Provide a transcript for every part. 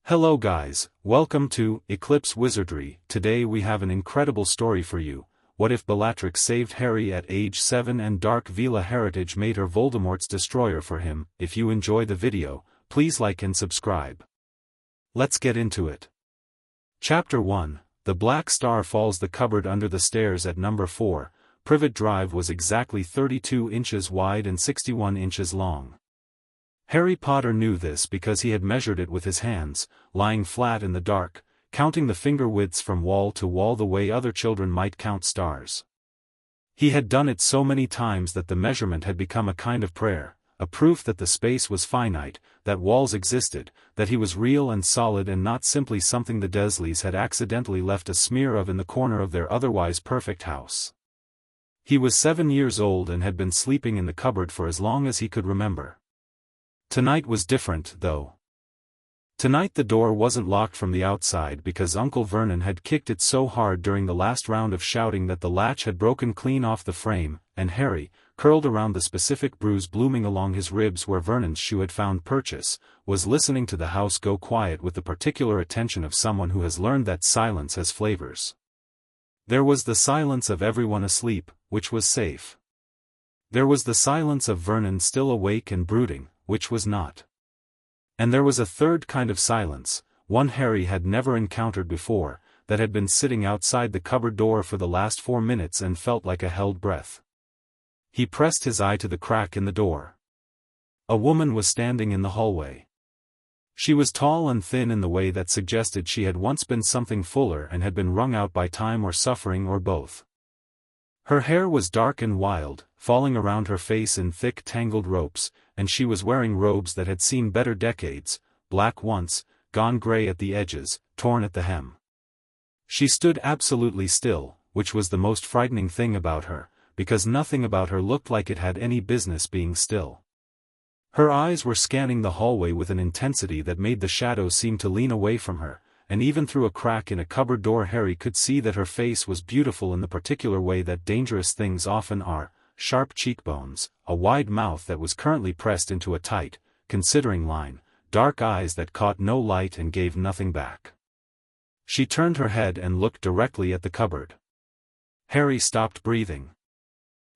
Hello guys, welcome to Eclipse Wizardry. Today we have an incredible story for you. What if Bellatrix saved Harry at age 7 and Dark Veela heritage made her Voldemort's destroyer for him? If you enjoy the video, please like and subscribe. Let's get into it. Chapter 1. The Black Star falls. The cupboard under the stairs at number 4, Privet Drive was exactly 32 inches wide and 61 inches long. Harry Potter knew this because he had measured it with his hands, lying flat in the dark, counting the finger widths from wall to wall the way other children might count stars. He had done it so many times that the measurement had become a kind of prayer, a proof that the space was finite, that walls existed, that he was real and solid and not simply something the Dursleys had accidentally left a smear of in the corner of their otherwise perfect house. He was 7 years old and had been sleeping in the cupboard for as long as he could remember. Tonight was different, though. Tonight the door wasn't locked from the outside because Uncle Vernon had kicked it so hard during the last round of shouting that the latch had broken clean off the frame, and Harry, curled around the specific bruise blooming along his ribs where Vernon's shoe had found purchase, was listening to the house go quiet with the particular attention of someone who has learned that silence has flavors. There was the silence of everyone asleep, which was safe. There was the silence of Vernon still awake and brooding, which was not. And there was a third kind of silence, one Harry had never encountered before, that had been sitting outside the cupboard door for the last 4 minutes and felt like a held breath. He pressed his eye to the crack in the door. A woman was standing in the hallway. She was tall and thin in the way that suggested she had once been something fuller and had been wrung out by time or suffering or both. Her hair was dark and wild, falling around her face in thick tangled ropes, and she was wearing robes that had seen better decades, black once, gone gray at the edges, torn at the hem. She stood absolutely still, which was the most frightening thing about her, because nothing about her looked like it had any business being still. Her eyes were scanning the hallway with an intensity that made the shadows seem to lean away from her, and even through a crack in a cupboard door Harry could see that her face was beautiful in the particular way that dangerous things often are: sharp cheekbones, a wide mouth that was currently pressed into a tight, considering line, dark eyes that caught no light and gave nothing back. She turned her head and looked directly at the cupboard. Harry stopped breathing.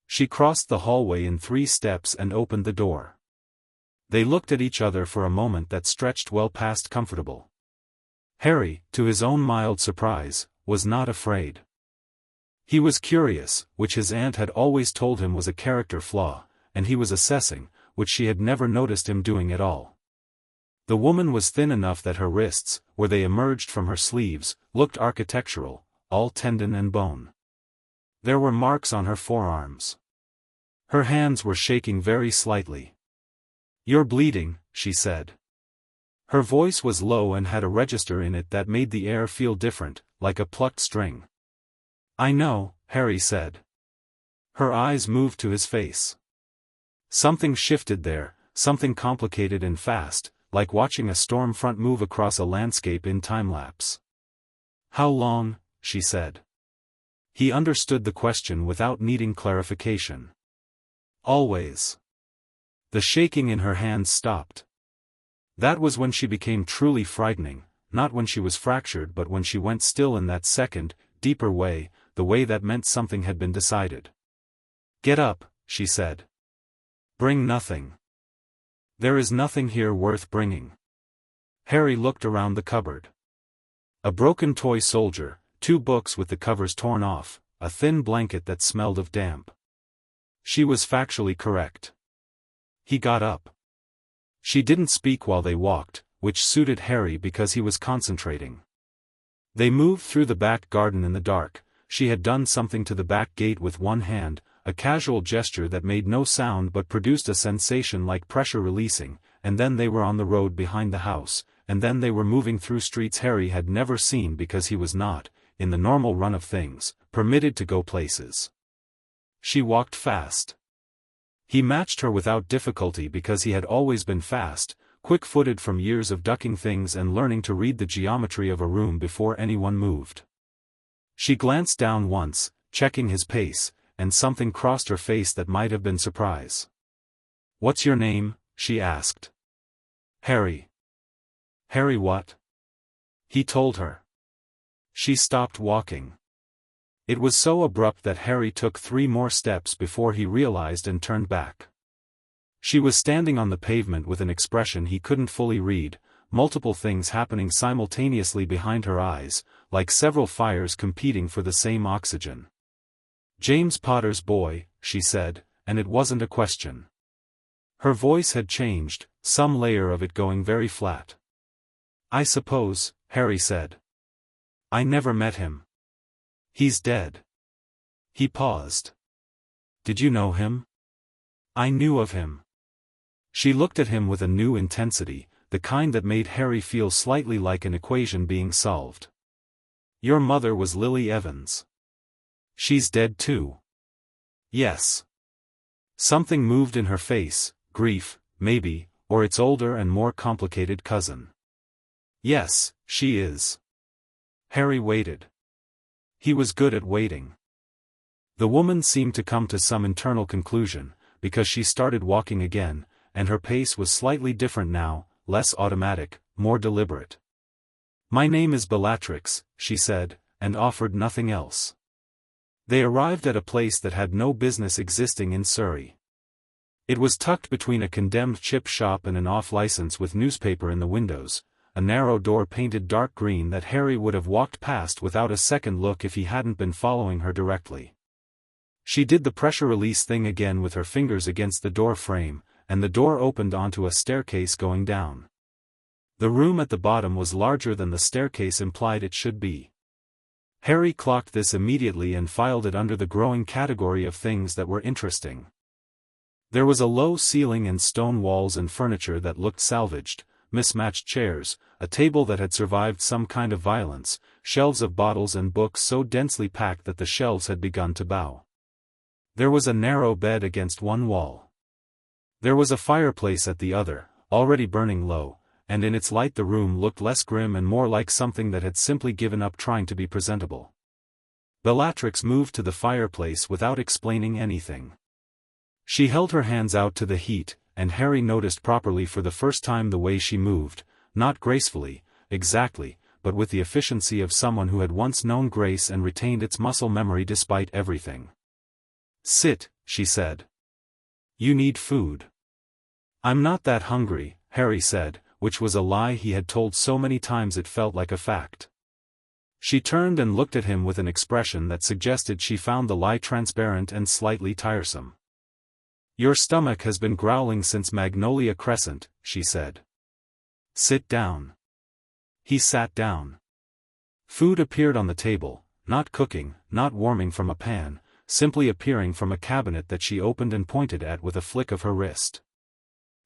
She crossed the hallway in 3 steps and opened the door. They looked at each other for a moment that stretched well past comfortable. Harry, to his own mild surprise, was not afraid. He was curious, which his aunt had always told him was a character flaw, and he was assessing, which she had never noticed him doing at all. The woman was thin enough that her wrists, where they emerged from her sleeves, looked architectural, all tendon and bone. There were marks on her forearms. Her hands were shaking very slightly. "You're bleeding," she said. Her voice was low and had a register in it that made the air feel different, like a plucked string. "I know," Harry said. Her eyes moved to his face. Something shifted there, something complicated and fast, like watching a storm front move across a landscape in time-lapse. "How long?" she said. He understood the question without needing clarification. "Always." The shaking in her hands stopped. That was when she became truly frightening, not when she was fractured but when she went still in that second, deeper way, the way that meant something had been decided. "Get up," she said. "Bring nothing. There is nothing here worth bringing." Harry looked around the cupboard. A broken toy soldier, 2 books with the covers torn off, a thin blanket that smelled of damp. She was factually correct. He got up. She didn't speak while they walked, which suited Harry because he was concentrating. They moved through the back garden in the dark. She had done something to the back gate with one hand, a casual gesture that made no sound but produced a sensation like pressure releasing, and then they were on the road behind the house, and then they were moving through streets Harry had never seen because he was not, in the normal run of things, permitted to go places. She walked fast. He matched her without difficulty because he had always been fast, quick-footed from years of ducking things and learning to read the geometry of a room before anyone moved. She glanced down once, checking his pace, and something crossed her face that might have been surprise. "What's your name?" she asked. "Harry." "Harry what?" he told her. She stopped walking. It was so abrupt that Harry took 3 more steps before he realized and turned back. She was standing on the pavement with an expression he couldn't fully read, multiple things happening simultaneously behind her eyes, like several fires competing for the same oxygen. "James Potter's boy," she said, and it wasn't a question. Her voice had changed, some layer of it going very flat. "I suppose," Harry said. "I never met him. He's dead." He paused. "Did you know him?" "I knew of him." She looked at him with a new intensity, the kind that made Harry feel slightly like an equation being solved. "Your mother was Lily Evans." "She's dead too." "Yes." Something moved in her face, grief, maybe, or its older and more complicated cousin. "Yes, she is." Harry waited. He was good at waiting. The woman seemed to come to some internal conclusion, because she started walking again, and her pace was slightly different now, less automatic, more deliberate. "My name is Bellatrix," she said, and offered nothing else. They arrived at a place that had no business existing in Surrey. It was tucked between a condemned chip shop and an off-license with newspaper in the windows, a narrow door painted dark green that Harry would have walked past without a second look if he hadn't been following her directly. She did the pressure release thing again with her fingers against the door frame, and the door opened onto a staircase going down. The room at the bottom was larger than the staircase implied it should be. Harry clocked this immediately and filed it under the growing category of things that were interesting. There was a low ceiling and stone walls and furniture that looked salvaged, mismatched chairs, a table that had survived some kind of violence, shelves of bottles and books so densely packed that the shelves had begun to bow. There was a narrow bed against one wall. There was a fireplace at the other, already burning low, and in its light the room looked less grim and more like something that had simply given up trying to be presentable. Bellatrix moved to the fireplace without explaining anything. She held her hands out to the heat, and Harry noticed properly for the first time the way she moved, not gracefully, exactly, but with the efficiency of someone who had once known grace and retained its muscle memory despite everything. "Sit," she said. "You need food." "I'm not that hungry," Harry said, which was a lie he had told so many times it felt like a fact. She turned and looked at him with an expression that suggested she found the lie transparent and slightly tiresome. "Your stomach has been growling since Magnolia Crescent," she said. "Sit down." He sat down. Food appeared on the table, not cooking, not warming from a pan, simply appearing from a cabinet that she opened and pointed at with a flick of her wrist.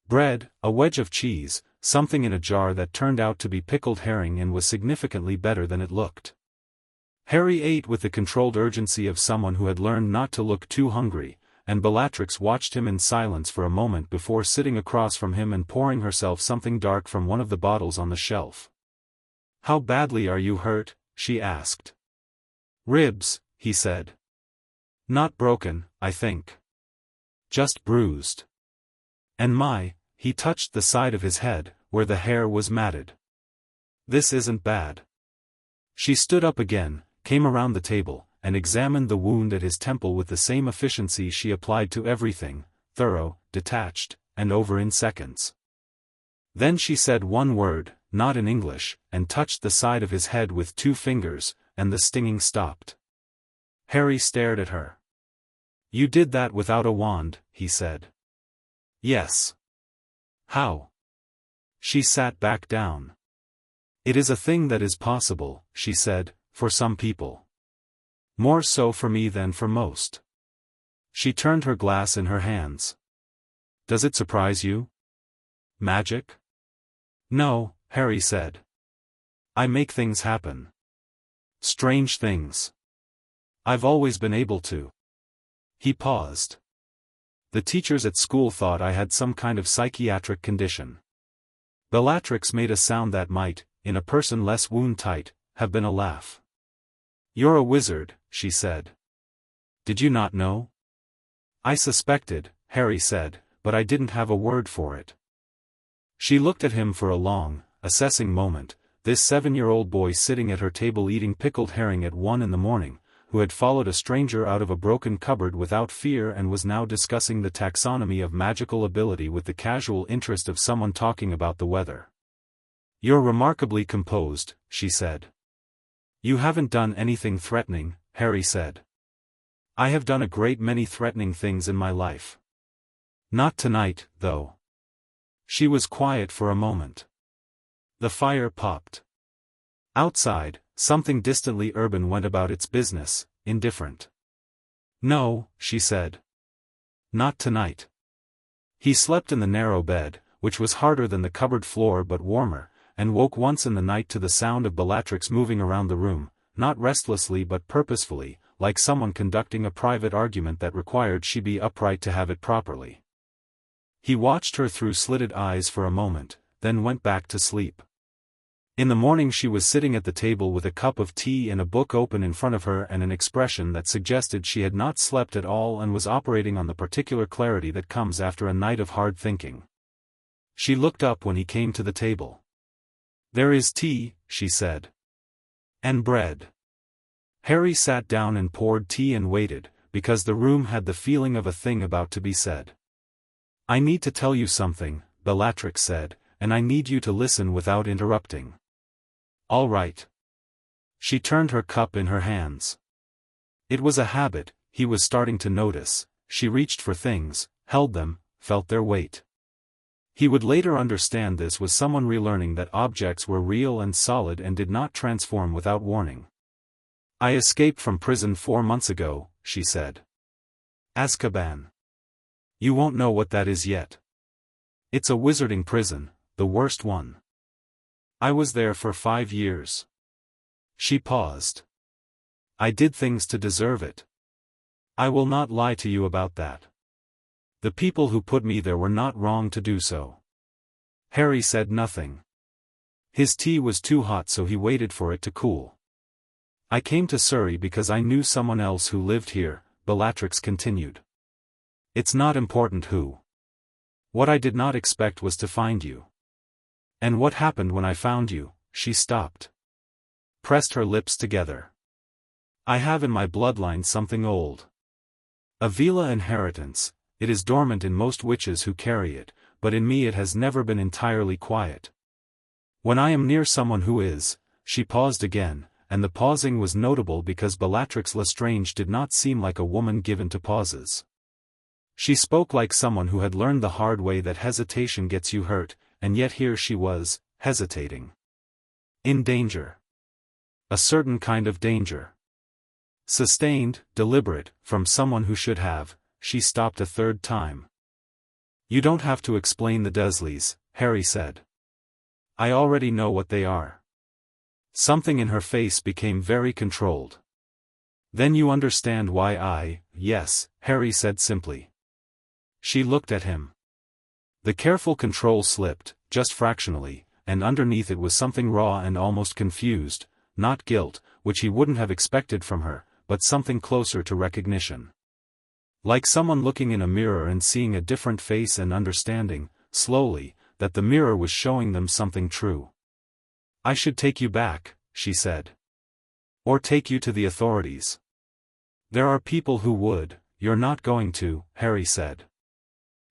Bread, a wedge of cheese, something in a jar that turned out to be pickled herring and was significantly better than it looked. Harry ate with the controlled urgency of someone who had learned not to look too hungry, and Bellatrix watched him in silence for a moment before sitting across from him and pouring herself something dark from one of the bottles on the shelf. "How badly are you hurt?" she asked. "Ribs," he said. "Not broken, I think. Just bruised. And he touched the side of his head, where the hair was matted. "This isn't bad." She stood up again, came around the table, and examined the wound at his temple with the same efficiency she applied to everything, thorough, detached, and over in seconds. Then she said one word, not in English, and touched the side of his head with 2 fingers, and the stinging stopped. Harry stared at her. "You did that without a wand," he said. "Yes." "How?" She sat back down. "It is a thing that is possible," she said, "for some people. More so for me than for most." She turned her glass in her hands. "Does it surprise you? Magic?" "No," Harry said. "I make things happen. Strange things. I've always been able to." He paused. "The teachers at school thought I had some kind of psychiatric condition." Bellatrix made a sound that might, in a person less wound-tight, have been a laugh. "You're a wizard," she said. "Did you not know?" "I suspected," Harry said, "but I didn't have a word for it." She looked at him for a long, assessing moment, this 7-year-old boy sitting at her table eating pickled herring at 1 in the morning, who had followed a stranger out of a broken cupboard without fear and was now discussing the taxonomy of magical ability with the casual interest of someone talking about the weather. "You're remarkably composed," she said. "You haven't done anything threatening," Harry said. "I have done a great many threatening things in my life. Not tonight, though." She was quiet for a moment. The fire popped. Outside, something distantly urban went about its business, indifferent. "No," she said. "Not tonight." He slept in the narrow bed, which was harder than the cupboard floor but warmer, and woke once in the night to the sound of Bellatrix moving around the room, not restlessly but purposefully, like someone conducting a private argument that required she be upright to have it properly. He watched her through slitted eyes for a moment, then went back to sleep. In the morning she was sitting at the table with a cup of tea and a book open in front of her and an expression that suggested she had not slept at all and was operating on the particular clarity that comes after a night of hard thinking. She looked up when he came to the table. "There is tea," she said. "And bread." Harry sat down and poured tea and waited, because the room had the feeling of a thing about to be said. "I need to tell you something," Bellatrix said, "and I need you to listen without interrupting." "All right." She turned her cup in her hands. It was a habit, he was starting to notice. She reached for things, held them, felt their weight. He would later understand this was someone relearning that objects were real and solid and did not transform without warning. "I escaped from prison 4 months ago," she said. "Azkaban. You won't know what that is yet. It's a wizarding prison, the worst one. I was there for 5 years. She paused. "I did things to deserve it. I will not lie to you about that. The people who put me there were not wrong to do so." Harry said nothing. His tea was too hot, so he waited for it to cool. "I came to Surrey because I knew someone else who lived here," Bellatrix continued. "It's not important who. What I did not expect was to find you. And what happened when I found you?" She stopped. Pressed her lips together. "I have in my bloodline something old. A Veela inheritance. It is dormant in most witches who carry it, but in me it has never been entirely quiet. When I am near someone who is," she paused again, and the pausing was notable because Bellatrix Lestrange did not seem like a woman given to pauses. She spoke like someone who had learned the hard way that hesitation gets you hurt, and yet here she was, hesitating. In danger. A certain kind of danger. Sustained, deliberate, from someone who should have. She stopped a third time. "You don't have to explain the Dursleys," Harry said. "I already know what they are." Something in her face became very controlled. "Then you understand why yes," Harry said simply. She looked at him. The careful control slipped, just fractionally, and underneath it was something raw and almost confused, not guilt, which he wouldn't have expected from her, but something closer to recognition. Like someone looking in a mirror and seeing a different face and understanding, slowly, that the mirror was showing them something true. "I should take you back," she said. "Or take you to the authorities." "There are people who would." "You're not going to," Harry said.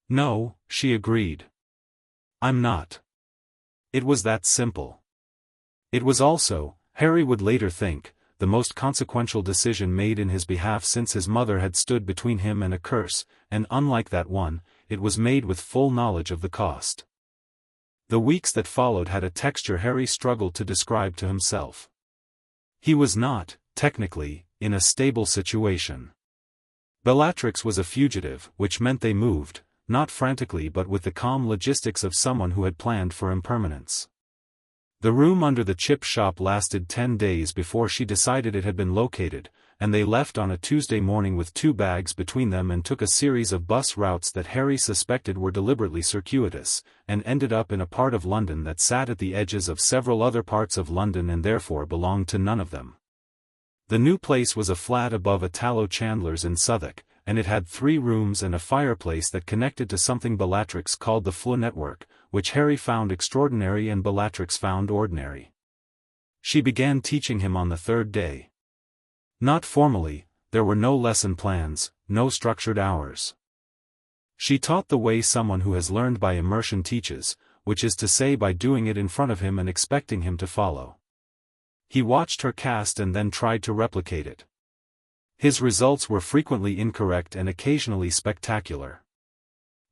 "No," she agreed. "I'm not." It was that simple. It was also, Harry would later think, the most consequential decision made in his behalf since his mother had stood between him and a curse, and unlike that one, it was made with full knowledge of the cost. The weeks that followed had a texture Harry struggled to describe to himself. He was not, technically, in a stable situation. Bellatrix was a fugitive, which meant they moved, not frantically but with the calm logistics of someone who had planned for impermanence. The room under the chip shop lasted 10 days before she decided it had been located, and they left on a Tuesday morning with 2 bags between them and took a series of bus routes that Harry suspected were deliberately circuitous, and ended up in a part of London that sat at the edges of several other parts of London and therefore belonged to none of them. The new place was a flat above a tallow chandler's in Southwark, and it had 3 rooms and a fireplace that connected to something Bellatrix called the Flue network, which Harry found extraordinary and Bellatrix found ordinary. She began teaching him on the third day. Not formally, there were no lesson plans, no structured hours. She taught the way someone who has learned by immersion teaches, which is to say by doing it in front of him and expecting him to follow. He watched her cast and then tried to replicate it. His results were frequently incorrect and occasionally spectacular.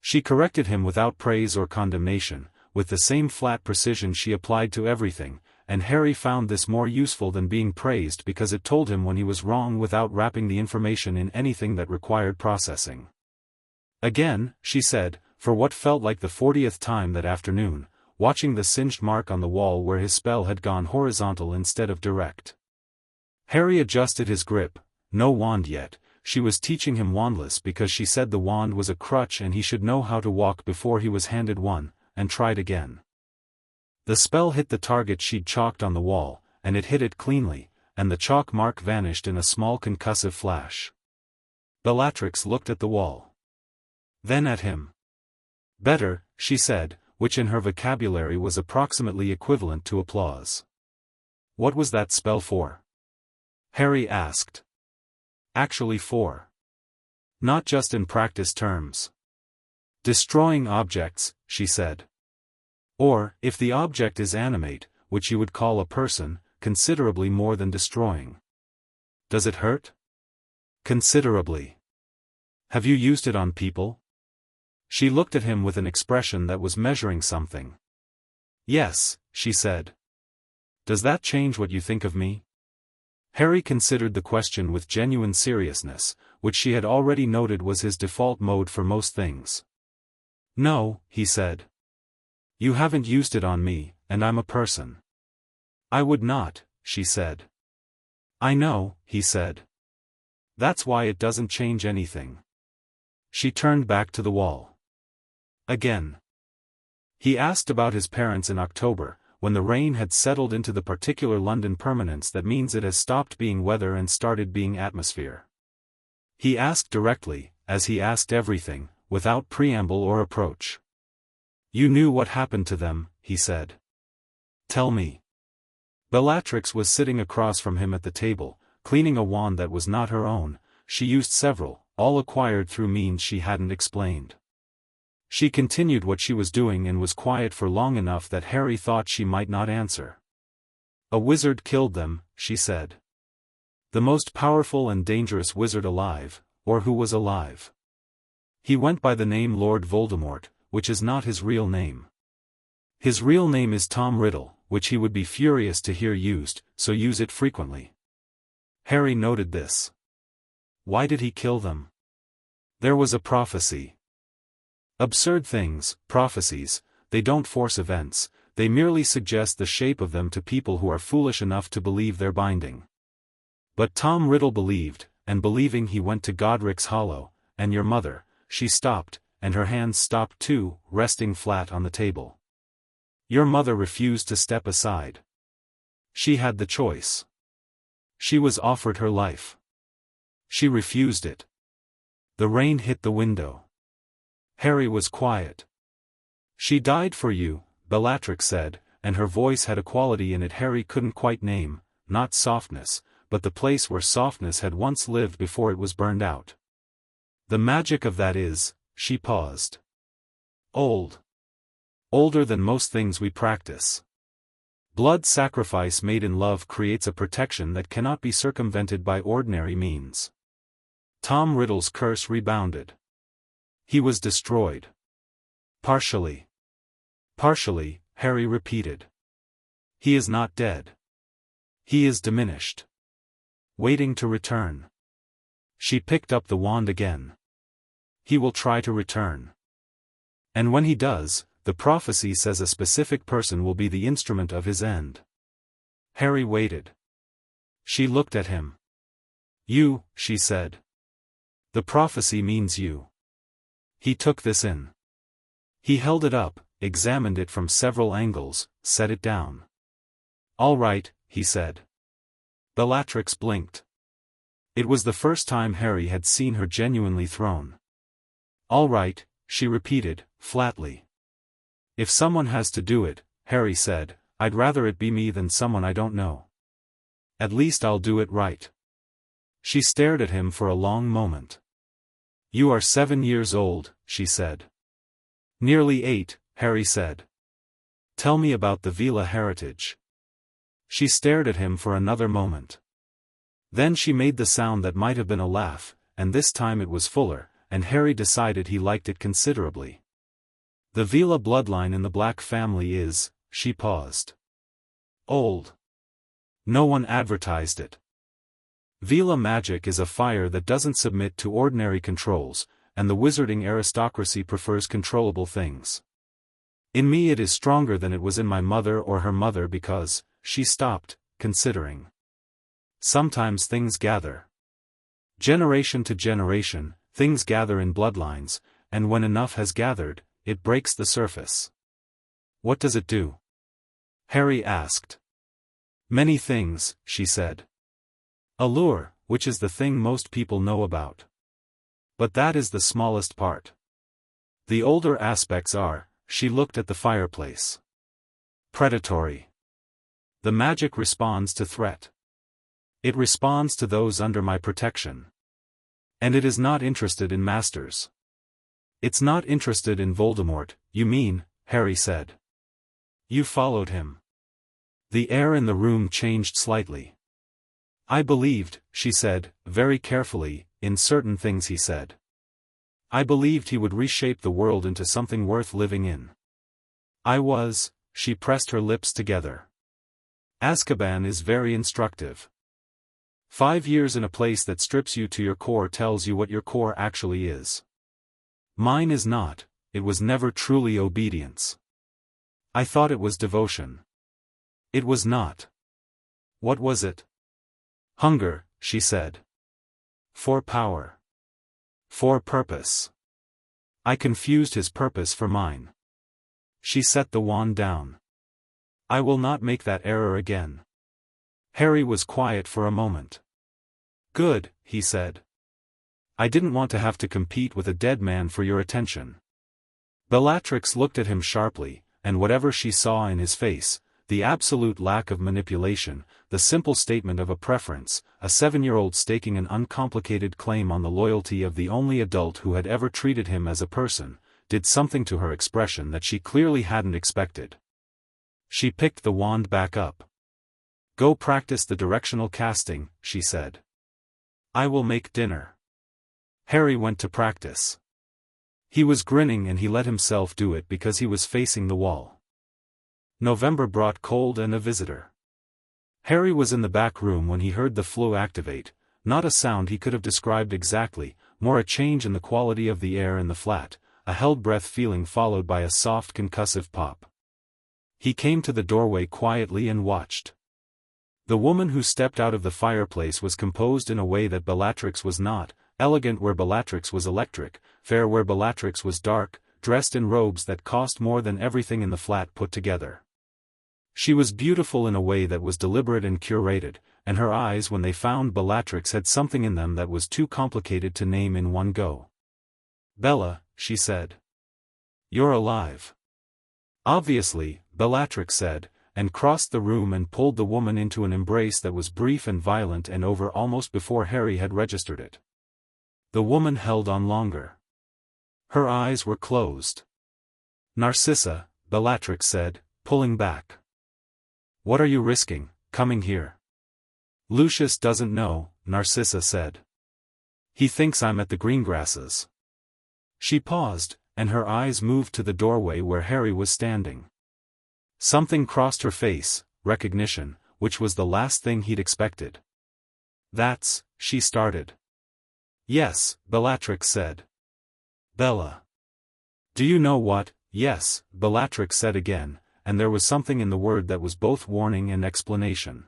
She corrected him without praise or condemnation, with the same flat precision she applied to everything, and Harry found this more useful than being praised because it told him when he was wrong without wrapping the information in anything that required processing. Again, she said, for what felt like the 40th time that afternoon, watching the singed mark on the wall where his spell had gone horizontal instead of direct. Harry adjusted his grip. No wand yet. She was teaching him wandless because she said the wand was a crutch and he should know how to walk before he was handed one, and tried again. The spell hit the target she'd chalked on the wall, and it hit it cleanly, and the chalk mark vanished in a small concussive flash. Bellatrix looked at the wall. Then at him. Better, she said, which in her vocabulary was approximately equivalent to applause. What was that spell for? Harry asked. Actually for. Not just in practice terms. Destroying objects, she said. Or, if the object is animate, which you would call a person, considerably more than destroying. Does it hurt? Considerably. Have you used it on people? She looked at him with an expression that was measuring something. Yes, she said. Does that change what you think of me? Harry considered the question with genuine seriousness, which she had already noted was his default mode for most things. No, he said. You haven't used it on me, and I'm a person. I would not, she said. I know, he said. That's why it doesn't change anything. She turned back to the wall. Again. He asked about his parents in October, when the rain had settled into the particular London permanence that means it has stopped being weather and started being atmosphere. He asked directly, as he asked everything, without preamble or approach. You knew what happened to them, he said. Tell me. Bellatrix was sitting across from him at the table, cleaning a wand that was not her own. She used several, all acquired through means she hadn't explained. She continued what she was doing and was quiet for long enough that Harry thought she might not answer. A wizard killed them, she said. The most powerful and dangerous wizard alive, or who was alive. He went by the name Lord Voldemort, which is not his real name. His real name is Tom Riddle, which he would be furious to hear used, so use it frequently. Harry noted this. Why did he kill them? There was a prophecy. Absurd things, prophecies, they don't force events, they merely suggest the shape of them to people who are foolish enough to believe they're binding. But Tom Riddle believed, and believing he went to Godric's Hollow, and your mother, she stopped, and her hands stopped too, resting flat on the table. Your mother refused to step aside. She had the choice. She was offered her life. She refused it. The rain hit the window. Harry was quiet. She died for you, Bellatrix said, and her voice had a quality in it Harry couldn't quite name, not softness, but the place where softness had once lived before it was burned out. The magic of that is, she paused. Old. Older than most things we practice. Blood sacrifice made in love creates a protection that cannot be circumvented by ordinary means. Tom Riddle's curse rebounded. He was destroyed. Partially. Partially, Harry repeated. He is not dead. He is diminished. Waiting to return. She picked up the wand again. He will try to return. And when he does, the prophecy says a specific person will be the instrument of his end. Harry waited. She looked at him. You, she said. The prophecy means you. He took this in. He held it up, examined it from several angles, set it down. All right, he said. Bellatrix blinked. It was the first time Harry had seen her genuinely thrown. All right, she repeated, flatly. If someone has to do it, Harry said, I'd rather it be me than someone I don't know. At least I'll do it right. She stared at him for a long moment. You are 7 years old, she said. Nearly 8, Harry said. Tell me about the Veela heritage. She stared at him for another moment. Then she made the sound that might have been a laugh, and this time it was fuller, and Harry decided he liked it considerably. The Veela bloodline in the Black family is, she paused. Old. No one advertised it. Veela magic is a fire that doesn't submit to ordinary controls, and the wizarding aristocracy prefers controllable things. In me it is stronger than it was in my mother or her mother because, she stopped, considering. Sometimes things gather. Generation to generation, things gather in bloodlines, and when enough has gathered, it breaks the surface. What does it do? Harry asked. Many things, she said. Allure, which is the thing most people know about. But that is the smallest part. The older aspects are, she looked at the fireplace. Predatory. The magic responds to threat. It responds to those under my protection. And it is not interested in masters. It's not interested in Voldemort, you mean, Harry said. You followed him. The air in the room changed slightly. I believed, she said, very carefully, in certain things he said. I believed he would reshape the world into something worth living in. She pressed her lips together. Azkaban is very instructive. 5 years in a place that strips you to your core tells you what your core actually is. Mine is not, it was never truly obedience. I thought it was devotion. It was not. What was it? Hunger, she said. For power. For purpose. I confused his purpose for mine. She set the wand down. I will not make that error again. Harry was quiet for a moment. Good, he said. I didn't want to have to compete with a dead man for your attention. Bellatrix looked at him sharply, and whatever she saw in his face, the absolute lack of manipulation, the simple statement of a preference, a 7-year-old staking an uncomplicated claim on the loyalty of the only adult who had ever treated him as a person, did something to her expression that she clearly hadn't expected. She picked the wand back up. Go practice the directional casting, she said. I will make dinner. Harry went to practice. He was grinning and he let himself do it because he was facing the wall. November brought cold and a visitor. Harry was in the back room when he heard the flue activate, not a sound he could have described exactly, more a change in the quality of the air in the flat, a held breath feeling followed by a soft concussive pop. He came to the doorway quietly and watched. The woman who stepped out of the fireplace was composed in a way that Bellatrix was not, elegant where Bellatrix was electric, fair where Bellatrix was dark, dressed in robes that cost more than everything in the flat put together. She was beautiful in a way that was deliberate and curated, and her eyes when they found Bellatrix had something in them that was too complicated to name in one go. Bella, she said. You're alive. Obviously, Bellatrix said, and crossed the room and pulled the woman into an embrace that was brief and violent and over almost before Harry had registered it. The woman held on longer. Her eyes were closed. Narcissa, Bellatrix said, pulling back. What are you risking, coming here? Lucius doesn't know, Narcissa said. He thinks I'm at the Greengrasses. She paused, and her eyes moved to the doorway where Harry was standing. Something crossed her face, recognition, which was the last thing he'd expected. She started. Yes, Bellatrix said. Bella. Do you know what? Yes, Bellatrix said again, and there was something in the word that was both warning and explanation.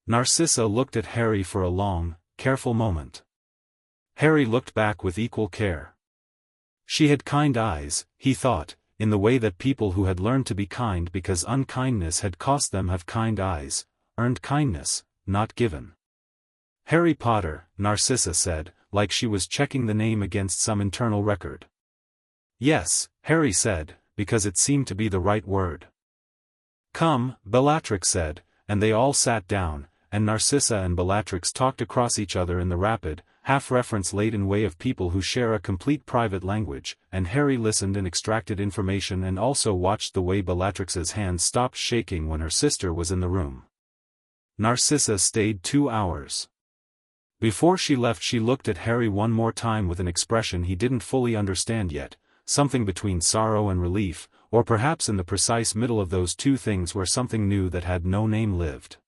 Narcissa looked at Harry for a long, careful moment. Harry looked back with equal care. She had kind eyes, he thought, in the way that people who had learned to be kind because unkindness had cost them have kind eyes, earned kindness, not given. Harry Potter, Narcissa said, like she was checking the name against some internal record. Yes, Harry said, because it seemed to be the right word. "Come," Bellatrix said, and they all sat down, and Narcissa and Bellatrix talked across each other in the rapid, half-reference-laden way of people who share a complete private language, and Harry listened and extracted information and also watched the way Bellatrix's hands stopped shaking when her sister was in the room. Narcissa stayed 2 hours. Before she left she looked at Harry one more time with an expression he didn't fully understand yet, something between sorrow and relief, or perhaps in the precise middle of those two things where something new that had no name lived.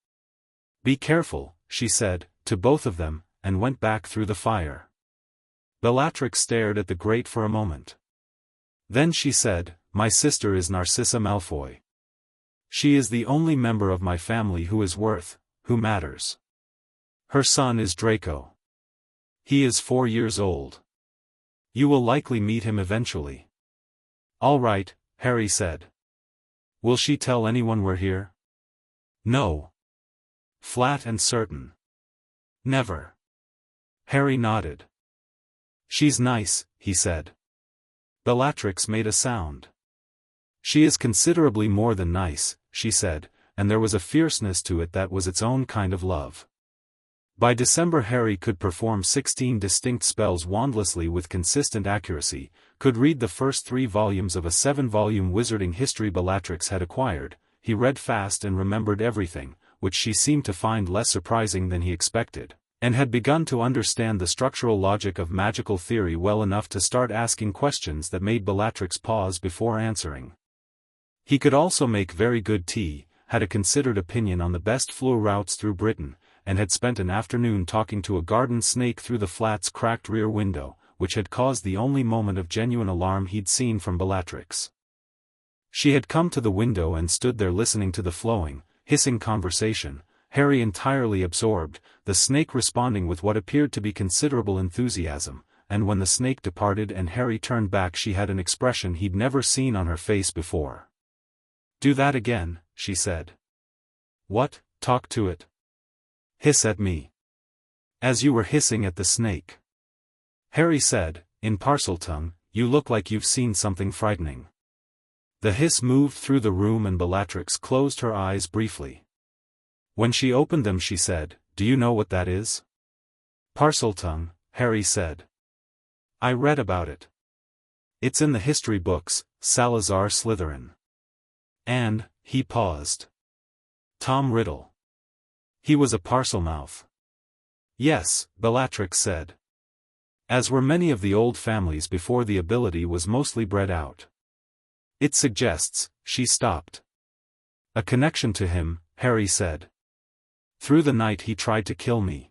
"Be careful," she said, to both of them, and went back through the fire. Bellatrix stared at the grate for a moment. Then she said, "My sister is Narcissa Malfoy. She is the only member of my family who matters. Her son is Draco. He is 4 years old. You will likely meet him eventually." "All right," Harry said. "Will she tell anyone we're here?" "No. Flat and certain. Never." Harry nodded. "She's nice," he said. Bellatrix made a sound. "She is considerably more than nice," she said, and there was a fierceness to it that was its own kind of love. By December Harry could perform 16 distinct spells wandlessly with consistent accuracy, could read the first 3 volumes of a 7-volume wizarding history Bellatrix had acquired, he read fast and remembered everything, which she seemed to find less surprising than he expected, and had begun to understand the structural logic of magical theory well enough to start asking questions that made Bellatrix pause before answering. He could also make very good tea, had a considered opinion on the best fleur routes through Britain, and had spent an afternoon talking to a garden snake through the flat's cracked rear window, which had caused the only moment of genuine alarm he'd seen from Bellatrix. She had come to the window and stood there listening to the flowing, hissing conversation, Harry entirely absorbed, the snake responding with what appeared to be considerable enthusiasm, and when the snake departed and Harry turned back she had an expression he'd never seen on her face before. "Do that again," she said. "What, talk to it? Hiss at me. As you were hissing at the snake." Harry said, in Parseltongue, "You look like you've seen something frightening." The hiss moved through the room and Bellatrix closed her eyes briefly. When she opened them she said, "Do you know what that is?" "Parseltongue," Harry said. "I read about it. It's in the history books, Salazar Slytherin. And," he paused. "Tom Riddle. He was a Parselmouth." "Yes," Bellatrix said. "As were many of the old families before the ability was mostly bred out. It suggests," she stopped. "A connection to him," Harry said. "Through the night he tried to kill me."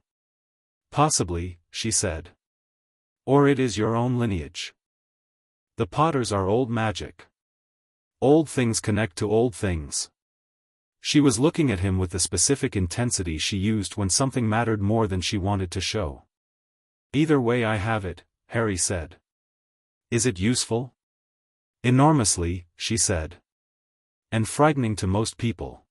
"Possibly," she said. "Or it is your own lineage. The Potters are old magic. Old things connect to old things." She was looking at him with the specific intensity she used when something mattered more than she wanted to show. "Either way I have it," Harry said. "Is it useful?" "Enormously," she said. "And frightening to most people."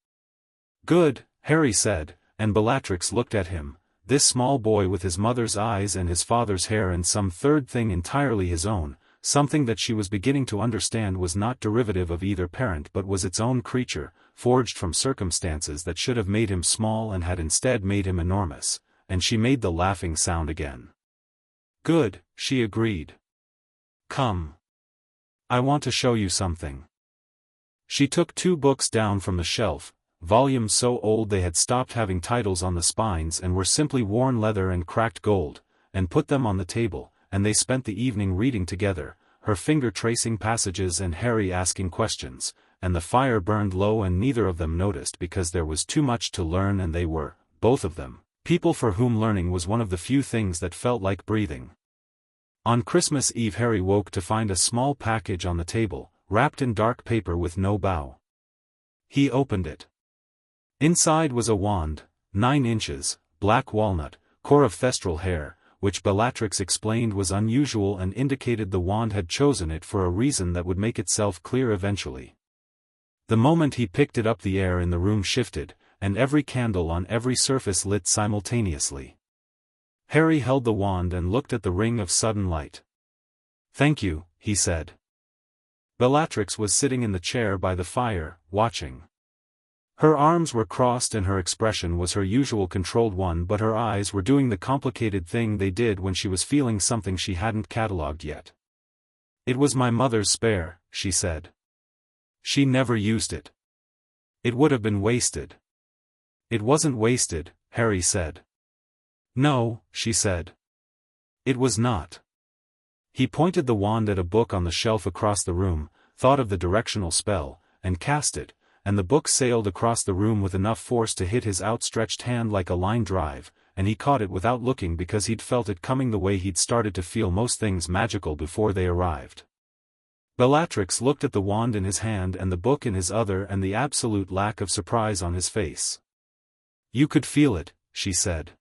"Good," Harry said, and Bellatrix looked at him, this small boy with his mother's eyes and his father's hair and some third thing entirely his own, something that she was beginning to understand was not derivative of either parent but was its own creature, forged from circumstances that should have made him small and had instead made him enormous, and she made the laughing sound again. "Good," she agreed. "Come. I want to show you something." She took 2 books down from the shelf, volumes so old they had stopped having titles on the spines and were simply worn leather and cracked gold, and put them on the table, and they spent the evening reading together, her finger tracing passages and Harry asking questions, and the fire burned low and neither of them noticed because there was too much to learn and they were, both of them, people for whom learning was one of the few things that felt like breathing. On Christmas Eve Harry woke to find a small package on the table, wrapped in dark paper with no bow. He opened it. Inside was a wand, 9 inches, black walnut, core of thestral hair, which Bellatrix explained was unusual and indicated the wand had chosen it for a reason that would make itself clear eventually. The moment he picked it up the air in the room shifted, and every candle on every surface lit simultaneously. Harry held the wand and looked at the ring of sudden light. "Thank you," he said. Bellatrix was sitting in the chair by the fire, watching. Her arms were crossed and her expression was her usual controlled one, but her eyes were doing the complicated thing they did when she was feeling something she hadn't catalogued yet. "It was my mother's spare," she said. "She never used it. It would have been wasted." "It wasn't wasted," Harry said. "No," she said. "It was not." He pointed the wand at a book on the shelf across the room, thought of the directional spell, and cast it, and the book sailed across the room with enough force to hit his outstretched hand like a line drive, and he caught it without looking because he'd felt it coming the way he'd started to feel most things magical before they arrived. Bellatrix looked at the wand in his hand and the book in his other and the absolute lack of surprise on his face. "You could feel it," she said.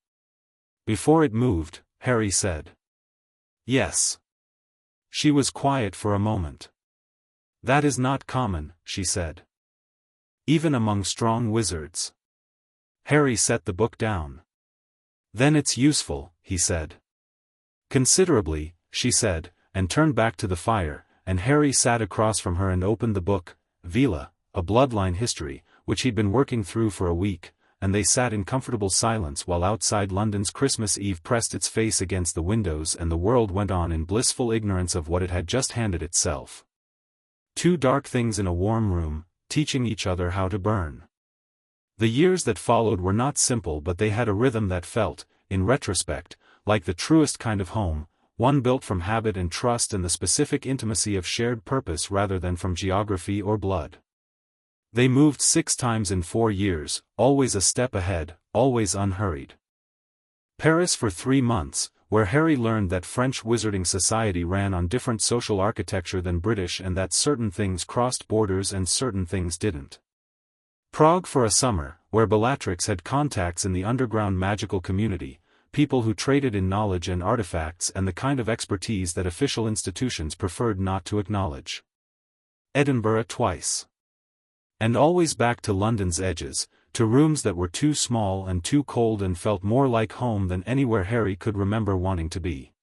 "Before it moved," Harry said. "Yes." She was quiet for a moment. "That is not common," she said. "Even among strong wizards." Harry set the book down. "Then it's useful," he said. "Considerably," she said, and turned back to the fire, and Harry sat across from her and opened the book, Veela, a bloodline history, which he'd been working through for a week, and they sat in comfortable silence while outside London's Christmas Eve pressed its face against the windows and the world went on in blissful ignorance of what it had just handed itself. Two dark things in a warm room, teaching each other how to burn. The years that followed were not simple, but they had a rhythm that felt, in retrospect, like the truest kind of home, one built from habit and trust and the specific intimacy of shared purpose rather than from geography or blood. They moved 6 times in 4 years, always a step ahead, always unhurried. Paris for 3 months, where Harry learned that French wizarding society ran on different social architecture than British and that certain things crossed borders and certain things didn't. Prague for a summer, where Bellatrix had contacts in the underground magical community, people who traded in knowledge and artifacts and the kind of expertise that official institutions preferred not to acknowledge. Edinburgh twice. And always back to London's edges, to rooms that were too small and too cold and felt more like home than anywhere Harry could remember wanting to be.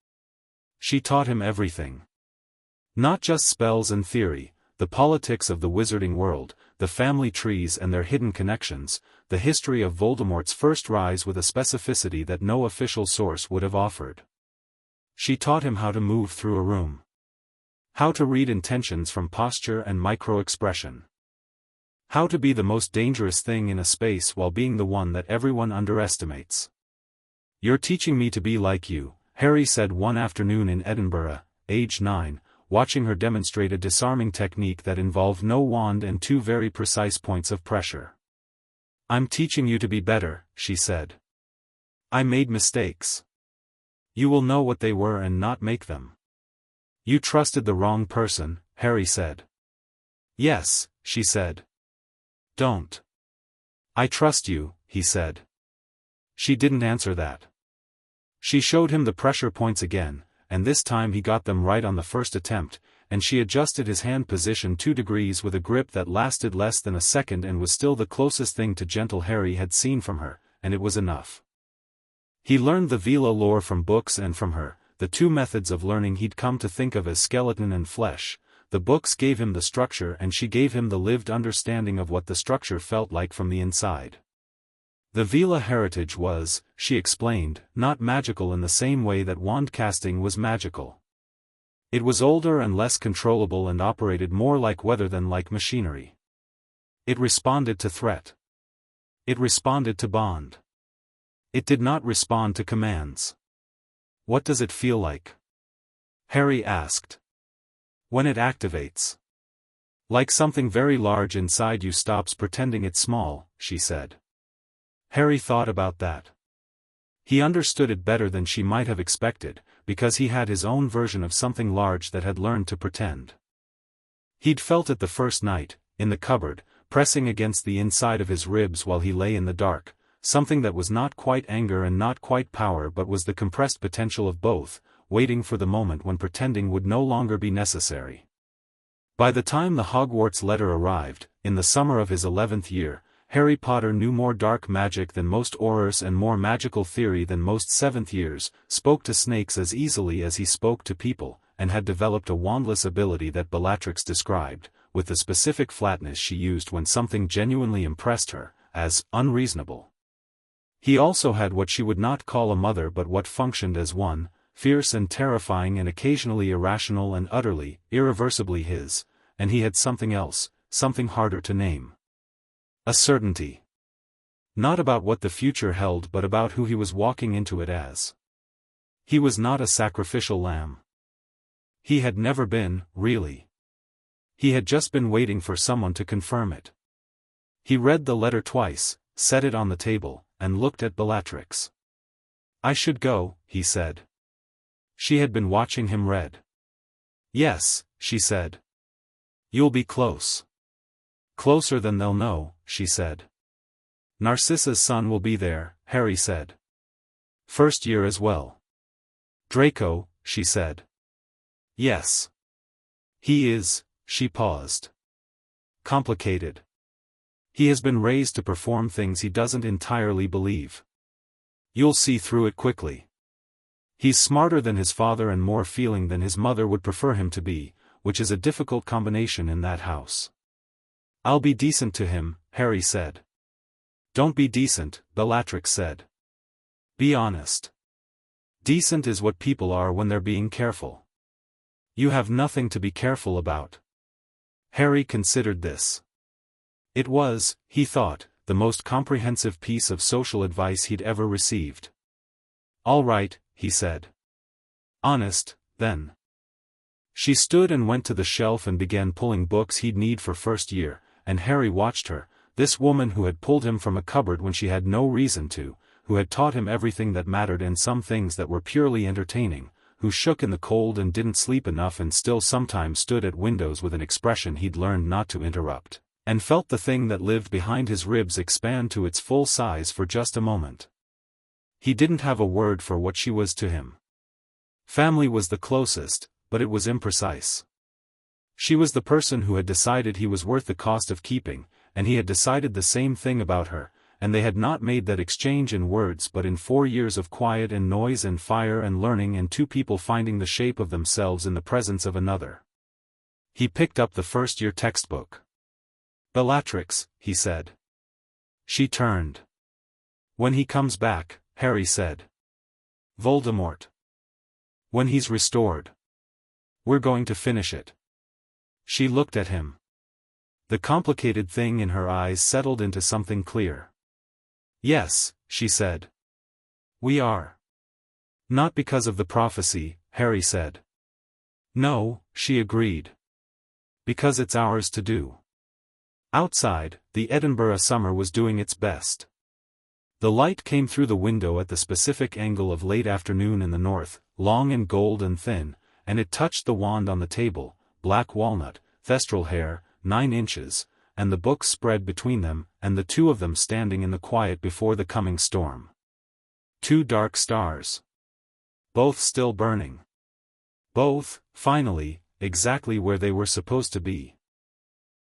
She taught him everything. Not just spells and theory, the politics of the wizarding world, the family trees and their hidden connections, the history of Voldemort's first rise with a specificity that no official source would have offered. She taught him how to move through a room. How to read intentions from posture and micro-expression. How to be the most dangerous thing in a space while being the one that everyone underestimates. "You're teaching me to be like you," Harry said one afternoon in Edinburgh, age 9, watching her demonstrate a disarming technique that involved no wand and 2 very precise points of pressure. "I'm teaching you to be better," she said. "I made mistakes. You will know what they were and not make them." "You trusted the wrong person," Harry said. "Yes," she said. "Don't." "I trust you," he said. She didn't answer that. She showed him the pressure points again, and this time he got them right on the first attempt, and she adjusted his hand position 2 degrees with a grip that lasted less than a second and was still the closest thing to gentle Harry had seen from her, and it was enough. He learned the Veela lore from books and from her, the 2 methods of learning he'd come to think of as skeleton and flesh. The books gave him the structure and she gave him the lived understanding of what the structure felt like from the inside. The Veela heritage was, she explained, not magical in the same way that wand casting was magical. It was older and less controllable and operated more like weather than like machinery. It responded to threat. It responded to bond. It did not respond to commands. "What does it feel like?" Harry asked. "When it activates." "Like something very large inside you stops pretending it's small," she said. Harry thought about that. He understood it better than she might have expected, because he had his own version of something large that had learned to pretend. He'd felt it the first night, in the cupboard, pressing against the inside of his ribs while he lay in the dark, something that was not quite anger and not quite power but was the compressed potential of both, waiting for the moment when pretending would no longer be necessary. By the time the Hogwarts letter arrived, in the summer of his 11th year, Harry Potter knew more dark magic than most Aurors and more magical theory than most 7th years, spoke to snakes as easily as he spoke to people, and had developed a wandless ability that Bellatrix described, with the specific flatness she used when something genuinely impressed her, as unreasonable. He also had what she would not call a mother but what functioned as one, fierce and terrifying and occasionally irrational and utterly, irreversibly his, and he had something else, something harder to name. A certainty. Not about what the future held but about who he was walking into it as. He was not a sacrificial lamb. He had never been, really. He had just been waiting for someone to confirm it. He read the letter twice, set it on the table, and looked at Bellatrix. "I should go," he said. She had been watching him read. "Yes," she said. "You'll be close." "Closer than they'll know," she said. "Narcissa's son will be there," Harry said. "First year as well." "Draco," she said. "Yes. He is," she paused. "Complicated. He has been raised to perform things he doesn't entirely believe. You'll see through it quickly. He's smarter than his father and more feeling than his mother would prefer him to be, which is a difficult combination in that house." "I'll be decent to him," Harry said. "Don't be decent," Bellatrix said. "Be honest. Decent is what people are when they're being careful. You have nothing to be careful about." Harry considered this. It was, he thought, the most comprehensive piece of social advice he'd ever received. "All right," he said. "Honest, then." She stood and went to the shelf and began pulling books he'd need for first year, and Harry watched her, this woman who had pulled him from a cupboard when she had no reason to, who had taught him everything that mattered and some things that were purely entertaining, who shook in the cold and didn't sleep enough and still sometimes stood at windows with an expression he'd learned not to interrupt, and felt the thing that lived behind his ribs expand to its full size for just a moment. He didn't have a word for what she was to him. Family was the closest, but it was imprecise. She was the person who had decided he was worth the cost of keeping, and he had decided the same thing about her, and they had not made that exchange in words but in 4 years of quiet and noise and fire and learning and two people finding the shape of themselves in the presence of another. He picked up the first-year textbook. "Bellatrix," he said. She turned. "When he comes back," Harry said. "Voldemort. When he's restored. We're going to finish it." She looked at him. The complicated thing in her eyes settled into something clear. "Yes," she said. "We are." "Not because of the prophecy," Harry said. "No," she agreed. "Because it's ours to do." Outside, the Edinburgh summer was doing its best. The light came through the window at the specific angle of late afternoon in the north, long and gold and thin, and it touched the wand on the table, black walnut, thestral hair, 9 inches, and the books spread between them, and the two of them standing in the quiet before the coming storm. 2 dark stars. Both still burning. Both, finally, exactly where they were supposed to be.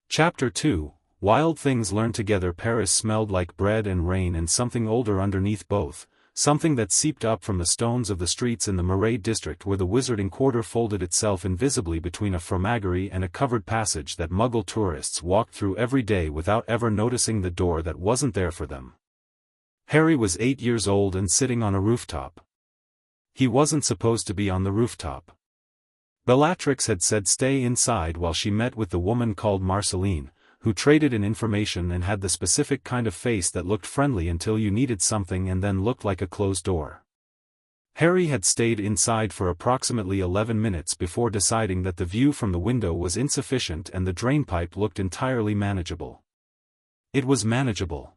Chapter 2, Wild Things Learned Together. Paris smelled like bread and rain and something older underneath both, something that seeped up from the stones of the streets in the Marais district where the Wizarding Quarter folded itself invisibly between a fromagerie and a covered passage that Muggle tourists walked through every day without ever noticing the door that wasn't there for them. Harry was 8 years old and sitting on a rooftop. He wasn't supposed to be on the rooftop. Bellatrix had said stay inside while she met with the woman called Marceline, who traded in information and had the specific kind of face that looked friendly until you needed something and then looked like a closed door. Harry had stayed inside for approximately 11 minutes before deciding that the view from the window was insufficient and the drainpipe looked entirely manageable. It was manageable.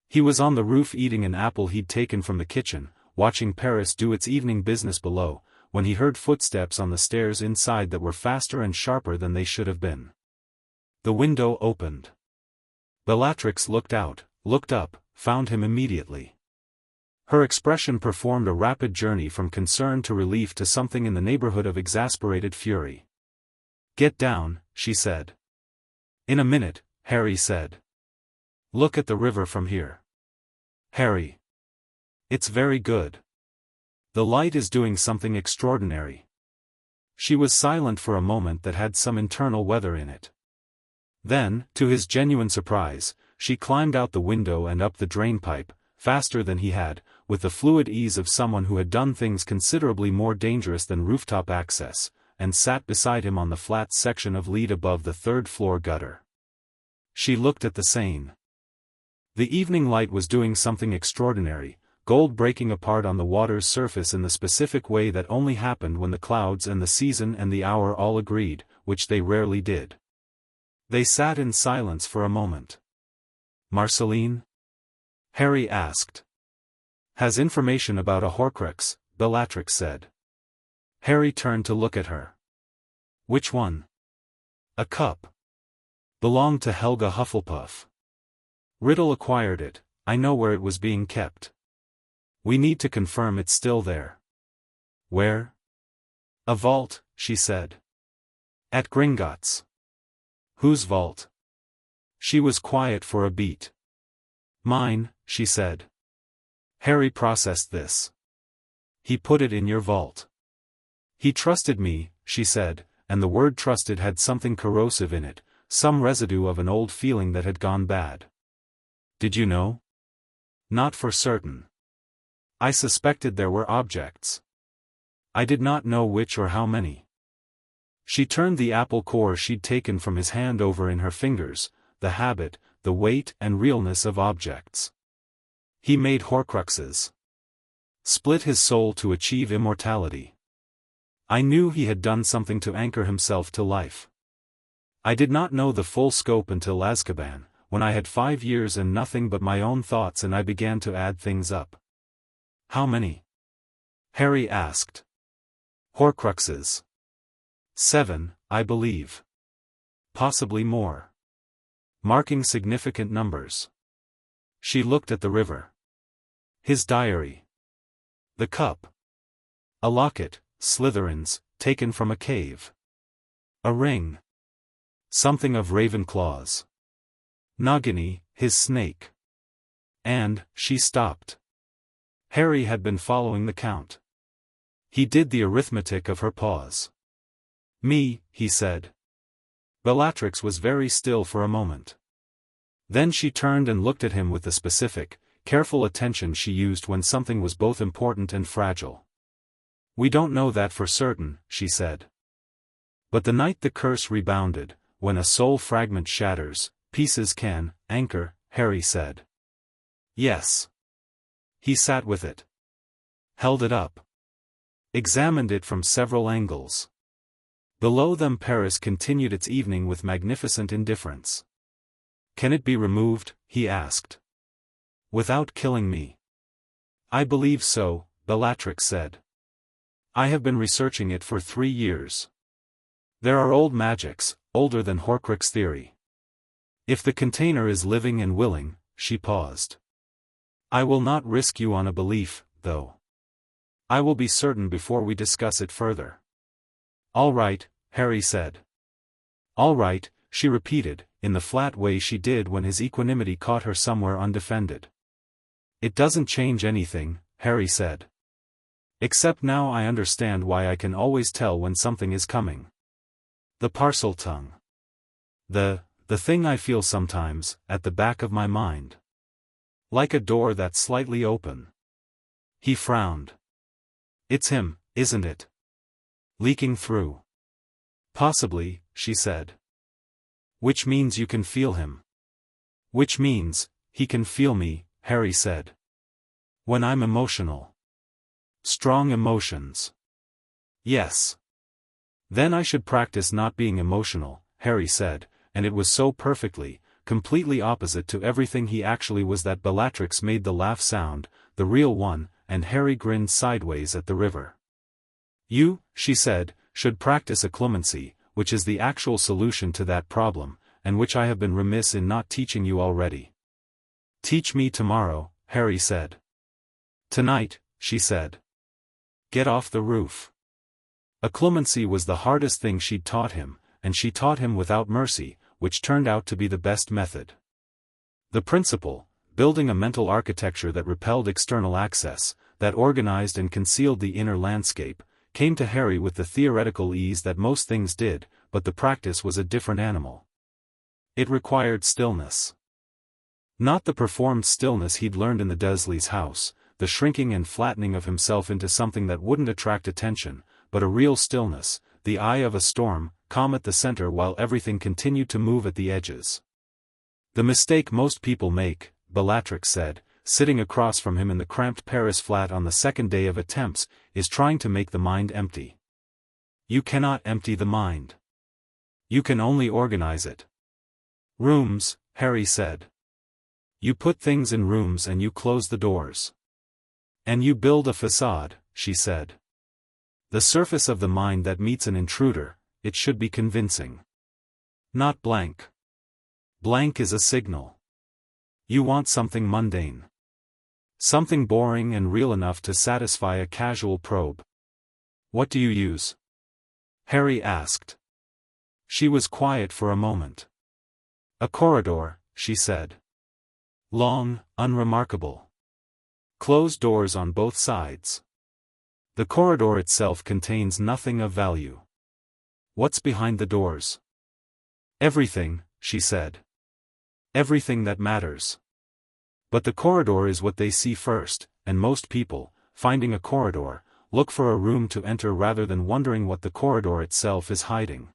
He was on the roof eating an apple he'd taken from the kitchen, watching Paris do its evening business below, when he heard footsteps on the stairs inside that were faster and sharper than they should have been. The window opened. Bellatrix looked out, looked up, found him immediately. Her expression performed a rapid journey from concern to relief to something in the neighborhood of exasperated fury. "Get down," she said. "In a minute," Harry said. "Look at the river from here." "Harry. It's very good. The light is doing something extraordinary." She was silent for a moment that had some internal weather in it. Then, to his genuine surprise, she climbed out the window and up the drainpipe, faster than he had, with the fluid ease of someone who had done things considerably more dangerous than rooftop access, and sat beside him on the flat section of lead above the third-floor gutter. She looked at the Seine. The evening light was doing something extraordinary, gold breaking apart on the water's surface in the specific way that only happened when the clouds and the season and the hour all agreed, which they rarely did. They sat in silence for a moment. "Marceline?" Harry asked. "Has information about a Horcrux," Bellatrix said. Harry turned to look at her. "Which one?" "A cup. Belonged to Helga Hufflepuff. Riddle acquired it. I know where it was being kept. We need to confirm it's still there." "Where?" "A vault," she said. "At Gringotts." "Whose vault?" She was quiet for a beat. "Mine," she said. Harry processed this. "He put it in your vault." "He trusted me," she said, and the word trusted had something corrosive in it, some residue of an old feeling that had gone bad. "Did you know?" "Not for certain. I suspected there were objects. I did not know which or how many." She turned the apple core she'd taken from his hand over in her fingers, the habit, the weight and realness of objects. "He made Horcruxes. Split his soul to achieve immortality. I knew he had done something to anchor himself to life. I did not know the full scope until Azkaban, when I had 5 years and nothing but my own thoughts and I began to add things up." "How many?" Harry asked. "Horcruxes. 7, I believe. Possibly more. Marking significant numbers." She looked at the river. "His diary. The cup. A locket, Slytherin's, taken from a cave. A ring. Something of Ravenclaw's. Nagini, his snake. And," she stopped. Harry had been following the count. He did the arithmetic of her pause. "Me," he said. Bellatrix was very still for a moment. Then she turned and looked at him with the specific, careful attention she used when something was both important and fragile. "We don't know that for certain," she said. "But the night the curse rebounded, when a soul fragment shatters, pieces can anchor," Harry said. "Yes." He sat with it. Held it up. Examined it from several angles. Below them Paris continued its evening with magnificent indifference. "Can it be removed?" he asked. "Without killing me?" "I believe so," Bellatrix said. "I have been researching it for 3 years. There are old magics, older than Horcrux theory. If the container is living and willing," she paused. "I will not risk you on a belief, though. I will be certain before we discuss it further." "All right," Harry said. "All right," she repeated, in the flat way she did when his equanimity caught her somewhere undefended. "It doesn't change anything," Harry said. "Except now I understand why I can always tell when something is coming. The parcel tongue. The thing I feel sometimes, at the back of my mind. Like a door that's slightly open." He frowned. "It's him, isn't it? Leaking through." "Possibly," she said. "Which means you can feel him." "Which means, he can feel me," Harry said. "When I'm emotional. Strong emotions." "Yes." "Then I should practice not being emotional," Harry said, and it was so perfectly, completely opposite to everything he actually was that Bellatrix made the laugh sound, the real one, and Harry grinned sideways at the river. "You," she said, "should practice a clemency, which is the actual solution to that problem, and which I have been remiss in not teaching you already." "Teach me tomorrow," Harry said. "Tonight," she said. "Get off the roof." A clemency was the hardest thing she'd taught him, and she taught him without mercy, which turned out to be the best method. The principle, building a mental architecture that repelled external access, that organized and concealed the inner landscape, came to Harry with the theoretical ease that most things did, but the practice was a different animal. It required stillness. Not the performed stillness he'd learned in the Dursleys' house, the shrinking and flattening of himself into something that wouldn't attract attention, but a real stillness, the eye of a storm, calm at the center while everything continued to move at the edges. The mistake most people make, Bellatrix said, sitting across from him in the cramped Paris flat on the second day of attempts, is trying to make the mind empty. You cannot empty the mind. You can only organize it. Rooms, Harry said. You put things in rooms and you close the doors. And you build a facade, she said. The surface of the mind that meets an intruder, it should be convincing. Not blank. Blank is a signal. You want something mundane. Something boring and real enough to satisfy a casual probe. What do you use? Harry asked. She was quiet for a moment. A corridor, she said. Long, unremarkable. Closed doors on both sides. The corridor itself contains nothing of value. What's behind the doors? Everything, she said. Everything that matters. But the corridor is what they see first, and most people, finding a corridor, look for a room to enter rather than wondering what the corridor itself is hiding.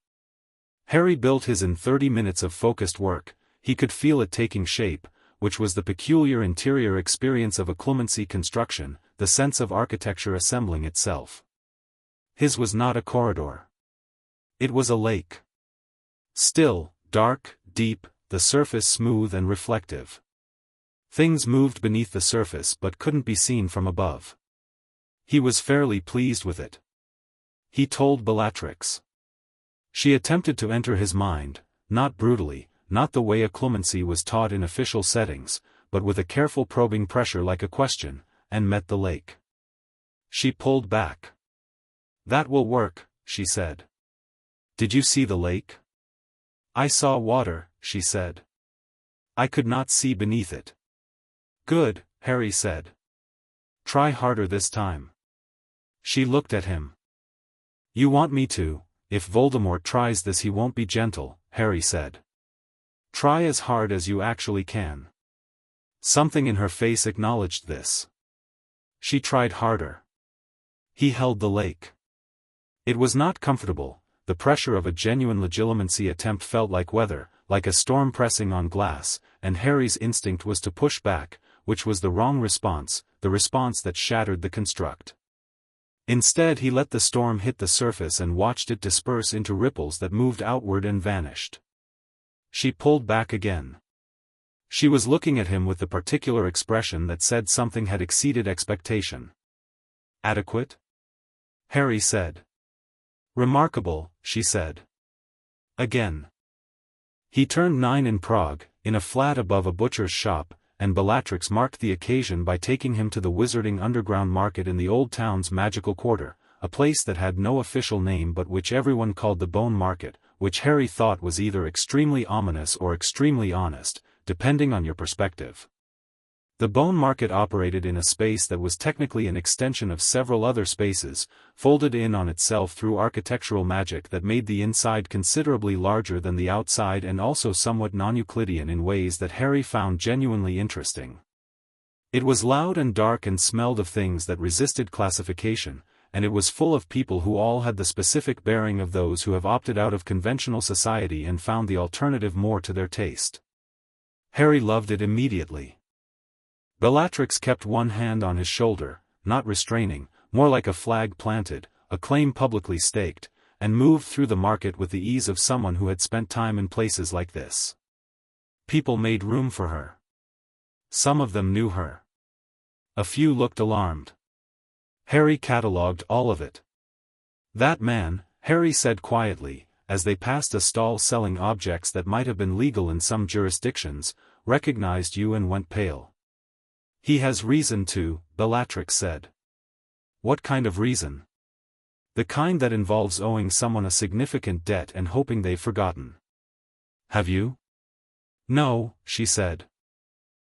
Harry built his in 30 minutes of focused work. He could feel it taking shape, which was the peculiar interior experience of a Clemency construction, the sense of architecture assembling itself. His was not a corridor. It was a lake. Still, dark, deep, the surface smooth and reflective. Things moved beneath the surface but couldn't be seen from above. He was fairly pleased with it. He told Bellatrix. She attempted to enter his mind, not brutally, not the way a Clemency was taught in official settings, but with a careful probing pressure like a question, and met the lake. She pulled back. That will work, she said. Did you see the lake? I saw water, she said. I could not see beneath it. Good, Harry said. Try harder this time. She looked at him. You want me to? If Voldemort tries this he won't be gentle, Harry said. Try as hard as you actually can. Something in her face acknowledged this. She tried harder. He held the lake. It was not comfortable. The pressure of a genuine legitimacy attempt felt like weather, like a storm pressing on glass, and Harry's instinct was to push back, which was the wrong response, the response that shattered the construct. Instead he let the storm hit the surface and watched it disperse into ripples that moved outward and vanished. She pulled back again. She was looking at him with the particular expression that said something had exceeded expectation. Adequate? Harry said. Remarkable, she said. Again. He turned 9 in Prague, in a flat above a butcher's shop, and Bellatrix marked the occasion by taking him to the wizarding underground market in the old town's magical quarter, a place that had no official name but which everyone called the Bone Market, which Harry thought was either extremely ominous or extremely honest, depending on your perspective. The Bone Market operated in a space that was technically an extension of several other spaces, folded in on itself through architectural magic that made the inside considerably larger than the outside and also somewhat non-Euclidean in ways that Harry found genuinely interesting. It was loud and dark and smelled of things that resisted classification, and it was full of people who all had the specific bearing of those who have opted out of conventional society and found the alternative more to their taste. Harry loved it immediately. Bellatrix kept one hand on his shoulder, not restraining, more like a flag planted, a claim publicly staked, and moved through the market with the ease of someone who had spent time in places like this. People made room for her. Some of them knew her. A few looked alarmed. Harry catalogued all of it. That man, Harry said quietly, as they passed a stall selling objects that might have been legal in some jurisdictions, recognized you and went pale. He has reason to, Bellatrix said. What kind of reason? The kind that involves owing someone a significant debt and hoping they've forgotten. Have you? No, she said.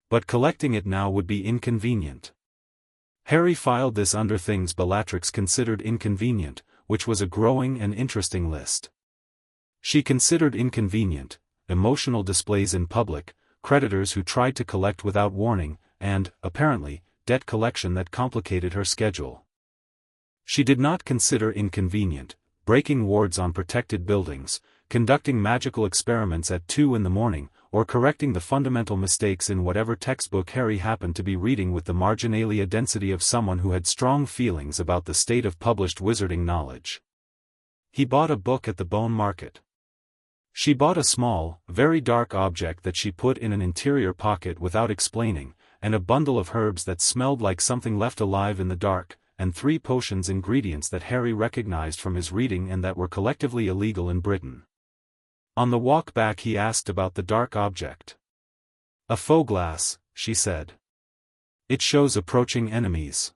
But collecting it now would be inconvenient. Harry filed this under things Bellatrix considered inconvenient, which was a growing and interesting list. She considered inconvenient, emotional displays in public, creditors who tried to collect without warning, and, apparently, debt collection that complicated her schedule. She did not consider inconvenient, breaking wards on protected buildings, conducting magical experiments at 2 in the morning, or correcting the fundamental mistakes in whatever textbook Harry happened to be reading with the marginalia density of someone who had strong feelings about the state of published wizarding knowledge. He bought a book at the bone market. She bought a small, very dark object that she put in an interior pocket without explaining, and a bundle of herbs that smelled like something left alive in the dark, and 3 potions ingredients that Harry recognized from his reading and that were collectively illegal in Britain. On the walk back he asked about the dark object. "A faux glass," she said. "It shows approaching enemies.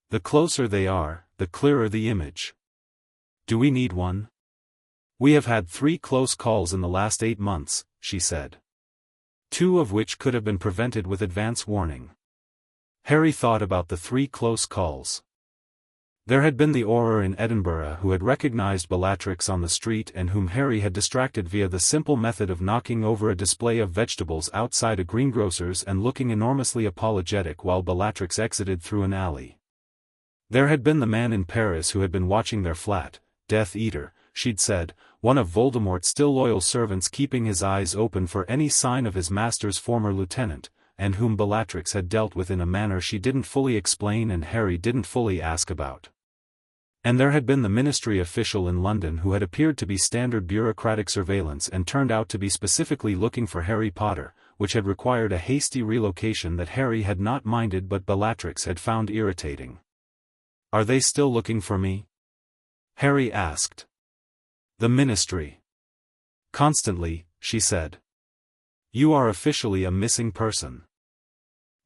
The closer they are, the clearer the image. Do we need one? We have had 3 close calls in the last 8 months, she said. 2 of which could have been prevented with advance warning. Harry thought about the 3 close calls. There had been the Auror in Edinburgh who had recognized Bellatrix on the street and whom Harry had distracted via the simple method of knocking over a display of vegetables outside a greengrocer's and looking enormously apologetic while Bellatrix exited through an alley. There had been the man in Paris who had been watching their flat, Death Eater, she'd said, one of Voldemort's still loyal servants keeping his eyes open for any sign of his master's former lieutenant, and whom Bellatrix had dealt with in a manner she didn't fully explain and Harry didn't fully ask about. And there had been the ministry official in London who had appeared to be standard bureaucratic surveillance and turned out to be specifically looking for Harry Potter, which had required a hasty relocation that Harry had not minded but Bellatrix had found irritating. "Are they still looking for me?" Harry asked. "The ministry." "Constantly," she said. "You are officially a missing person.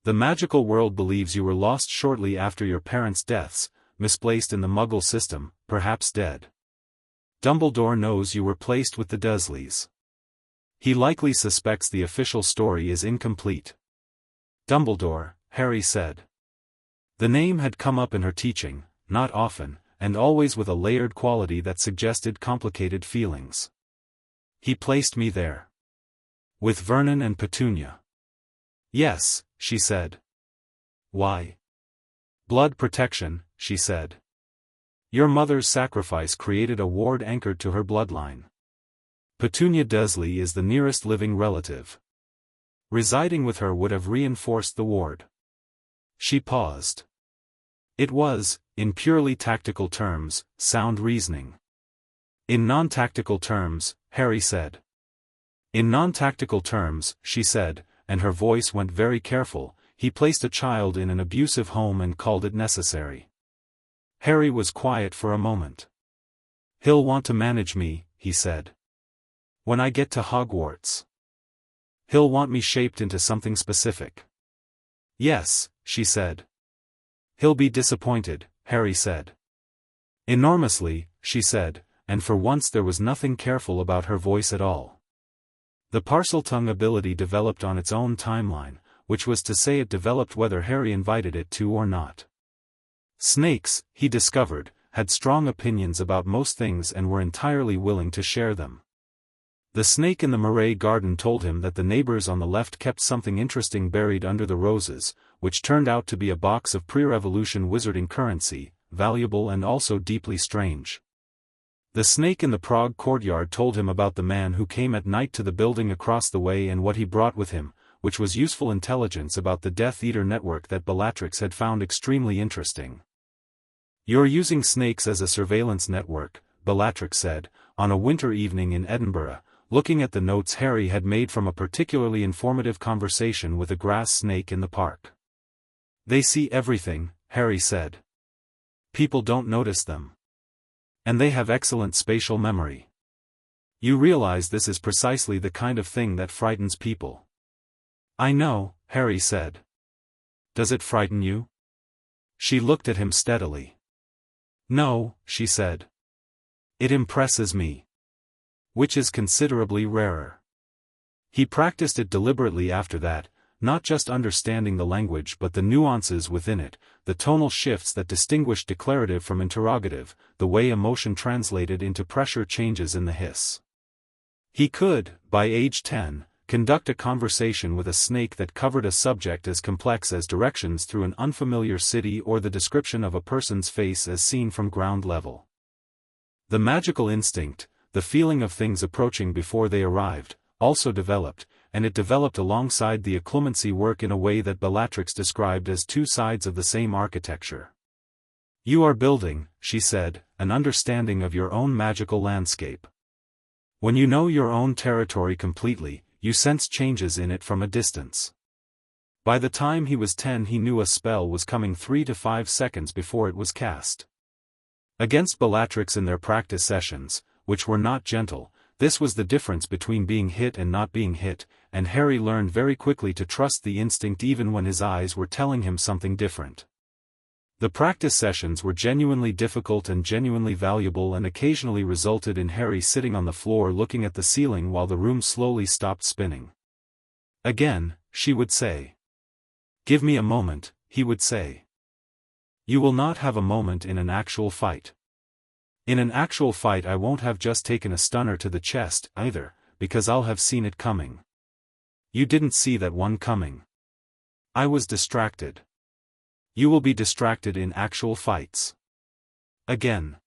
The magical world believes you were lost shortly after your parents' deaths, misplaced in the Muggle system, perhaps dead. Dumbledore knows you were placed with the Dursleys. He likely suspects the official story is incomplete." Dumbledore, Harry said. The name had come up in her teaching, not often, and always with a layered quality that suggested complicated feelings. "He placed me there. With Vernon and Petunia." "Yes," she said. "Why?" "Blood protection," she said. "Your mother's sacrifice created a ward anchored to her bloodline. Petunia Dursley is the nearest living relative. Residing with her would have reinforced the ward." She paused. It was, in purely tactical terms, sound reasoning. "In non-tactical terms," Harry said. "In non-tactical terms," she said, and her voice went very careful, "he placed a child in an abusive home and called it necessary." Harry was quiet for a moment. "He'll want to manage me," he said. "When I get to Hogwarts. He'll want me shaped into something specific." "Yes," she said. "He'll be disappointed," Harry said. "Enormously," she said, and for once there was nothing careful about her voice at all. The Parseltongue ability developed on its own timeline, which was to say it developed whether Harry invited it to or not. Snakes, he discovered, had strong opinions about most things and were entirely willing to share them. The snake in the Murray garden told him that the neighbors on the left kept something interesting buried under the roses, which turned out to be a box of pre-revolution wizarding currency, valuable and also deeply strange. The snake in the Prague courtyard told him about the man who came at night to the building across the way and what he brought with him, which was useful intelligence about the Death Eater network that Bellatrix had found extremely interesting. "You're using snakes as a surveillance network," Bellatrix said, on a winter evening in Edinburgh, looking at the notes Harry had made from a particularly informative conversation with a grass snake in the park. "They see everything," Harry said. "People don't notice them. And they have excellent spatial memory. You realize this is precisely the kind of thing that frightens people." "I know," Harry said. "Does it frighten you?" She looked at him steadily. "No," she said. "It impresses me. Which is considerably rarer." He practiced it deliberately after that, not just understanding the language but the nuances within it, the tonal shifts that distinguished declarative from interrogative, the way emotion translated into pressure changes in the hiss. He could, By age 10, conduct a conversation with a snake that covered a subject as complex as directions through an unfamiliar city or the description of a person's face as seen from ground level. The magical instinct, the feeling of things approaching before they arrived, also developed, and it developed alongside the occlumency work in a way that Bellatrix described as two sides of the same architecture. You are building, she said, an understanding of your own magical landscape. When you know your own territory completely, you sense changes in it from a distance. By the time he was 10, he knew a spell was coming 3 to 5 seconds before it was cast. Against Bellatrix in their practice sessions, which were not gentle, this was the difference between being hit and not being hit, and Harry learned very quickly to trust the instinct even when his eyes were telling him something different. The practice sessions were genuinely difficult and genuinely valuable, and occasionally resulted in Harry sitting on the floor looking at the ceiling while the room slowly stopped spinning. Again, she would say. "Give me a moment," he would say. "You will not have a moment in an actual fight. In an actual fight I won't have just taken a stunner to the chest, either, because I'll have seen it coming. You didn't see that one coming. I was distracted. You will be distracted in actual fights." Again.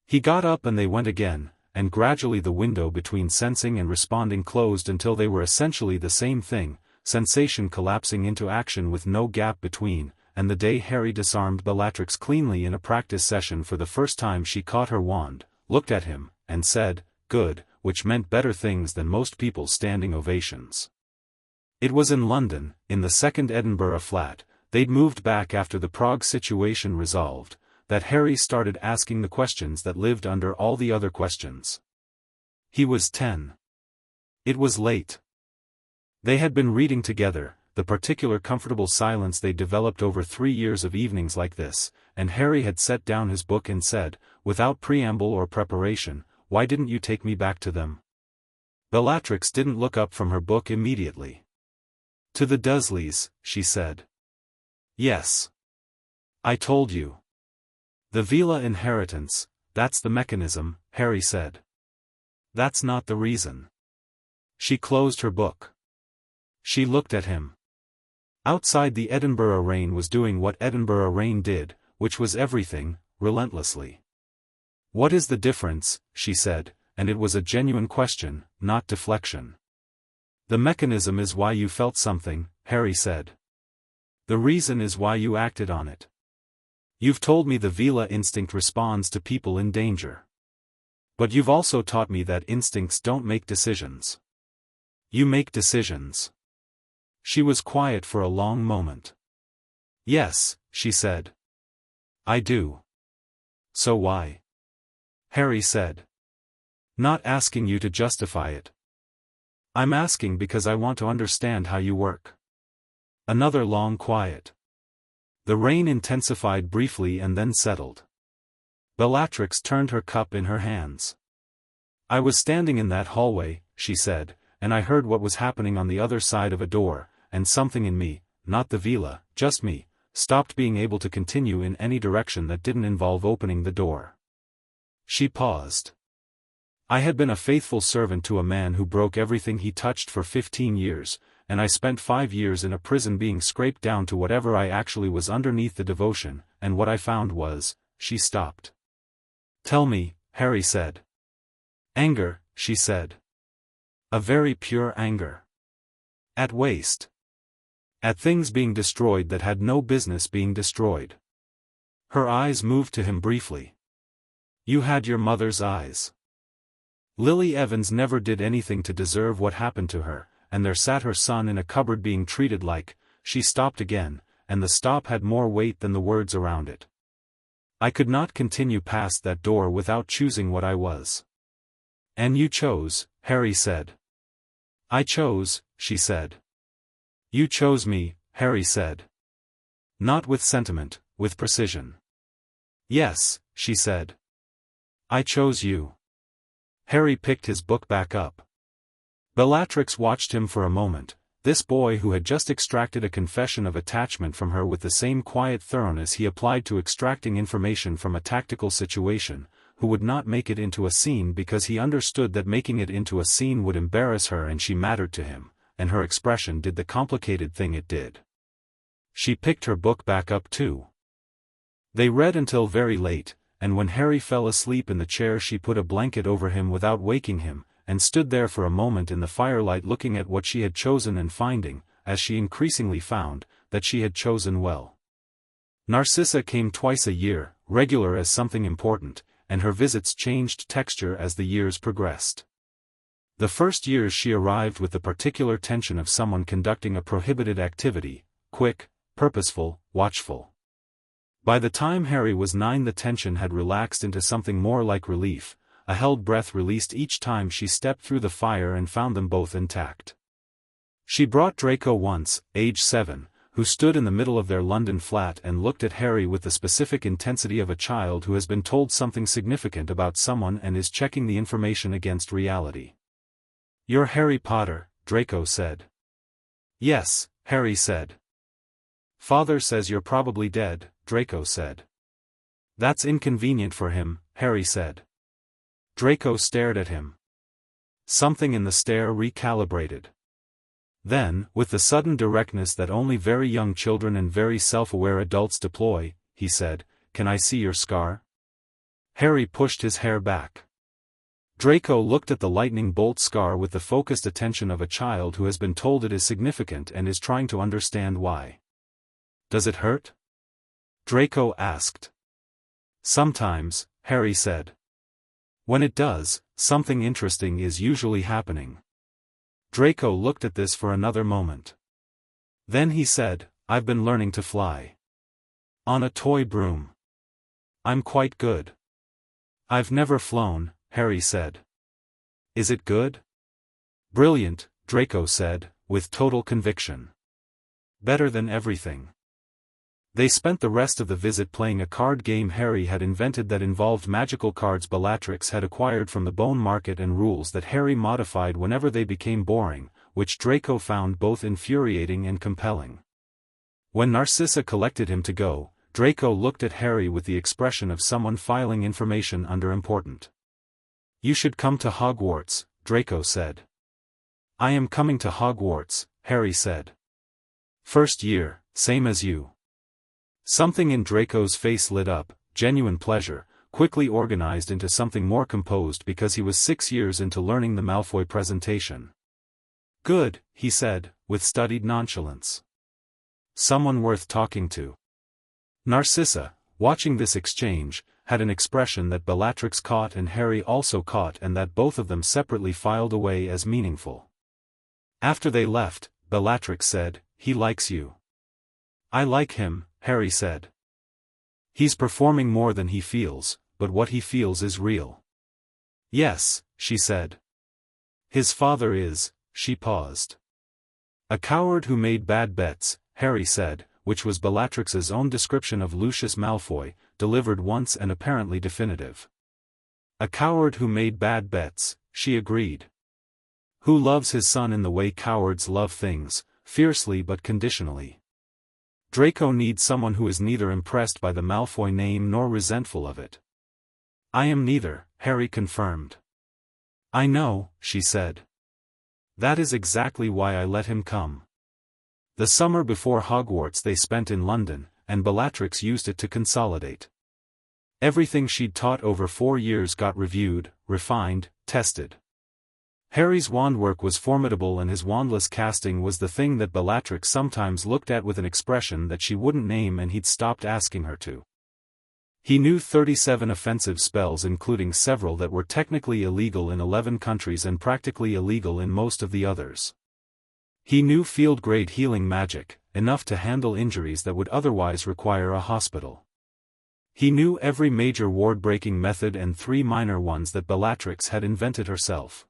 He got up and they went again, and gradually the window between sensing and responding closed until they were essentially the same thing, sensation collapsing into action with no gap between, and the day Harry disarmed Bellatrix cleanly in a practice session for the first time she caught her wand, looked at him, and said, "Good," which meant better things than most people's standing ovations. It was in London, in the second Edinburgh flat, they'd moved back after the Prague situation resolved, that Harry started asking the questions that lived under all the other questions. He was 10. It was late. They had been reading together, the particular comfortable silence they developed over 3 years of evenings like this, and Harry had set down his book and said, without preamble or preparation, "Why didn't you take me back to them?" Bellatrix didn't look up from her book immediately. "To the Dursleys," she said. "Yes. I told you. The Veela inheritance, that's the mechanism," Harry said. "That's not the reason." She closed her book. She looked at him. Outside, the Edinburgh rain was doing what Edinburgh rain did, which was everything, relentlessly. "What is the difference?" she said, and it was a genuine question, not deflection. "The mechanism is why you felt something," Harry said. "The reason is why you acted on it. You've told me the Veela instinct responds to people in danger. But you've also taught me that instincts don't make decisions. You make decisions." She was quiet for a long moment. "Yes," she said. "I do." "So why?" Harry said. "Not asking you to justify it. I'm asking because I want to understand how you work." Another long quiet. The rain intensified briefly and then settled. Bellatrix turned her cup in her hands. "I was standing in that hallway," she said, "and I heard what was happening on the other side of a door, and something in me, not the Veela, just me, stopped being able to continue in any direction that didn't involve opening the door." She paused. "I had been a faithful servant to a man who broke everything he touched for 15 years, and I spent 5 years in a prison being scraped down to whatever I actually was underneath the devotion, and what I found was..." She stopped. "Tell me," Harry said. "Anger," she said. "A very pure anger. At waste. At things being destroyed that had no business being destroyed." Her eyes moved to him briefly. "You had your mother's eyes. Lily Evans never did anything to deserve what happened to her, and there sat her son in a cupboard being treated like..." She stopped again, and the stop had more weight than the words around it. "I could not continue past that door without choosing what I was." "And you chose," Harry said. "I chose," she said. "You chose me," Harry said. "Not with sentiment, with precision." "Yes," she said. "I chose you." Harry picked his book back up. Bellatrix watched him for a moment, this boy who had just extracted a confession of attachment from her with the same quiet thoroughness he applied to extracting information from a tactical situation, who would not make it into a scene because he understood that making it into a scene would embarrass her and she mattered to him, and her expression did the complicated thing it did. She picked her book back up too. They read until very late, and when Harry fell asleep in the chair she put a blanket over him without waking him, and stood there for a moment in the firelight looking at what she had chosen and finding, as she increasingly found, that she had chosen well. Narcissa came twice a year, regular as something important, and her visits changed texture as the years progressed. The first years she arrived with the particular tension of someone conducting a prohibited activity, quick, purposeful, watchful. By the time Harry was 9 the tension had relaxed into something more like relief, a held breath released each time she stepped through the fire and found them both intact. She brought Draco once, age 7, who stood in the middle of their London flat and looked at Harry with the specific intensity of a child who has been told something significant about someone and is checking the information against reality. "You're Harry Potter," Draco said. "Yes," Harry said. "Father says you're probably dead," Draco said. "That's inconvenient for him," Harry said. Draco stared at him. Something in the stare recalibrated. Then, with the sudden directness that only very young children and very self-aware adults deploy, he said, "Can I see your scar?" Harry pushed his hair back. Draco looked at the lightning bolt scar with the focused attention of a child who has been told it is significant and is trying to understand why. "Does it hurt?" Draco asked. "Sometimes," Harry said. "When it does, something interesting is usually happening." Draco looked at this for another moment. Then he said, "I've been learning to fly. On a toy broom. I'm quite good." "I've never flown," Harry said. "Is it good?" "Brilliant," Draco said, with total conviction. "Better than everything." They spent the rest of the visit playing a card game Harry had invented that involved magical cards Bellatrix had acquired from the bone market and rules that Harry modified whenever they became boring, which Draco found both infuriating and compelling. When Narcissa collected him to go, Draco looked at Harry with the expression of someone filing information under important. "You should come to Hogwarts," Draco said. "I am coming to Hogwarts," Harry said. "First year, same as you." Something in Draco's face lit up, genuine pleasure, quickly organized into something more composed because he was 6 years into learning the Malfoy presentation. "Good," he said, with studied nonchalance. "Someone worth talking to." Narcissa, watching this exchange, had an expression that Bellatrix caught and Harry also caught and that both of them separately filed away as meaningful. After they left, Bellatrix said, "He likes you." "I like him," Harry said. "He's performing more than he feels, but what he feels is real." "Yes," she said. "His father is," she paused. "A coward who made bad bets," Harry said, which was Bellatrix's own description of Lucius Malfoy, delivered once and apparently definitive. "A coward who made bad bets," she agreed. "Who loves his son in the way cowards love things, fiercely but conditionally." Draco needs someone who is neither impressed by the Malfoy name nor resentful of it. "I am neither," Harry confirmed. "I know," she said. "That is exactly why I let him come." The summer before Hogwarts they spent in London, and Bellatrix used it to consolidate. Everything she'd taught over 4 years got reviewed, refined, tested. Harry's wand work was formidable and his wandless casting was the thing that Bellatrix sometimes looked at with an expression that she wouldn't name and he'd stopped asking her to. He knew 37 offensive spells including several that were technically illegal in 11 countries and practically illegal in most of the others. He knew field-grade healing magic, enough to handle injuries that would otherwise require a hospital. He knew every major ward-breaking method and 3 minor ones that Bellatrix had invented herself.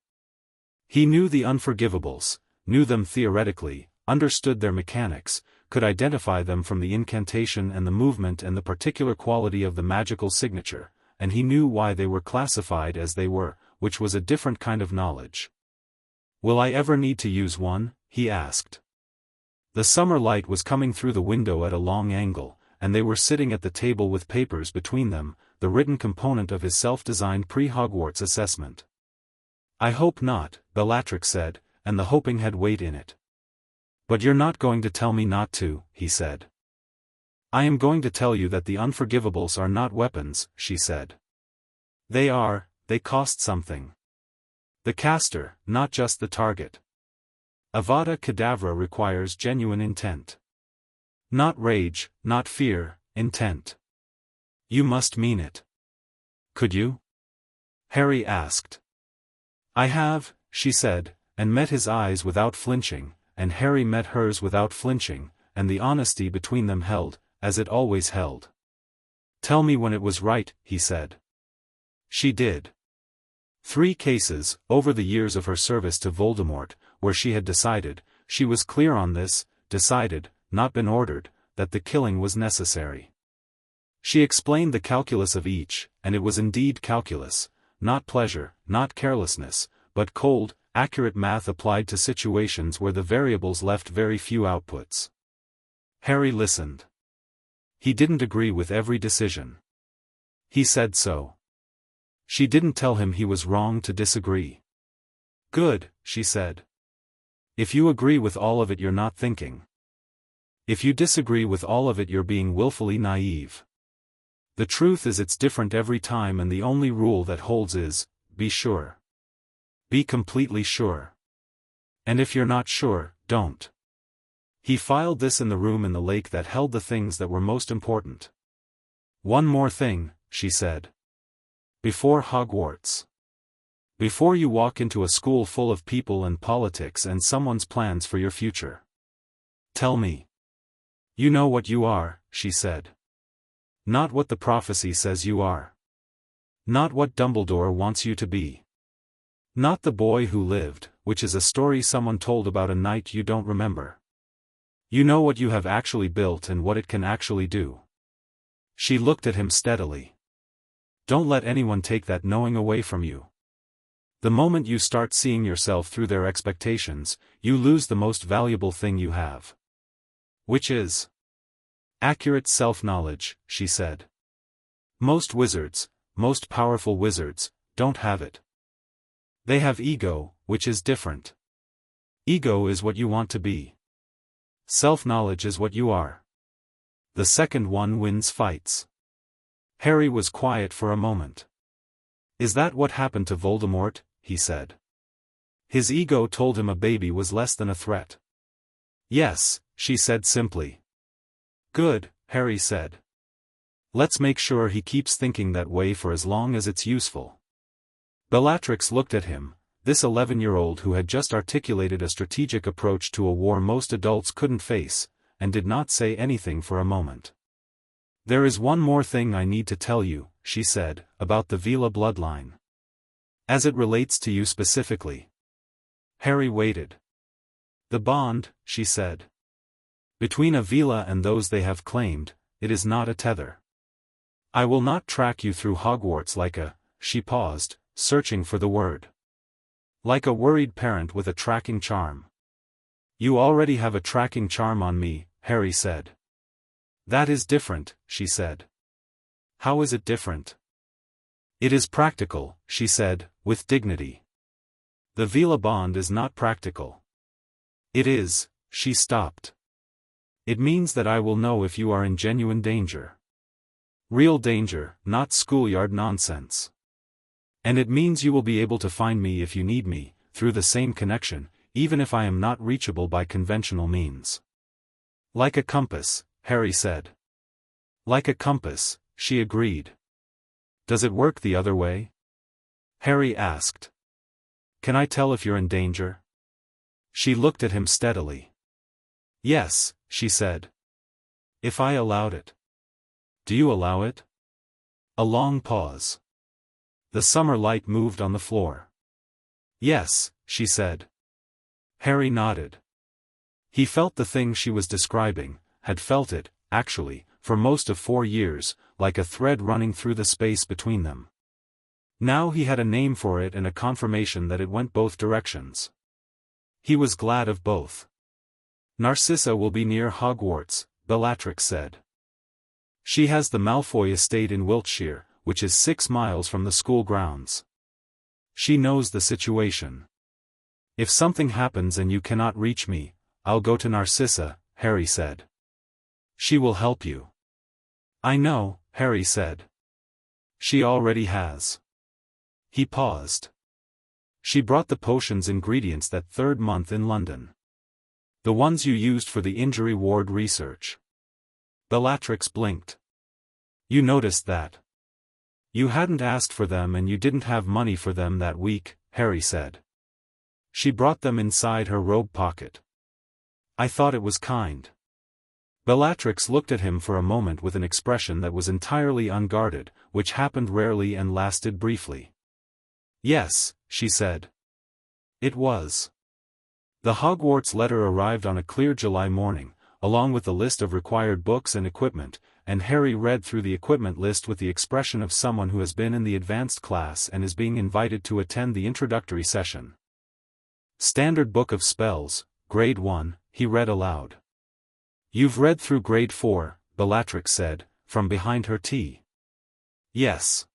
He knew the unforgivables, knew them theoretically, understood their mechanics, could identify them from the incantation and the movement and the particular quality of the magical signature, and he knew why they were classified as they were, which was a different kind of knowledge. "Will I ever need to use one?" he asked. The summer light was coming through the window at a long angle, and they were sitting at the table with papers between them, the written component of his self-designed pre-Hogwarts assessment. "I hope not," Bellatrix said, and the hoping had weight in it. "But you're not going to tell me not to," he said. "I am going to tell you that the unforgivables are not weapons," she said. They cost something. The caster, not just the target. Avada Kedavra requires genuine intent. Not rage, not fear, intent. You must mean it. Could you?" Harry asked. "I have," she said, and met his eyes without flinching, and Harry met hers without flinching, and the honesty between them held, as it always held. "Tell me when it was right," he said. She did. 3 cases, over the years of her service to Voldemort, where she had decided, she was clear on this, decided, not been ordered, that the killing was necessary. She explained the calculus of each, and it was indeed calculus, not pleasure, not carelessness, but cold, accurate math applied to situations where the variables left very few outputs. Harry listened. He didn't agree with every decision. He said so. She didn't tell him he was wrong to disagree. "Good," she said. "If you agree with all of it, you're not thinking. If you disagree with all of it, you're being willfully naive. The truth is it's different every time, and the only rule that holds is, be sure. Be completely sure. And if you're not sure, don't." He filed this in the room in the lake that held the things that were most important. "One more thing," she said. "Before Hogwarts. Before you walk into a school full of people and politics and someone's plans for your future. Tell me. You know what you are," she said. "Not what the prophecy says you are. Not what Dumbledore wants you to be. Not the boy who lived, which is a story someone told about a night you don't remember. You know what you have actually built and what it can actually do." She looked at him steadily. "Don't let anyone take that knowing away from you. The moment you start seeing yourself through their expectations, you lose the most valuable thing you have. Which is accurate self-knowledge," she said. "Most wizards, most powerful wizards, don't have it. They have ego, which is different. Ego is what you want to be. Self-knowledge is what you are. The second one wins fights." Harry was quiet for a moment. "Is that what happened to Voldemort?" he said. "His ego told him a baby was less than a threat." "Yes," she said simply. "Good," Harry said. "Let's make sure he keeps thinking that way for as long as it's useful." Bellatrix looked at him, this 11-year-old who had just articulated a strategic approach to a war most adults couldn't face, and did not say anything for a moment. "There is one more thing I need to tell you," she said, "about the Veela bloodline. As it relates to you specifically." Harry waited. "The bond," she said. "Between a Veela and those they have claimed, it is not a tether. I will not track you through Hogwarts like a," she paused, searching for the word. "Like a worried parent with a tracking charm." "You already have a tracking charm on me," Harry said. "That is different," she said. "How is it different?" "It is practical," she said, with dignity. "The Veela bond is not practical. It is," she stopped. "It means that I will know if you are in genuine danger. Real danger, not schoolyard nonsense. And it means you will be able to find me if you need me, through the same connection, even if I am not reachable by conventional means." "Like a compass," Harry said. "Like a compass," she agreed. "Does it work the other way?" Harry asked. "Can I tell if you're in danger?" She looked at him steadily. "Yes," she said. "If I allowed it." "Do you allow it?" A long pause. The summer light moved on the floor. "Yes," she said. Harry nodded. He felt the thing she was describing, had felt it, actually, for most of 4 years, like a thread running through the space between them. Now he had a name for it and a confirmation that it went both directions. He was glad of both. "Narcissa will be near Hogwarts," Bellatrix said. "She has the Malfoy estate in Wiltshire, which is 6 miles from the school grounds. She knows the situation. If something happens and you cannot reach me, I'll go to Narcissa, Harry said. She will help you. I know, Harry said. She already has. He paused. She brought the potion's ingredients that 3rd month in London. The ones you used for the injury ward research. Bellatrix blinked. You noticed that. You hadn't asked for them and you didn't have money for them that week, Harry said. She brought them inside her robe pocket. I thought it was kind. Bellatrix looked at him for a moment with an expression that was entirely unguarded, which happened rarely and lasted briefly. Yes, she said. It was. The Hogwarts letter arrived on a clear July morning, along with the list of required books and equipment, and Harry read through the equipment list with the expression of someone who has been in the advanced class and is being invited to attend the introductory session. Standard Book of Spells, Grade 1, he read aloud. You've read through Grade 4, Bellatrix said, from behind her tea. Yes.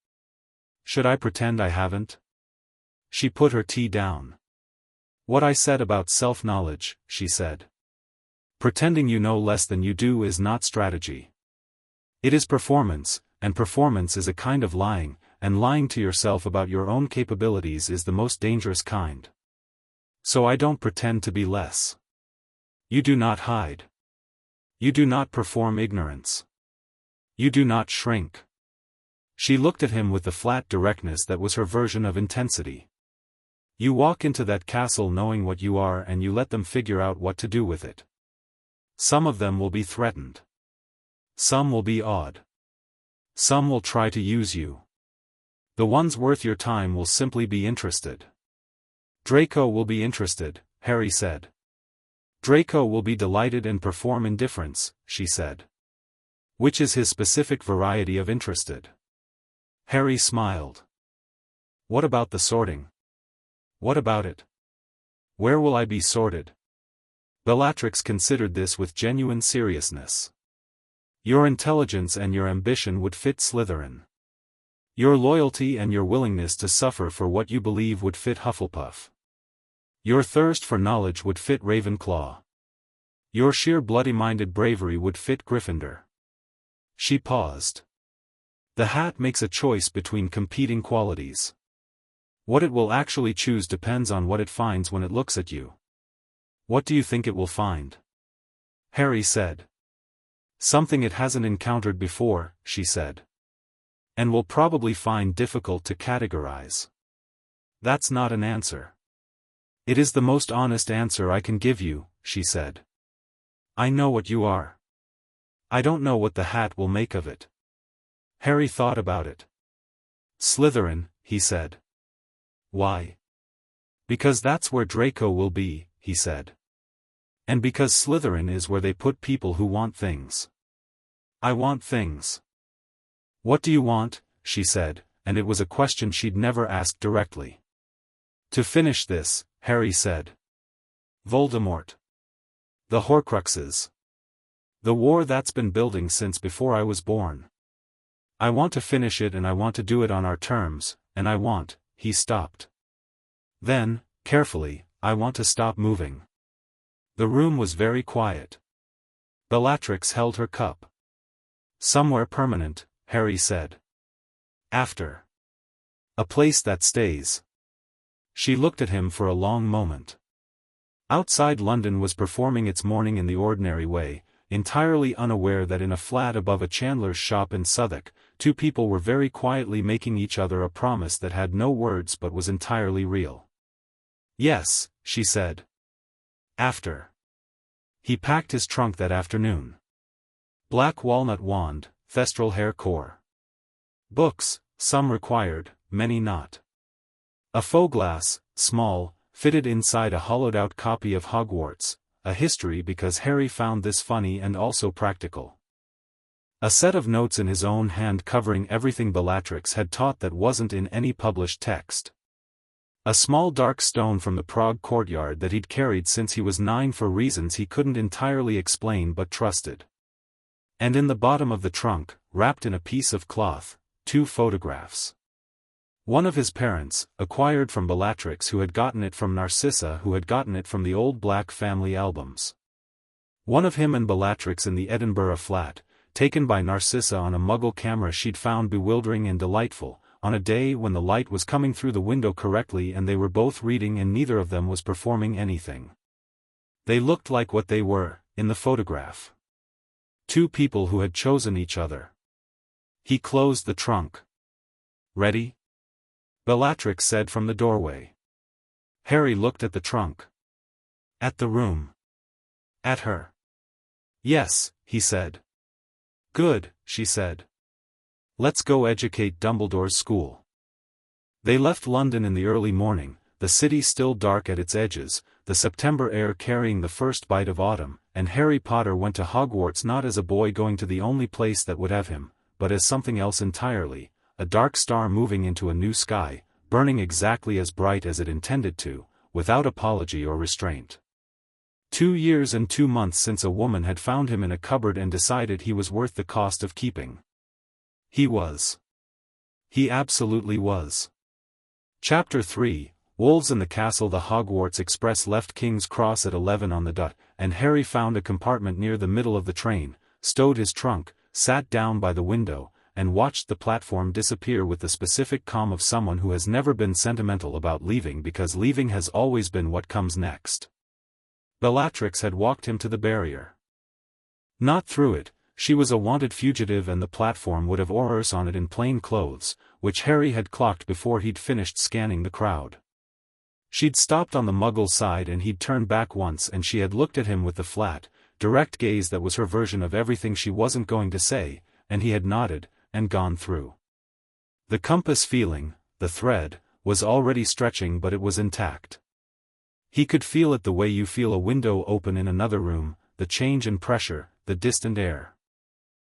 Should I pretend I haven't? She put her tea down. What I said about self-knowledge, she said. Pretending you know less than you do is not strategy. It is performance, and performance is a kind of lying, and lying to yourself about your own capabilities is the most dangerous kind. So I don't pretend to be less. You do not hide. You do not perform ignorance. You do not shrink. She looked at him with the flat directness that was her version of intensity. You walk into that castle knowing what you are and you let them figure out what to do with it. Some of them will be threatened. Some will be awed. Some will try to use you. The ones worth your time will simply be interested. Draco will be interested, Harry said. Draco will be delighted and perform indifference, she said. Which is his specific variety of interested? Harry smiled. What about the sorting? What about it? Where will I be sorted? Bellatrix considered this with genuine seriousness. Your intelligence and your ambition would fit Slytherin. Your loyalty and your willingness to suffer for what you believe would fit Hufflepuff. Your thirst for knowledge would fit Ravenclaw. Your sheer bloody-minded bravery would fit Gryffindor. She paused. The hat makes a choice between competing qualities. What it will actually choose depends on what it finds when it looks at you. What do you think it will find? Harry said. Something it hasn't encountered before, she said. And will probably find difficult to categorize. That's not an answer. It is the most honest answer I can give you, she said. I know what you are. I don't know what the hat will make of it. Harry thought about it. Slytherin, he said. Why? Because that's where Draco will be, he said. And because Slytherin is where they put people who want things. I want things. What do you want? She said, and it was a question she'd never asked directly. To finish this, Harry said. Voldemort. The Horcruxes. The war that's been building since before I was born. I want to finish it and I want to do it on our terms, and I want, he stopped. Then, carefully, I want to stop moving. The room was very quiet. Bellatrix held her cup. Somewhere permanent, Harry said. After. A place that stays. She looked at him for a long moment. Outside London was performing its morning in the ordinary way, entirely unaware that in a flat above a chandler's shop in Southwark, 2 people were very quietly making each other a promise that had no words but was entirely real. Yes, she said. After. He packed his trunk that afternoon. Black walnut wand, thestral hair core. Books, some required, many not. A faux glass, small, fitted inside a hollowed-out copy of Hogwarts, a history because Harry found this funny and also practical. A set of notes in his own hand covering everything Bellatrix had taught that wasn't in any published text. A small dark stone from the Prague courtyard that he'd carried since he was 9 for reasons he couldn't entirely explain but trusted. And in the bottom of the trunk, wrapped in a piece of cloth, 2 photographs. One of his parents, acquired from Bellatrix, who had gotten it from Narcissa, who had gotten it from the old black family albums. One of him and Bellatrix in the Edinburgh flat, taken by Narcissa on a Muggle camera she'd found bewildering and delightful, on a day when the light was coming through the window correctly and they were both reading and neither of them was performing anything. They looked like what they were, in the photograph. 2 people who had chosen each other. He closed the trunk. "Ready?" Bellatrix said from the doorway. Harry looked at the trunk. At the room. At her. "Yes," he said. "Good," she said. "Let's go educate Dumbledore's school." They left London in the early morning, the city still dark at its edges, the September air carrying the first bite of autumn, and Harry Potter went to Hogwarts not as a boy going to the only place that would have him, but as something else entirely, a dark star moving into a new sky, burning exactly as bright as it intended to, without apology or restraint. 2 years and 2 months since a woman had found him in a cupboard and decided he was worth the cost of keeping. He was. He absolutely was. Chapter 3, Wolves in the Castle. The Hogwarts Express left King's Cross at 11 on the dot, and Harry found a compartment near the middle of the train, stowed his trunk, sat down by the window, and watched the platform disappear with the specific calm of someone who has never been sentimental about leaving because leaving has always been what comes next. Bellatrix had walked him to the barrier. Not through it. She was a wanted fugitive and the platform would have horrors on it in plain clothes, which Harry had clocked before he'd finished scanning the crowd. She'd stopped on the Muggle side and he'd turned back once and she had looked at him with the flat, direct gaze that was her version of everything she wasn't going to say, and he had nodded, and gone through. The compass feeling, the thread, was already stretching but it was intact. He could feel it the way you feel a window open in another room, the change in pressure, the distant air.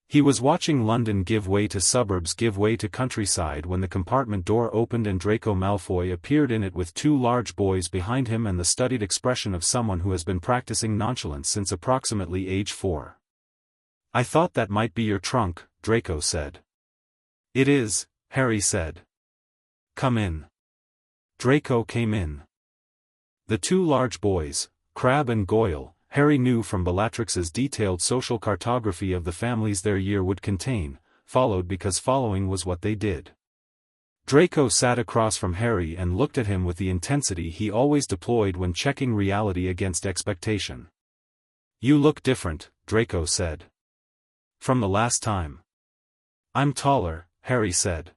He was watching London give way to suburbs, give way to countryside when the compartment door opened and Draco Malfoy appeared in it with 2 large boys behind him and the studied expression of someone who has been practicing nonchalance since approximately age 4. "I thought that might be your trunk," Draco said. "It is," Harry said. "Come in." Draco came in. The 2 large boys, Crabbe and Goyle, Harry knew from Bellatrix's detailed social cartography of the families their year would contain, followed because following was what they did. Draco sat across from Harry and looked at him with the intensity he always deployed when checking reality against expectation. "You look different," Draco said. "From the last time." "I'm taller," Harry said.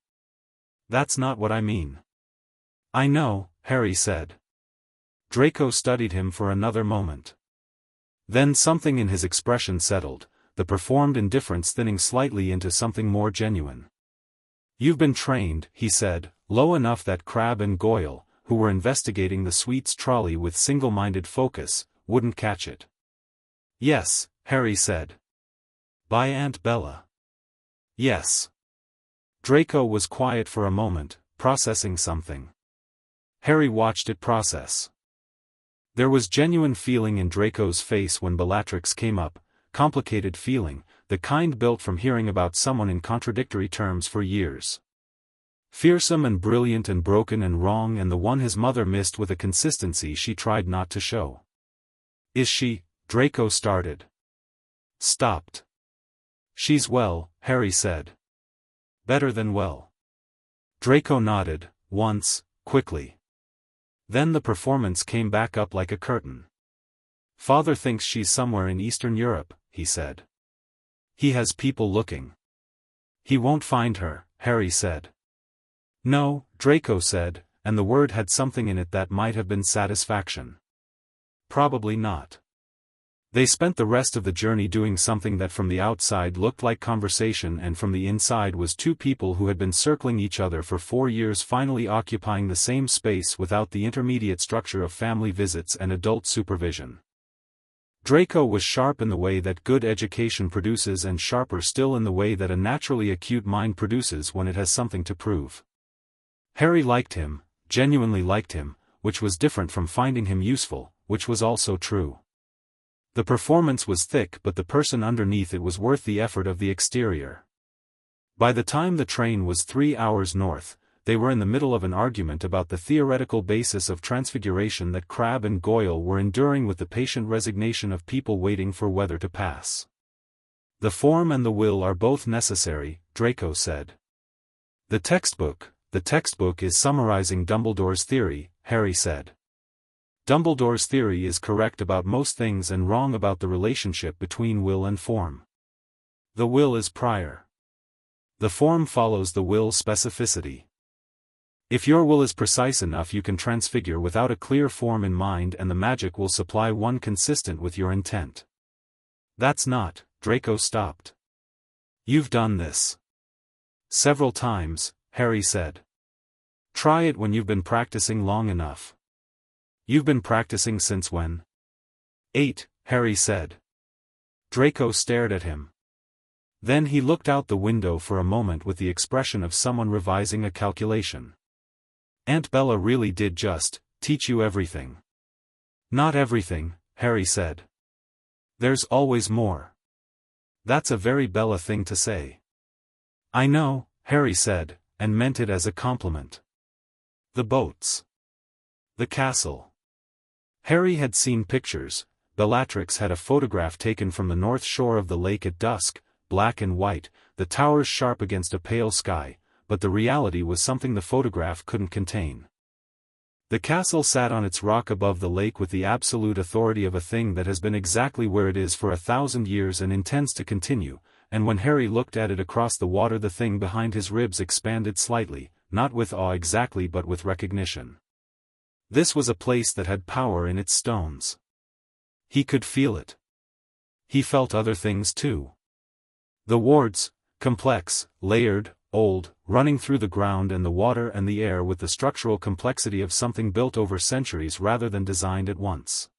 "That's not what I mean." "I know," Harry said. Draco studied him for another moment. Then something in his expression settled, the performed indifference thinning slightly into something more genuine. "You've been trained," he said, low enough that Crabbe and Goyle, who were investigating the sweets trolley with single-minded focus, wouldn't catch it. "Yes," Harry said. "By Aunt Bella." "Yes." Draco was quiet for a moment, processing something. Harry watched it process. There was genuine feeling in Draco's face when Bellatrix came up, complicated feeling, the kind built from hearing about someone in contradictory terms for years. Fearsome and brilliant and broken and wrong, and the one his mother missed with a consistency she tried not to show. "Is she?" Draco started. Stopped. "She's well," Harry said. "Better than well." Draco nodded, once, quickly. Then the performance came back up like a curtain. "Father thinks she's somewhere in Eastern Europe," he said. "He has people looking." "He won't find her," Harry said. "No," Draco said, and the word had something in it that might have been satisfaction. "Probably not." They spent the rest of the journey doing something that from the outside looked like conversation and from the inside was 2 people who had been circling each other for 4 years finally occupying the same space without the intermediate structure of family visits and adult supervision. Draco was sharp in the way that good education produces and sharper still in the way that a naturally acute mind produces when it has something to prove. Harry liked him, genuinely liked him, which was different from finding him useful, which was also true. The performance was thick but the person underneath it was worth the effort of the exterior. By the time the train was 3 hours north, they were in the middle of an argument about the theoretical basis of transfiguration that Crabbe and Goyle were enduring with the patient resignation of people waiting for weather to pass. "The form and the will are both necessary," Draco said. The textbook is summarizing Dumbledore's theory," Harry said. "Dumbledore's theory is correct about most things and wrong about the relationship between will and form. The will is prior. The form follows the will's specificity. If your will is precise enough, you can transfigure without a clear form in mind, and the magic will supply one consistent with your intent." "That's not," Draco stopped. "You've done this several times," Harry said. "Try it when you've been practicing long enough." "You've been practicing since when?" "8, Harry said. Draco stared at him. Then he looked out the window for a moment with the expression of someone revising a calculation. "Aunt Bella really did just teach you everything." "Not everything," Harry said. "There's always more." "That's a very Bella thing to say." "I know," Harry said, and meant it as a compliment. "The boats. The castle." Harry had seen pictures. Bellatrix had a photograph taken from the north shore of the lake at dusk, black and white, the towers sharp against a pale sky, but the reality was something the photograph couldn't contain. The castle sat on its rock above the lake with the absolute authority of a thing that has been exactly where it is for 1,000 years and intends to continue, and when Harry looked at it across the water, the thing behind his ribs expanded slightly, not with awe exactly but with recognition. This was a place that had power in its stones. He could feel it. He felt other things too. The wards, complex, layered, old, running through the ground and the water and the air with the structural complexity of something built over centuries rather than designed at once.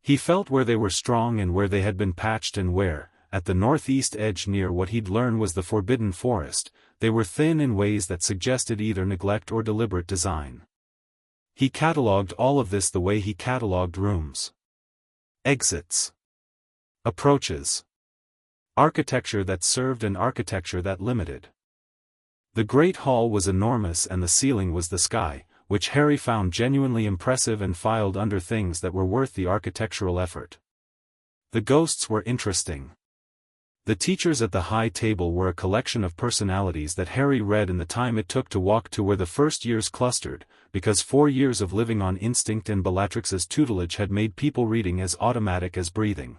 He felt where they were strong and where they had been patched, and where, at the northeast edge near what he'd learned was the forbidden forest, they were thin in ways that suggested either neglect or deliberate design. He catalogued all of this the way he catalogued rooms. Exits. Approaches. Architecture that served and architecture that limited. The great hall was enormous and the ceiling was the sky, which Harry found genuinely impressive and filed under things that were worth the architectural effort. The ghosts were interesting. The teachers at the high table were a collection of personalities that Harry read in the time it took to walk to where the first years clustered, because 4 years of living on instinct and Bellatrix's tutelage had made people reading as automatic as breathing.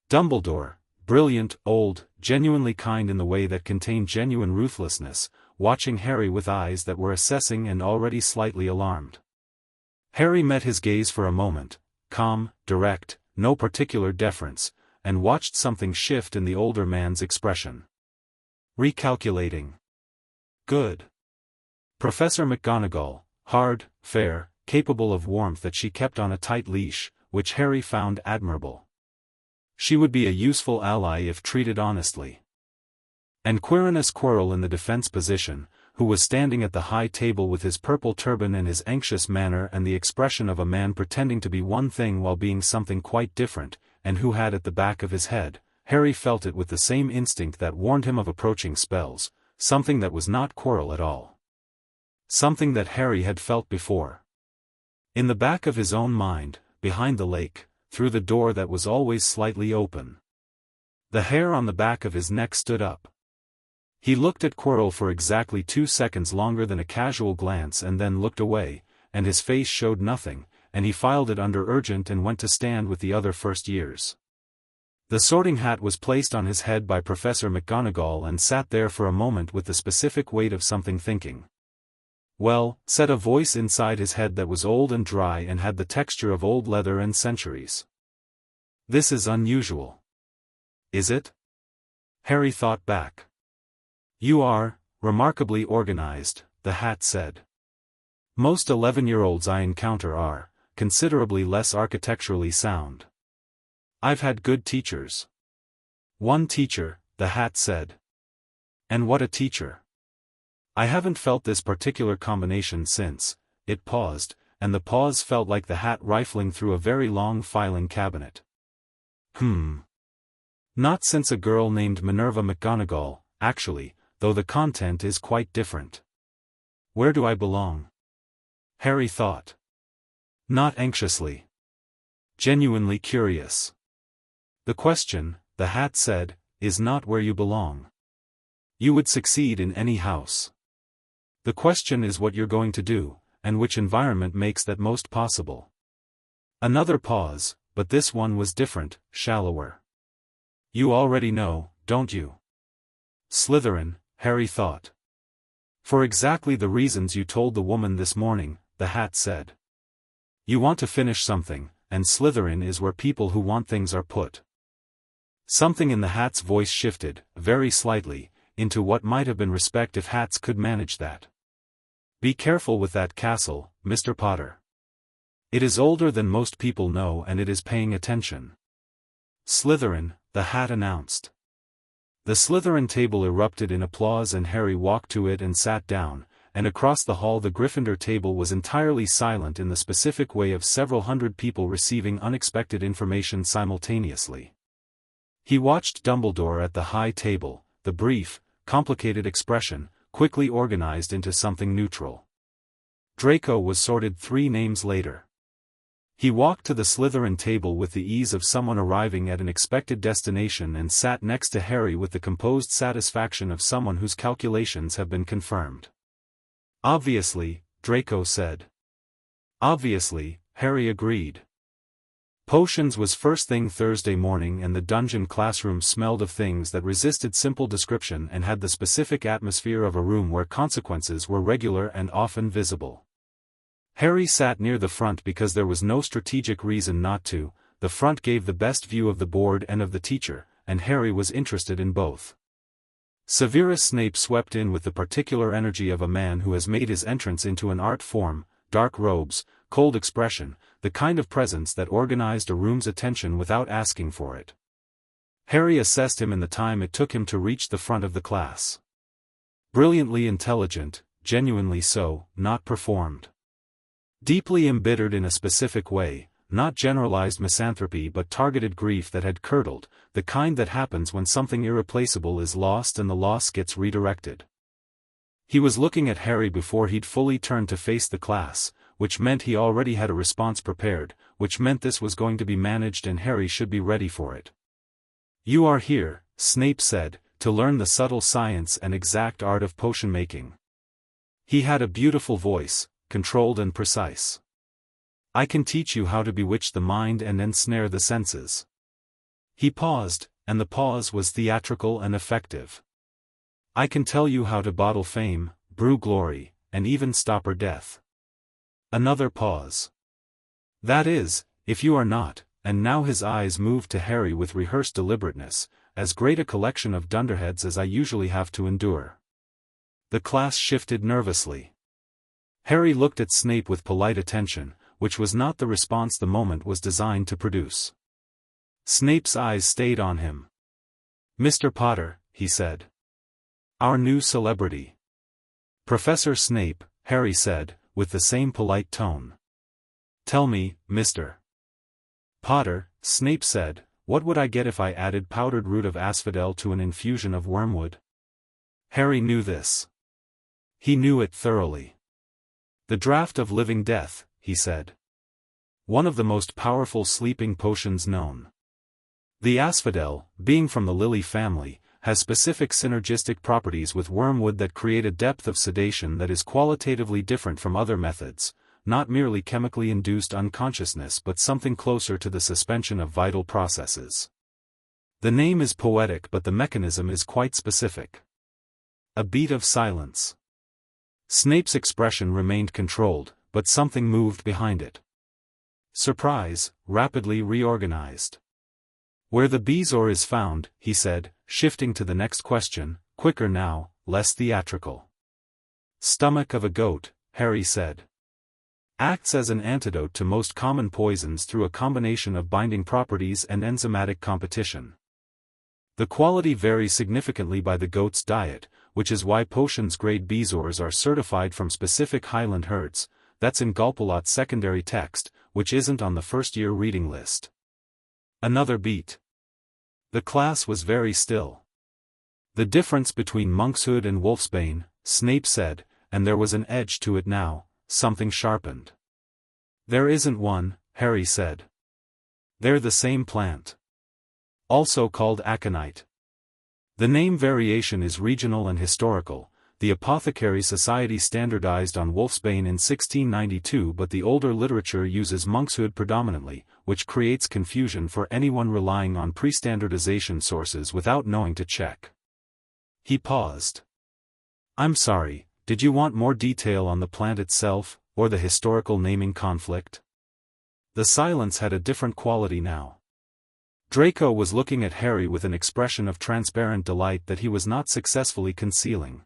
Dumbledore, brilliant, old, genuinely kind in the way that contained genuine ruthlessness, watching Harry with eyes that were assessing and already slightly alarmed. Harry met his gaze for a moment, calm, direct, no particular deference, and watched something shift in the older man's expression. Recalculating. Good. Professor McGonagall, hard, fair, capable of warmth that she kept on a tight leash, which Harry found admirable. She would be a useful ally if treated honestly. And Quirinus Quirrell in the defense position, who was standing at the high table with his purple turban and his anxious manner and the expression of a man pretending to be one thing while being something quite different, and who had at the back of his head, Harry felt it with the same instinct that warned him of approaching spells, something that was not Quirrell at all. Something that Harry had felt before. In the back of his own mind, behind the lake, through the door that was always slightly open. The hair on the back of his neck stood up. He looked at Quirrell for exactly 2 seconds longer than a casual glance and then looked away, and his face showed nothing, and he filed it under urgent and went to stand with the other first years. The sorting hat was placed on his head by Professor McGonagall and sat there for a moment with the specific weight of something thinking. "Well," said a voice inside his head that was old and dry and had the texture of old leather and centuries. "This is unusual." "Is it?" Harry thought back. "You are remarkably organized," the hat said. "Most 11-year-olds I encounter are considerably less architecturally sound. I've had good teachers." "One teacher," the hat said. "And what a teacher." "I haven't felt this particular combination since." It paused, and the pause felt like the hat rifling through a very long filing cabinet. Not since a girl named Minerva McGonagall, actually," though the content is quite different. Where do I belong? Harry thought. Not anxiously. Genuinely curious. The question, the hat said, is not where you belong. You would succeed in any house. The question is what you're going to do, and which environment makes that most possible. Another pause, but this one was different, shallower. You already know, don't you? Slytherin, Harry thought. For exactly the reasons you told the woman this morning, the hat said. You want to finish something, and Slytherin is where people who want things are put. Something in the hat's voice shifted, very slightly, into what might have been respect if hats could manage that. Be careful with that castle, Mr. Potter. It is older than most people know and it is paying attention. Slytherin, the hat announced. The Slytherin table erupted in applause and Harry walked to it and sat down, and across the hall the Gryffindor table was entirely silent in the specific way of several hundred people receiving unexpected information simultaneously. He watched Dumbledore at the high table, the brief, complicated expression, quickly organized into something neutral. Draco was sorted 3 names later. He walked to the Slytherin table with the ease of someone arriving at an expected destination and sat next to Harry with the composed satisfaction of someone whose calculations have been confirmed. Obviously, Draco said. Obviously, Harry agreed. Potions was first thing Thursday morning and the dungeon classroom smelled of things that resisted simple description and had the specific atmosphere of a room where consequences were regular and often visible. Harry sat near the front because there was no strategic reason not to. The front gave the best view of the board and of the teacher, and Harry was interested in both. Severus Snape swept in with the particular energy of a man who has made his entrance into an art form, dark robes, cold expression, the kind of presence that organized a room's attention without asking for it. Harry assessed him in the time it took him to reach the front of the class. Brilliantly intelligent, genuinely so, not performed. Deeply embittered in a specific way, not generalized misanthropy but targeted grief that had curdled, the kind that happens when something irreplaceable is lost and the loss gets redirected. He was looking at Harry before he'd fully turned to face the class, which meant he already had a response prepared, which meant this was going to be managed and Harry should be ready for it. You are here, Snape said, to learn the subtle science and exact art of potion making. He had a beautiful voice, controlled and precise. I can teach you how to bewitch the mind and ensnare the senses. He paused, and the pause was theatrical and effective. I can tell you how to bottle fame, brew glory, and even stop her death. Another pause. That is, if you are not, and now his eyes moved to Harry with rehearsed deliberateness, as great a collection of dunderheads as I usually have to endure. The class shifted nervously. Harry looked at Snape with polite attention, which was not the response the moment was designed to produce. Snape's eyes stayed on him. Mr. Potter, he said. Our new celebrity. Professor Snape, Harry said, with the same polite tone. Tell me, Mr. Potter, Snape said, what would I get if I added powdered root of asphodel to an infusion of wormwood? Harry knew this. He knew it thoroughly. The draught of living death, he said. One of the most powerful sleeping potions known. The asphodel, being from the lily family, has specific synergistic properties with wormwood that create a depth of sedation that is qualitatively different from other methods, not merely chemically induced unconsciousness but something closer to the suspension of vital processes. The name is poetic but the mechanism is quite specific. A beat of silence. Snape's expression remained controlled, but something moved behind it. Surprise, rapidly reorganized. Where the bezoar is found, he said, shifting to the next question, quicker now, less theatrical. Stomach of a goat, Harry said. Acts as an antidote to most common poisons through a combination of binding properties and enzymatic competition. The quality varies significantly by the goat's diet, which is why potions grade bezoars are certified from specific Highland herds. That's in Gulpalot's secondary text, which isn't on the first-year reading list. Another beat. The class was very still. The difference between monkshood and wolfsbane, Snape said, and there was an edge to it now, something sharpened. There isn't one, Harry said. They're the same plant. Also called aconite. The name variation is regional and historical. The Apothecary Society standardized on wolfsbane in 1692, but the older literature uses monkshood predominantly, which creates confusion for anyone relying on pre-standardization sources without knowing to check. He paused. I'm sorry, did you want more detail on the plant itself, or the historical naming conflict? The silence had a different quality now. Draco was looking at Harry with an expression of transparent delight that he was not successfully concealing.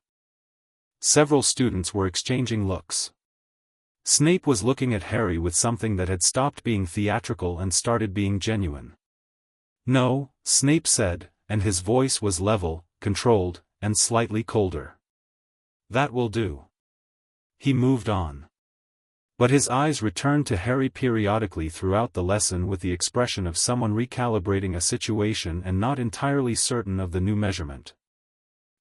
Several students were exchanging looks. Snape was looking at Harry with something that had stopped being theatrical and started being genuine. No, Snape said, and his voice was level, controlled, and slightly colder. That will do. He moved on. But his eyes returned to Harry periodically throughout the lesson with the expression of someone recalibrating a situation and not entirely certain of the new measurement.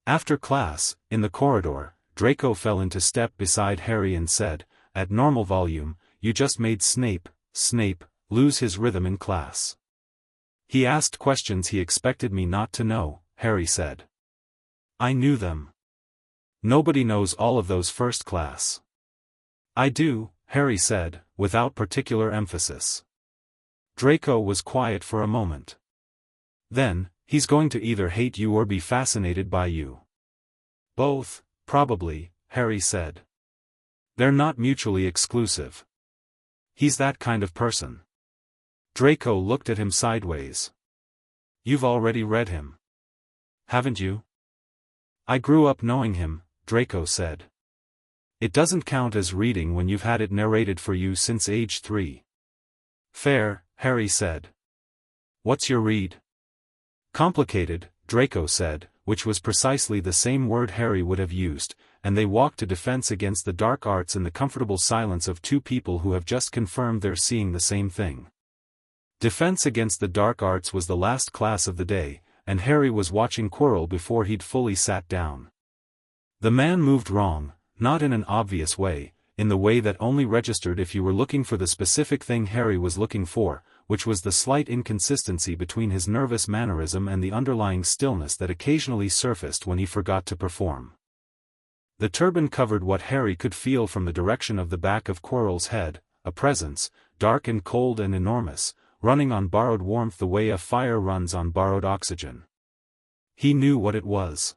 After class, in the corridor, Draco fell into step beside Harry and said, at normal volume, you just made Snape, lose his rhythm in class. He asked questions he expected me not to know, Harry said. I knew them. Nobody knows all of those first class. I do, Harry said, without particular emphasis. Draco was quiet for a moment. Then, he's going to either hate you or be fascinated by you. Both, probably, Harry said. They're not mutually exclusive. He's that kind of person. Draco looked at him sideways. You've already read him. Haven't you? I grew up knowing him, Draco said. It doesn't count as reading when you've had it narrated for you since age 3. Fair, Harry said. What's your read? Complicated, Draco said, which was precisely the same word Harry would have used, and they walked to defense against the dark arts in the comfortable silence of two people who have just confirmed they're seeing the same thing. Defense against the dark arts was the last class of the day, and Harry was watching Quirrell before he'd fully sat down. The man moved wrong, not in an obvious way, in the way that only registered if you were looking for the specific thing Harry was looking for, which was the slight inconsistency between his nervous mannerism and the underlying stillness that occasionally surfaced when he forgot to perform. The turban covered what Harry could feel from the direction of the back of Quirrell's head, a presence, dark and cold and enormous, running on borrowed warmth the way a fire runs on borrowed oxygen. He knew what it was.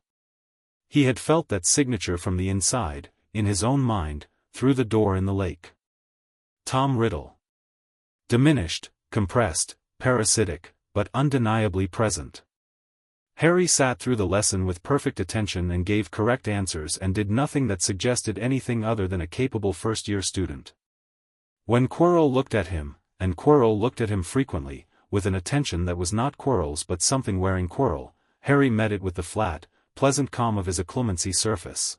He had felt that signature from the inside, in his own mind, through the door in the lake. Tom Riddle. Diminished, compressed, parasitic, but undeniably present. Harry sat through the lesson with perfect attention and gave correct answers and did nothing that suggested anything other than a capable first-year student. When Quirrell looked at him, and Quirrell looked at him frequently, with an attention that was not Quirrell's but something wearing Quirrell, Harry met it with the flat, pleasant calm of his acclimacy surface.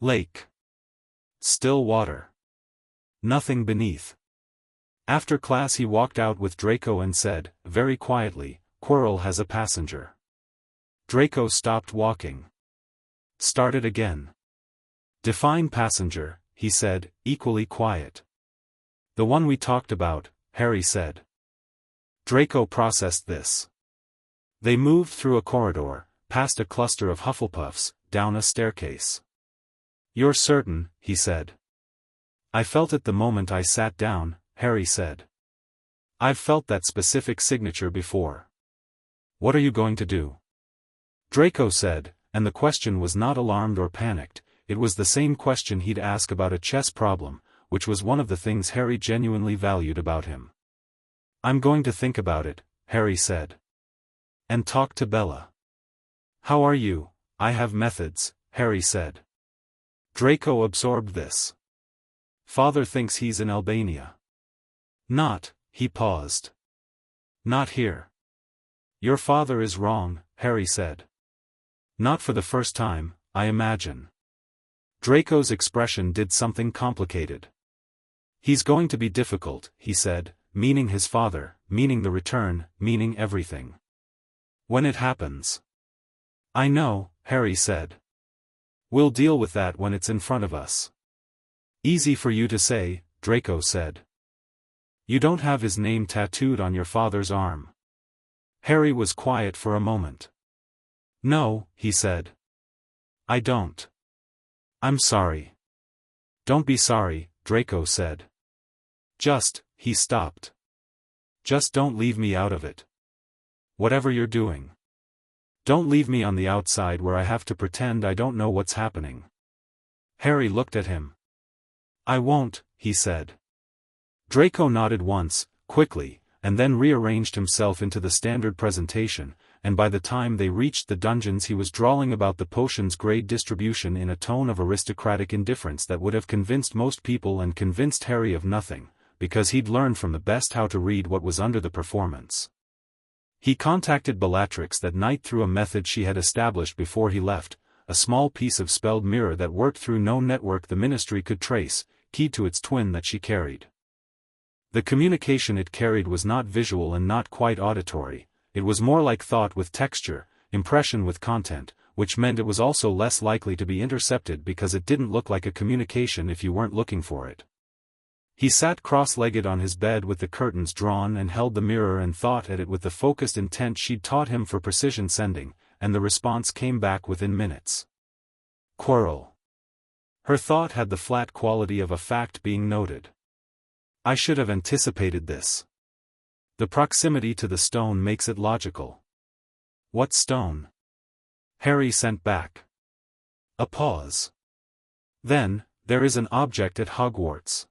Lake. Still water. Nothing beneath. After class he walked out with Draco and said, very quietly, Quirrell has a passenger. Draco stopped walking. Started again. Define passenger, he said, equally quiet. The one we talked about, Harry said. Draco processed this. They moved through a corridor, past a cluster of Hufflepuffs, down a staircase. You're certain, he said. I felt it the moment I sat down, Harry said. I've felt that specific signature before. What are you going to do? Draco said, and the question was not alarmed or panicked, it was the same question he'd ask about a chess problem, which was one of the things Harry genuinely valued about him. I'm going to think about it, Harry said. And talk to Bella. How are you? I have methods, Harry said. Draco absorbed this. Father thinks he's in Albania. Not, he paused. Not here. Your father is wrong, Harry said. Not for the first time, I imagine. Draco's expression did something complicated. He's going to be difficult, he said, meaning his father, meaning the return, meaning everything. When it happens. I know, Harry said. We'll deal with that when it's in front of us. Easy for you to say, Draco said. You don't have his name tattooed on your father's arm. Harry was quiet for a moment. No, he said. I don't. I'm sorry. Don't be sorry, Draco said. He stopped. Just don't leave me out of it. Whatever you're doing. Don't leave me on the outside where I have to pretend I don't know what's happening. Harry looked at him. I won't, he said. Draco nodded once, quickly, and then rearranged himself into the standard presentation, and by the time they reached the dungeons he was drawling about the potion's grade distribution in a tone of aristocratic indifference that would have convinced most people and convinced Harry of nothing, because he'd learned from the best how to read what was under the performance. He contacted Bellatrix that night through a method she had established before he left, a small piece of spelled mirror that worked through no network the Ministry could trace, keyed to its twin that she carried. The communication it carried was not visual and not quite auditory, it was more like thought with texture, impression with content, which meant it was also less likely to be intercepted because it didn't look like a communication if you weren't looking for it. He sat cross-legged on his bed with the curtains drawn and held the mirror and thought at it with the focused intent she'd taught him for precision sending, and the response came back within minutes. Quirrell. Her thought had the flat quality of a fact being noted. I should have anticipated this. The proximity to the stone makes it logical. What stone? Harry sent back. A pause. Then, there is an object at Hogwarts.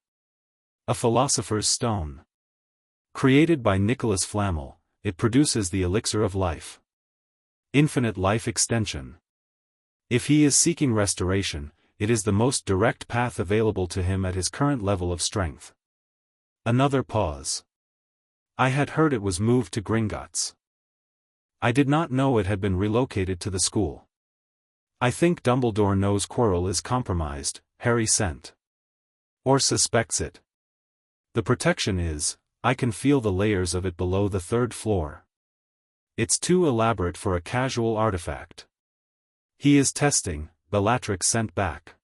A philosopher's stone. Created by Nicholas Flamel, it produces the elixir of life. Infinite life extension. If he is seeking restoration, it is the most direct path available to him at his current level of strength. Another pause. I had heard it was moved to Gringotts. I did not know it had been relocated to the school. I think Dumbledore knows Quirrell is compromised, Harry sent. Or suspects it. The protection is, I can feel the layers of it below the third floor. It's too elaborate for a casual artifact. He is testing, Bellatrix sent back.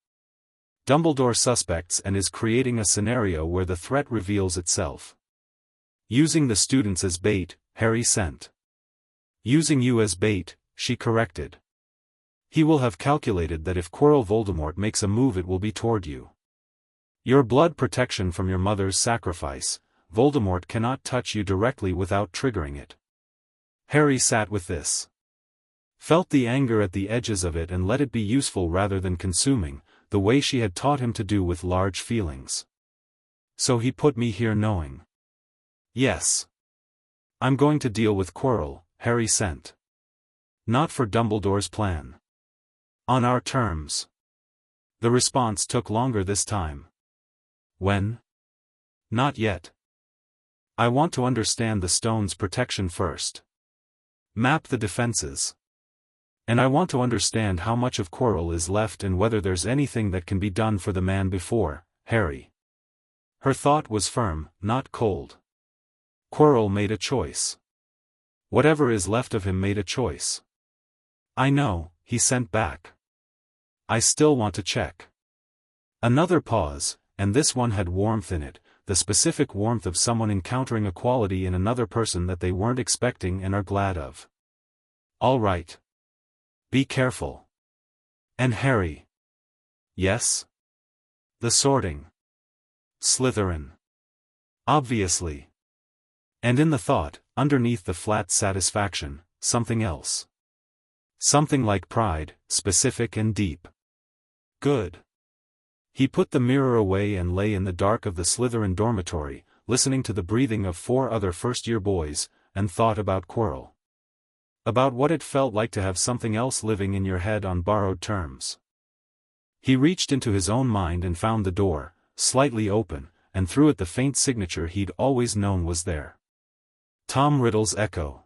Dumbledore suspects and is creating a scenario where the threat reveals itself. Using the students as bait, Harry sent. Using you as bait, she corrected. He will have calculated that if Quirrell Voldemort makes a move it will be toward you. Your blood protection from your mother's sacrifice, Voldemort cannot touch you directly without triggering it. Harry sat with this. Felt the anger at the edges of it and let it be useful rather than consuming, the way she had taught him to do with large feelings. So he put me here knowing. Yes. I'm going to deal with Quirrell, Harry sent. Not for Dumbledore's plan. On our terms. The response took longer this time. When? Not yet. I want to understand the stone's protection first. Map the defenses. And I want to understand how much of Quirrell is left and whether there's anything that can be done for the man before, Harry. Her thought was firm, not cold. Quirrell made a choice. Whatever is left of him made a choice. I know, he sent back. I still want to check. Another pause, and this one had warmth in it, the specific warmth of someone encountering a quality in another person that they weren't expecting and are glad of. All right. Be careful. And Harry. Yes? The sorting. Slytherin. Obviously. And in the thought, underneath the flat satisfaction, something else. Something like pride, specific and deep. Good. He put the mirror away and lay in the dark of the Slytherin dormitory, listening to the breathing of 4 other first-year boys, and thought about Quirrell. About what it felt like to have something else living in your head on borrowed terms. He reached into his own mind and found the door, slightly open, and through it the faint signature he'd always known was there. Tom Riddle's echo.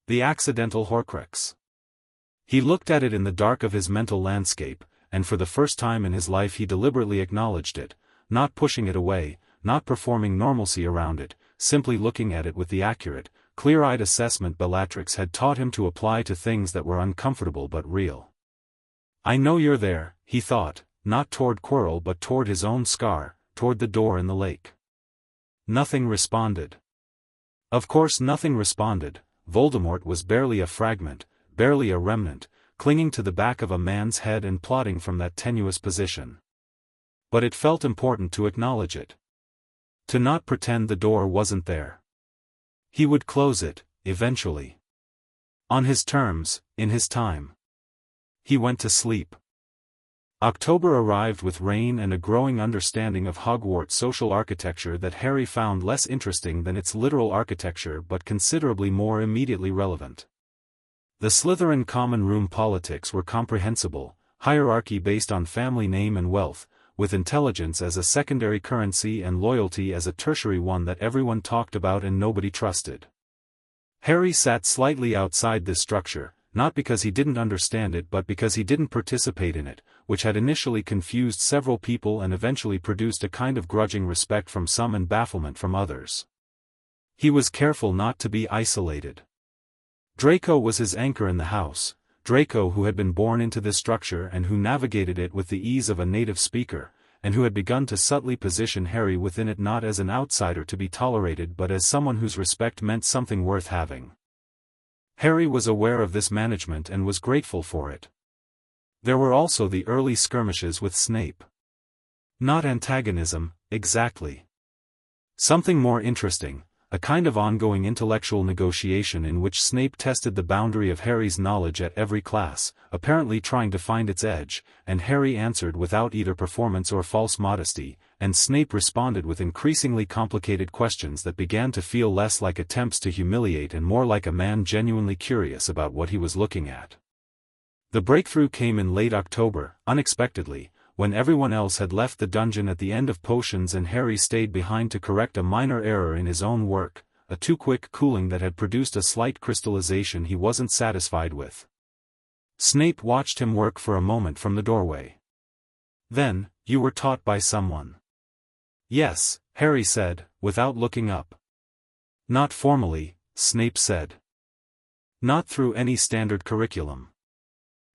The accidental Horcrux. He looked at it in the dark of his mental landscape, and for the first time in his life he deliberately acknowledged it, not pushing it away, not performing normalcy around it, simply looking at it with the accurate, clear-eyed assessment Bellatrix had taught him to apply to things that were uncomfortable but real. "I know you're there," he thought, not toward Quirrell but toward his own scar, toward the door in the lake. Nothing responded. Of course nothing responded. Voldemort was barely a fragment, barely a remnant, clinging to the back of a man's head and plotting from that tenuous position. But it felt important to acknowledge it. To not pretend the door wasn't there. He would close it, eventually. On his terms, in his time. He went to sleep. October arrived with rain and a growing understanding of Hogwarts' social architecture that Harry found less interesting than its literal architecture but considerably more immediately relevant. The Slytherin common room politics were comprehensible, hierarchy based on family name and wealth, with intelligence as a secondary currency and loyalty as a tertiary one that everyone talked about and nobody trusted. Harry sat slightly outside this structure, not because he didn't understand it but because he didn't participate in it, which had initially confused several people and eventually produced a kind of grudging respect from some and bafflement from others. He was careful not to be isolated. Draco was his anchor in the house, Draco who had been born into this structure and who navigated it with the ease of a native speaker, and who had begun to subtly position Harry within it not as an outsider to be tolerated but as someone whose respect meant something worth having. Harry was aware of this management and was grateful for it. There were also the early skirmishes with Snape. Not antagonism, exactly. Something more interesting, a kind of ongoing intellectual negotiation in which Snape tested the boundary of Harry's knowledge at every class, apparently trying to find its edge, and Harry answered without either performance or false modesty, and Snape responded with increasingly complicated questions that began to feel less like attempts to humiliate and more like a man genuinely curious about what he was looking at. The breakthrough came in late October, unexpectedly, when everyone else had left the dungeon at the end of potions and Harry stayed behind to correct a minor error in his own work, a too quick cooling that had produced a slight crystallization he wasn't satisfied with. Snape watched him work for a moment from the doorway. "Then, you were taught by someone?" "Yes," Harry said, without looking up. "Not formally," Snape said. "Not through any standard curriculum.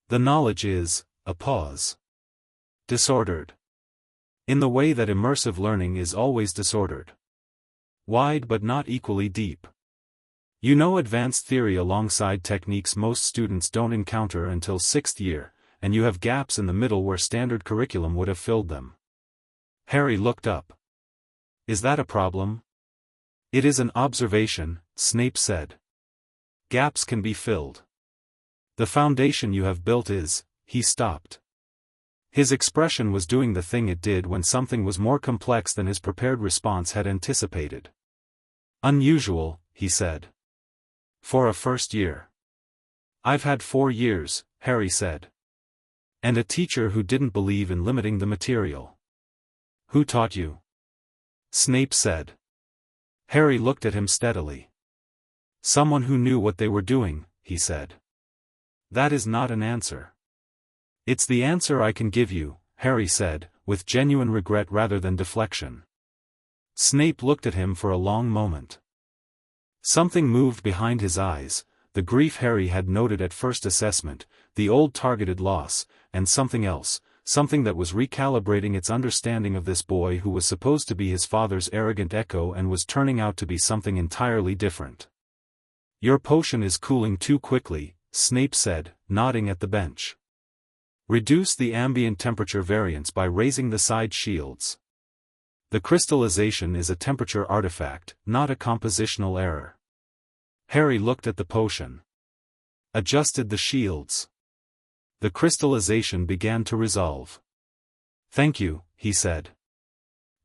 The knowledge is," a pause, "disordered. In the way that immersive learning is always disordered. Wide but not equally deep. You know advanced theory alongside techniques most students don't encounter until 6th year, and you have gaps in the middle where standard curriculum would have filled them." Harry looked up. "Is that a problem?" "It is an observation," Snape said. "Gaps can be filled. The foundation you have built is," he stopped. His expression was doing the thing it did when something was more complex than his prepared response had anticipated. "Unusual," he said. "For a first year." "I've had 4 years," Harry said. "And a teacher who didn't believe in limiting the material." "Who taught you?" Snape said. Harry looked at him steadily. "Someone who knew what they were doing," he said. "That is not an answer." "It's the answer I can give you," Harry said, with genuine regret rather than deflection. Snape looked at him for a long moment. Something moved behind his eyes, the grief Harry had noted at first assessment, the old targeted loss, and something else, something that was recalibrating its understanding of this boy who was supposed to be his father's arrogant echo and was turning out to be something entirely different. "Your potion is cooling too quickly," Snape said, nodding at the bench. "Reduce the ambient temperature variance by raising the side shields. The crystallization is a temperature artifact, not a compositional error." Harry looked at the potion. Adjusted the shields. The crystallization began to resolve. "Thank you," he said.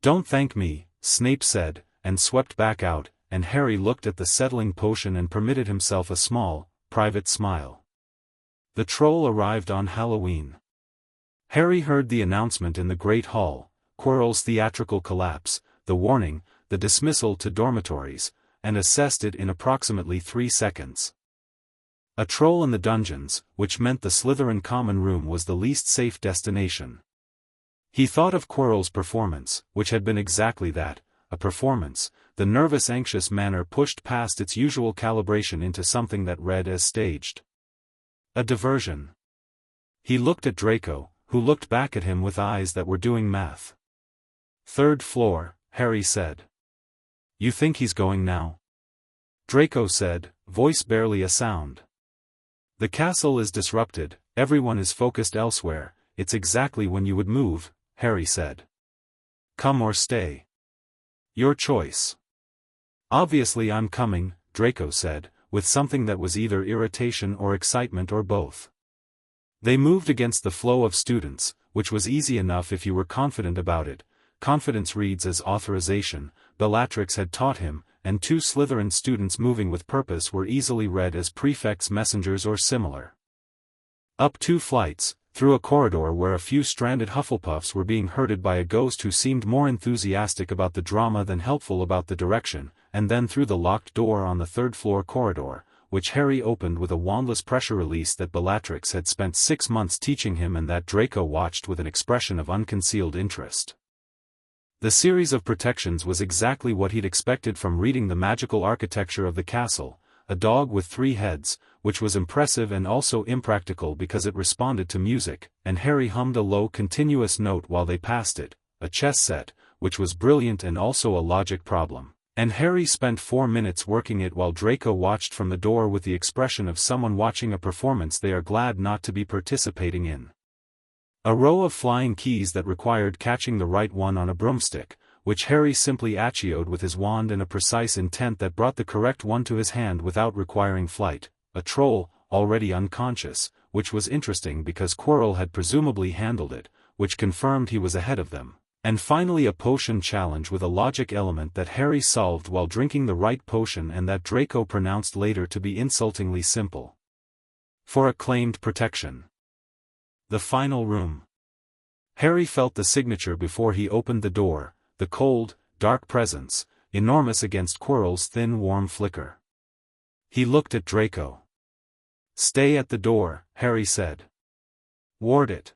"Don't thank me," Snape said, and swept back out, and Harry looked at the settling potion and permitted himself a small, private smile. The troll arrived on Halloween. Harry heard the announcement in the Great Hall, Quirrell's theatrical collapse, the warning, the dismissal to dormitories, and assessed it in approximately 3 seconds. A troll in the dungeons, which meant the Slytherin common room was the least safe destination. He thought of Quirrell's performance, which had been exactly that, a performance, the nervous anxious manner pushed past its usual calibration into something that read as staged. A diversion. He looked at Draco, who looked back at him with eyes that were doing math. "Third floor," Harry said. "You think he's going now?" Draco said, voice barely a sound. "The castle is disrupted, everyone is focused elsewhere, it's exactly when you would move," Harry said. "Come or stay. Your choice." "Obviously I'm coming," Draco said, with something that was either irritation or excitement or both. They moved against the flow of students, which was easy enough if you were confident about it. Confidence reads as authorization, Bellatrix had taught him, and two Slytherin students moving with purpose were easily read as prefects' messengers or similar. Up 2 flights, through a corridor where a few stranded Hufflepuffs were being herded by a ghost who seemed more enthusiastic about the drama than helpful about the direction, and then through the locked door on the third-floor corridor, which Harry opened with a wandless pressure release that Bellatrix had spent 6 months teaching him and that Draco watched with an expression of unconcealed interest. The series of protections was exactly what he'd expected from reading the magical architecture of the castle, a dog with 3 heads, which was impressive and also impractical because it responded to music, and Harry hummed a low continuous note while they passed it, a chess set, which was brilliant and also a logic problem. And Harry spent 4 minutes working it while Draco watched from the door with the expression of someone watching a performance they are glad not to be participating in. A row of flying keys that required catching the right one on a broomstick, which Harry simply acioed with his wand in a precise intent that brought the correct one to his hand without requiring flight, a troll, already unconscious, which was interesting because Quirrell had presumably handled it, which confirmed he was ahead of them. And finally a potion challenge with a logic element that Harry solved while drinking the right potion and that Draco pronounced later to be insultingly simple. For a claimed protection. The final room. Harry felt the signature before he opened the door, the cold, dark presence, enormous against Quirrell's thin warm flicker. He looked at Draco. "Stay at the door," Harry said. "Ward it.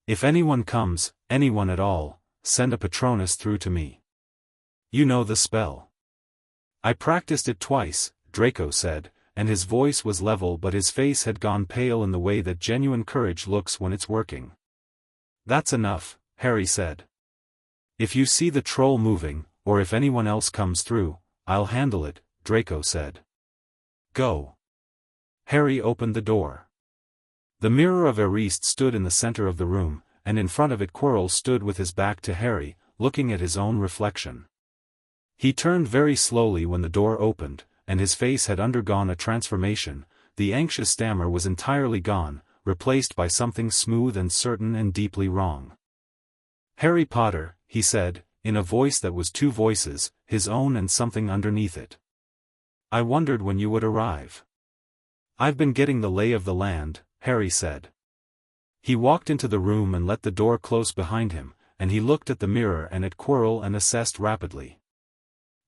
If anyone comes, anyone at all, send a Patronus through to me. You know the spell." "I practiced it twice," Draco said, and his voice was level but his face had gone pale in the way that genuine courage looks when it's working. "That's enough," Harry said. "If you see the troll moving, or if anyone else comes through, I'll handle it," Draco said. "Go." Harry opened the door. The mirror of Eriste stood in the center of the room, and in front of it Quirrell stood with his back to Harry, looking at his own reflection. He turned very slowly when the door opened, and his face had undergone a transformation. The anxious stammer was entirely gone, replaced by something smooth and certain and deeply wrong. "Harry Potter," he said, in a voice that was 2 voices, his own and something underneath it. "I wondered when you would arrive." "I've been getting the lay of the land," Harry said. He walked into the room and let the door close behind him, and he looked at the mirror and at Quirrell and assessed rapidly.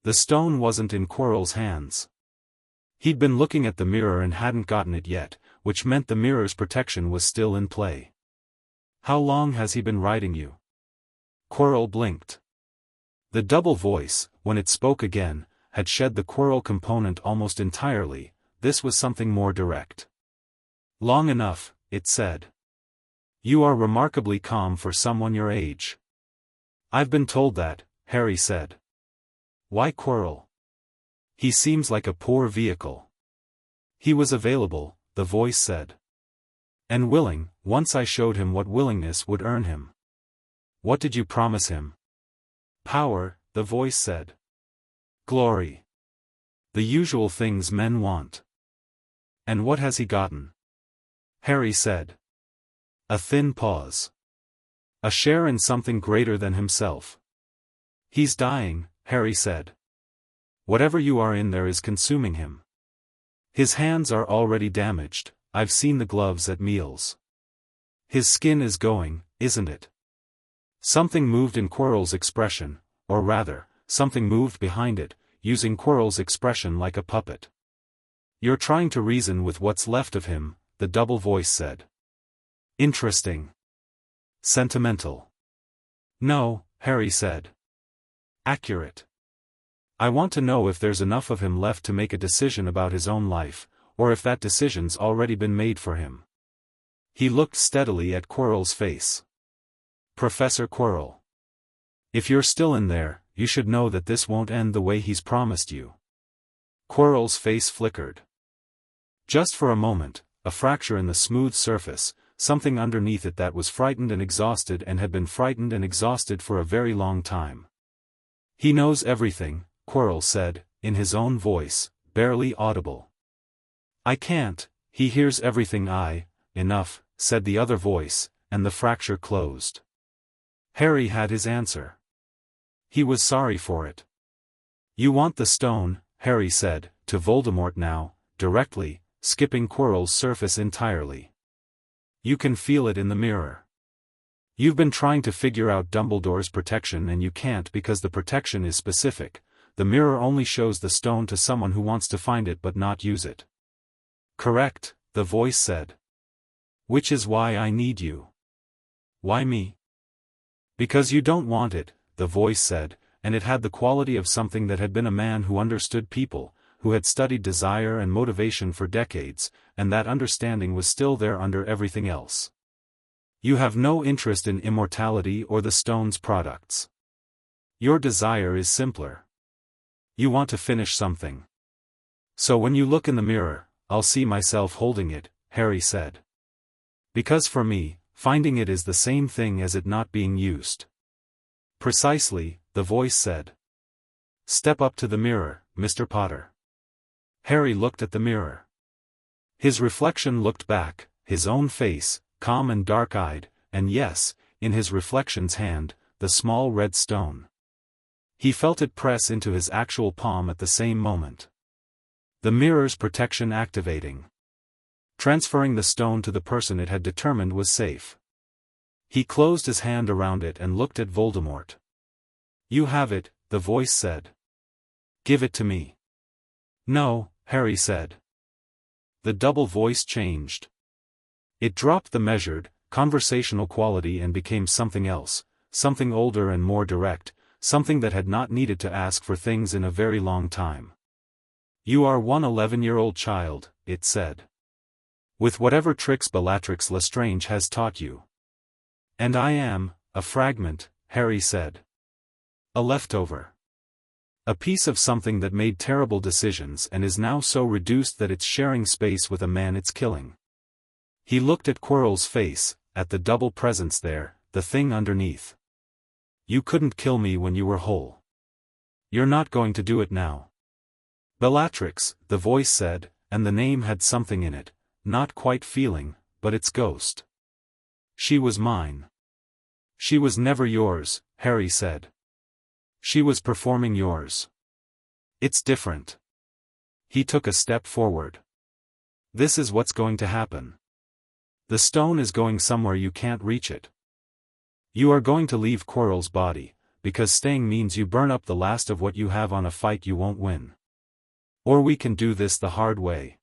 The stone wasn't in Quirrell's hands. He'd been looking at the mirror and hadn't gotten it yet, which meant the mirror's protection was still in play. "How long has he been riding you?" Quirrell blinked. The double voice, when it spoke again, had shed the Quirrell component almost entirely. This was something more direct. "Long enough," it said. "You are remarkably calm for someone your age." "I've been told that," Harry said. "Why Quirrell? He seems like a poor vehicle." "He was available," the voice said. "And willing, once I showed him what willingness would earn him." "What did you promise him?" "Power," the voice said. "Glory. The usual things men want." "And what has he gotten?" Harry said. A thin pause. "A share in something greater than himself." "He's dying," Harry said. "Whatever you are in there is consuming him. His hands are already damaged, I've seen the gloves at meals. His skin is going, isn't it?" Something moved in Quirrell's expression, or rather, something moved behind it, using Quirrell's expression like a puppet. "You're trying to reason with what's left of him," the double voice said. "Interesting. Sentimental." "No," Harry said. Accurate. I want to know if there's enough of him left to make a decision about his own life, or if that decision's already been made for him. He looked steadily at Quirrell's face. Professor Quirrell. If you're still in there, you should know that this won't end the way he's promised you. Quirrell's face flickered. Just for a moment, a fracture in the smooth surface, something underneath it that was frightened and exhausted and had been frightened and exhausted for a very long time. He knows everything, Quirrell said, in his own voice, barely audible. I can't, he hears everything enough, said the other voice, and the fracture closed. Harry had his answer. He was sorry for it. You want the stone, Harry said, to Voldemort now, directly, skipping Quirrell's surface entirely. You can feel it in the mirror. You've been trying to figure out Dumbledore's protection and you can't because the protection is specific. The mirror only shows the stone to someone who wants to find it but not use it. Correct, the voice said. Which is why I need you. Why me? Because you don't want it, the voice said, and it had the quality of something that had been a man who understood people, who had studied desire and motivation for decades, and that understanding was still there under everything else. You have no interest in immortality or the stone's products. Your desire is simpler. You want to finish something. So when you look in the mirror, I'll see myself holding it, Harry said. Because for me, finding it is the same thing as it not being used. Precisely, the voice said. Step up to the mirror, Mr. Potter. Harry looked at the mirror. His reflection looked back, his own face, calm and dark-eyed, and yes, in his reflection's hand, the small red stone. He felt it press into his actual palm at the same moment. The mirror's protection activating. Transferring the stone to the person it had determined was safe. He closed his hand around it and looked at Voldemort. You have it, the voice said. Give it to me. No, Harry said. The double voice changed. It dropped the measured, conversational quality and became something else, something older and more direct, something that had not needed to ask for things in a very long time. You are one 11-year-old child, it said. With whatever tricks Bellatrix Lestrange has taught you. And I am, a fragment, Harry said. A leftover. A piece of something that made terrible decisions and is now so reduced that it's sharing space with a man it's killing. He looked at Quirrell's face, at the double presence there, the thing underneath. You couldn't kill me when you were whole. You're not going to do it now. Bellatrix, the voice said, and the name had something in it, not quite feeling, but its ghost. She was mine. She was never yours, Harry said. She was performing yours. It's different. He took a step forward. This is what's going to happen. The stone is going somewhere you can't reach it. You are going to leave Quirrell's body, because staying means you burn up the last of what you have on a fight you won't win. Or we can do this the hard way.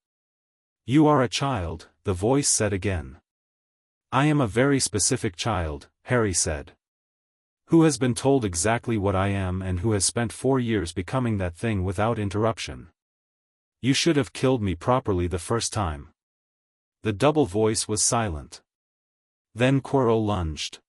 You are a child, the voice said again. I am a very specific child, Harry said. Who has been told exactly what I am and who has spent 4 years becoming that thing without interruption. You should have killed me properly the first time. The double voice was silent. Then Quirrell lunged.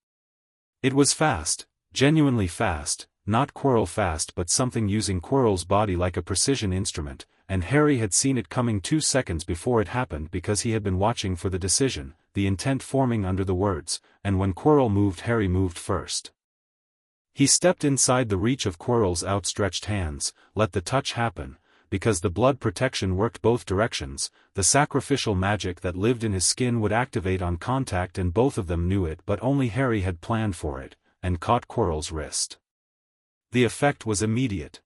It was fast, genuinely fast, not Quirrell fast but something using Quirrell's body like a precision instrument, and Harry had seen it coming 2 seconds before it happened because he had been watching for the decision, the intent forming under the words, and when Quirrell moved Harry moved first. He stepped inside the reach of Quirrell's outstretched hands, let the touch happen, because the blood protection worked both directions, the sacrificial magic that lived in his skin would activate on contact and both of them knew it but only Harry had planned for it, and caught Quirrell's wrist. The effect was immediate.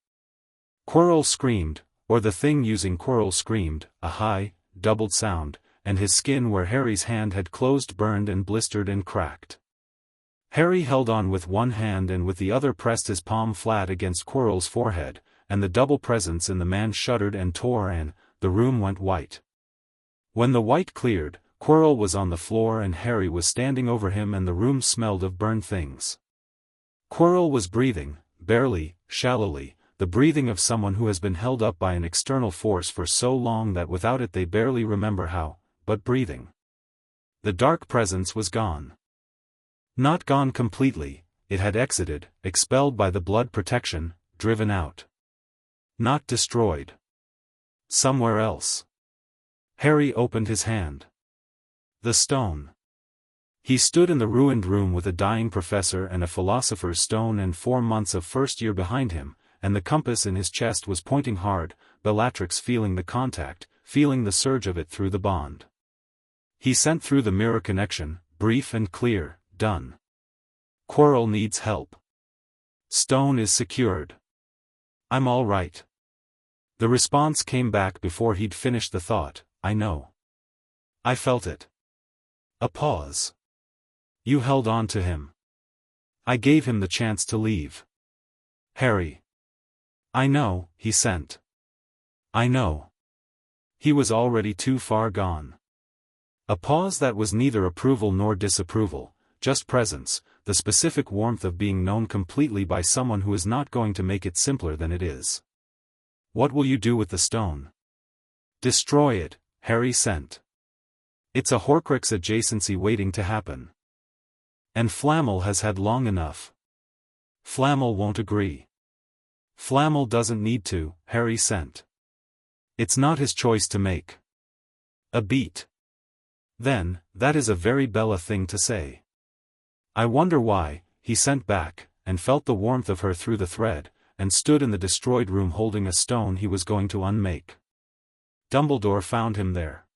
Quirrell screamed, or the thing using Quirrell screamed, a high, doubled sound, and his skin where Harry's hand had closed burned and blistered and cracked. Harry held on with one hand and with the other pressed his palm flat against Quirrell's forehead, and the double presence in the man shuddered and tore and, the room went white. When the white cleared, Quirrell was on the floor and Harry was standing over him and the room smelled of burned things. Quirrell was breathing, barely, shallowly, the breathing of someone who has been held up by an external force for so long that without it they barely remember how, but breathing. The dark presence was gone. Not gone completely, it had exited, expelled by the blood protection, driven out. Not destroyed. Somewhere else. Harry opened his hand. The stone. He stood in the ruined room with a dying professor and a philosopher's stone and 4 months of first year behind him, and the compass in his chest was pointing hard, Bellatrix feeling the contact, feeling the surge of it through the bond. He sent through the mirror connection, brief and clear, done. Quirrell needs help. Stone is secured. I'm all right. The response came back before he'd finished the thought, I know. I felt it. A pause. You held on to him. I gave him the chance to leave. Harry. I know, he sent. I know. He was already too far gone. A pause that was neither approval nor disapproval, just presence, the specific warmth of being known completely by someone who is not going to make it simpler than it is. What will you do with the stone? Destroy it, Harry sent. It's a Horcrux adjacency waiting to happen. And Flamel has had long enough. Flamel won't agree. Flamel doesn't need to, Harry sent. It's not his choice to make. A beat. Then, that is a very Bella thing to say. I wonder why, he sent back, and felt the warmth of her through the thread, and stood in the destroyed room holding a stone he was going to unmake. Dumbledore found him there.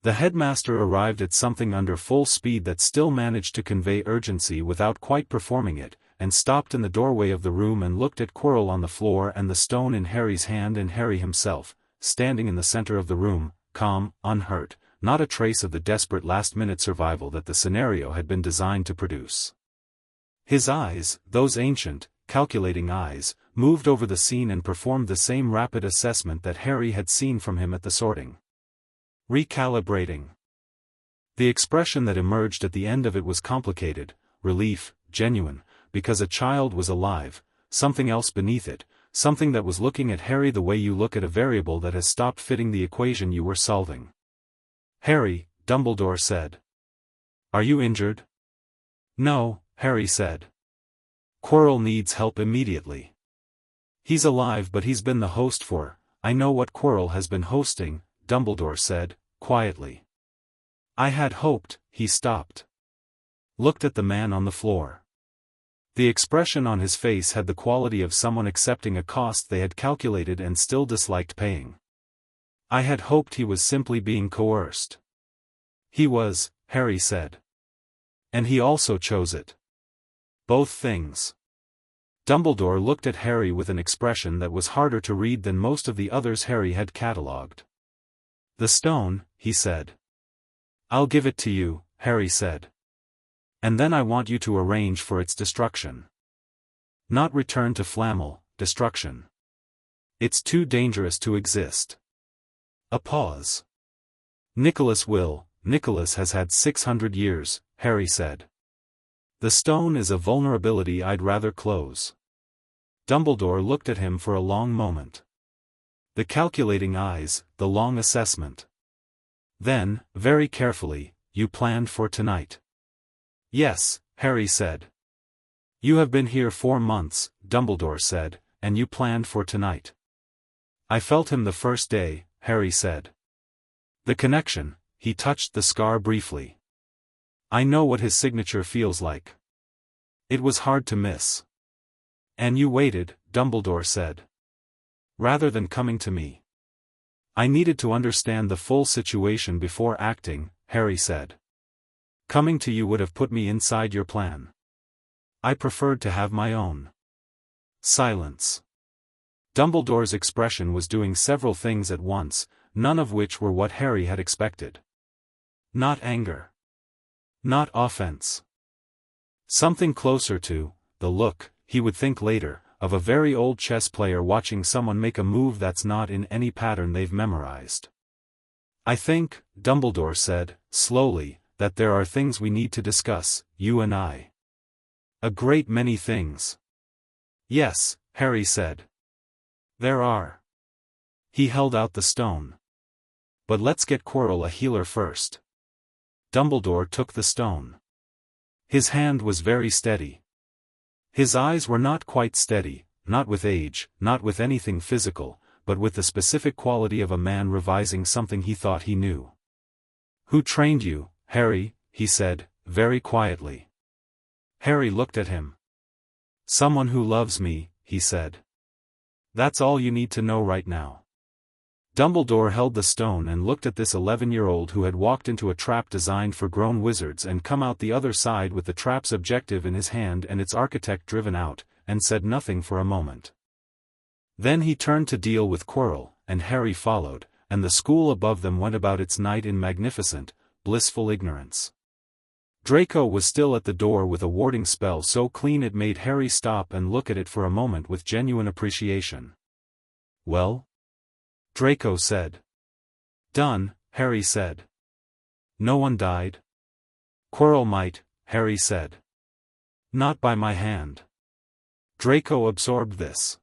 The headmaster arrived at something under full speed that still managed to convey urgency without quite performing it, and stopped in the doorway of the room and looked at Quirrell on the floor and the stone in Harry's hand and Harry himself, standing in the center of the room, calm, unhurt, not a trace of the desperate last-minute survival that the scenario had been designed to produce. His eyes, those ancient, calculating eyes, moved over the scene and performed the same rapid assessment that Harry had seen from him at the sorting. Recalibrating. The expression that emerged at the end of it was complicated, relief, genuine, because a child was alive, something else beneath it, something that was looking at Harry the way you look at a variable that has stopped fitting the equation you were solving. Harry, Dumbledore said. Are you injured? No, Harry said. Quirrell needs help immediately. He's alive but he's been the host for, I know what Quirrell has been hosting, Dumbledore said, quietly. I had hoped, he stopped. Looked at the man on the floor. The expression on his face had the quality of someone accepting a cost they had calculated and still disliked paying. I had hoped he was simply being coerced. He was, Harry said. And he also chose it. Both things. Dumbledore looked at Harry with an expression that was harder to read than most of the others Harry had catalogued. The stone, he said. I'll give it to you, Harry said. And then I want you to arrange for its destruction. Not return to Flamel, destruction. It's too dangerous to exist. A pause. Nicholas has had 600 years, Harry said. The stone is a vulnerability I'd rather close. Dumbledore looked at him for a long moment. The calculating eyes, the long assessment. Then, very carefully, you planned for tonight. Yes, Harry said. You have been here 4 months, Dumbledore said, and you planned for tonight. I felt him the first day, Harry said. The connection, he touched the scar briefly. I know what his signature feels like. It was hard to miss. And you waited, Dumbledore said. Rather than coming to me. I needed to understand the full situation before acting, Harry said. Coming to you would have put me inside your plan. I preferred to have my own. Silence. Dumbledore's expression was doing several things at once, none of which were what Harry had expected. Not anger. Not offense. Something closer to, the look, he would think later, of a very old chess player watching someone make a move that's not in any pattern they've memorized. I think, Dumbledore said, slowly, that there are things we need to discuss, you and I. A great many things. Yes, Harry said. There are. He held out the stone. But let's get Quirrell a healer first. Dumbledore took the stone. His hand was very steady. His eyes were not quite steady, not with age, not with anything physical, but with the specific quality of a man revising something he thought he knew. Who trained you, Harry? He said, very quietly. Harry looked at him. Someone who loves me, he said. That's all you need to know right now. Dumbledore held the stone and looked at this 11-year-old who had walked into a trap designed for grown wizards and come out the other side with the trap's objective in his hand and its architect driven out, and said nothing for a moment. Then he turned to deal with Quirrell, and Harry followed, and the school above them went about its night in magnificent, blissful ignorance. Draco was still at the door with a warding spell so clean it made Harry stop and look at it for a moment with genuine appreciation. Well? Draco said. Done, Harry said. No one died? Quirrell might, Harry said. Not by my hand. Draco absorbed this.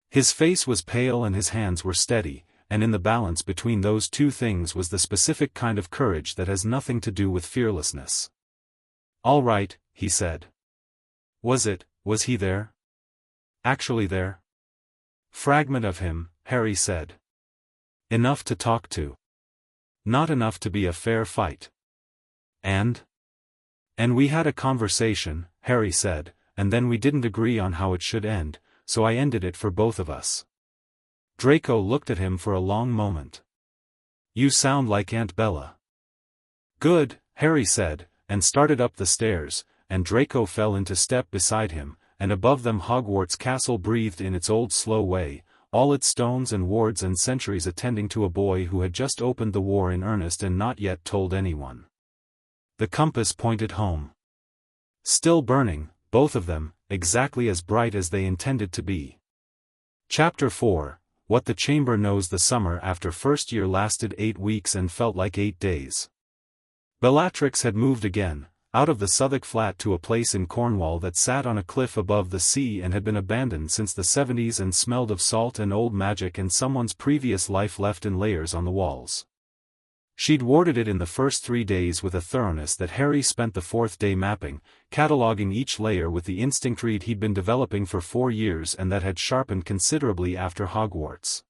His face was pale and his hands were steady, and in the balance between those two things was the specific kind of courage that has nothing to do with fearlessness. All right, he said. Was he there? Actually there? Fragment of him, Harry said. Enough to talk to. Not enough to be a fair fight. And we had a conversation, Harry said, and then we didn't agree on how it should end, so I ended it for both of us. Draco looked at him for a long moment. You sound like Aunt Bella. Good, Harry said, and started up the stairs, and Draco fell into step beside him, and above them Hogwarts Castle breathed in its old slow way, all its stones and wards and sentries attending to a boy who had just opened the war in earnest and not yet told anyone. The compass pointed home. Still burning, both of them, exactly as bright as they intended to be. Chapter 4, What the Chamber Knows. The summer after first year lasted 8 weeks and felt like 8 days. Bellatrix had moved again, out of the Southwark flat to a place in Cornwall that sat on a cliff above the sea and had been abandoned since the 70s and smelled of salt and old magic and someone's previous life left in layers on the walls. She'd warded it in the first 3 days with a thoroughness that Harry spent the 4th day mapping, cataloguing each layer with the instinct read he'd been developing for 4 years and that had sharpened considerably after Hogwarts.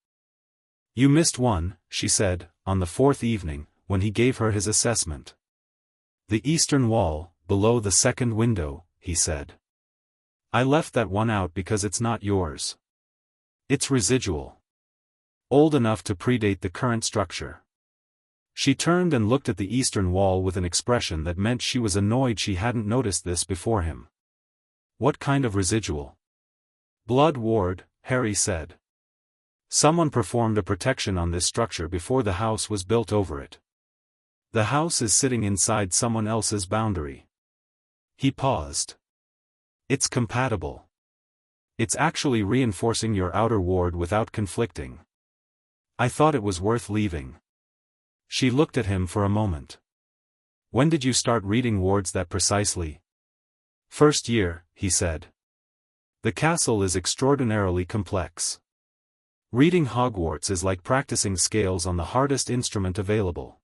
You missed one, she said, on the 4th evening, when he gave her his assessment. The eastern wall, below the second window, he said. I left that one out because it's not yours. It's residual. Old enough to predate the current structure. She turned and looked at the eastern wall with an expression that meant she was annoyed she hadn't noticed this before him. What kind of residual? Blood ward, Harry said. Someone performed a protection on this structure before the house was built over it. The house is sitting inside someone else's boundary. He paused. It's compatible. It's actually reinforcing your outer ward without conflicting. I thought it was worth leaving. She looked at him for a moment. When did you start reading wards that precisely? First year, he said. The castle is extraordinarily complex. Reading Hogwarts is like practicing scales on the hardest instrument available.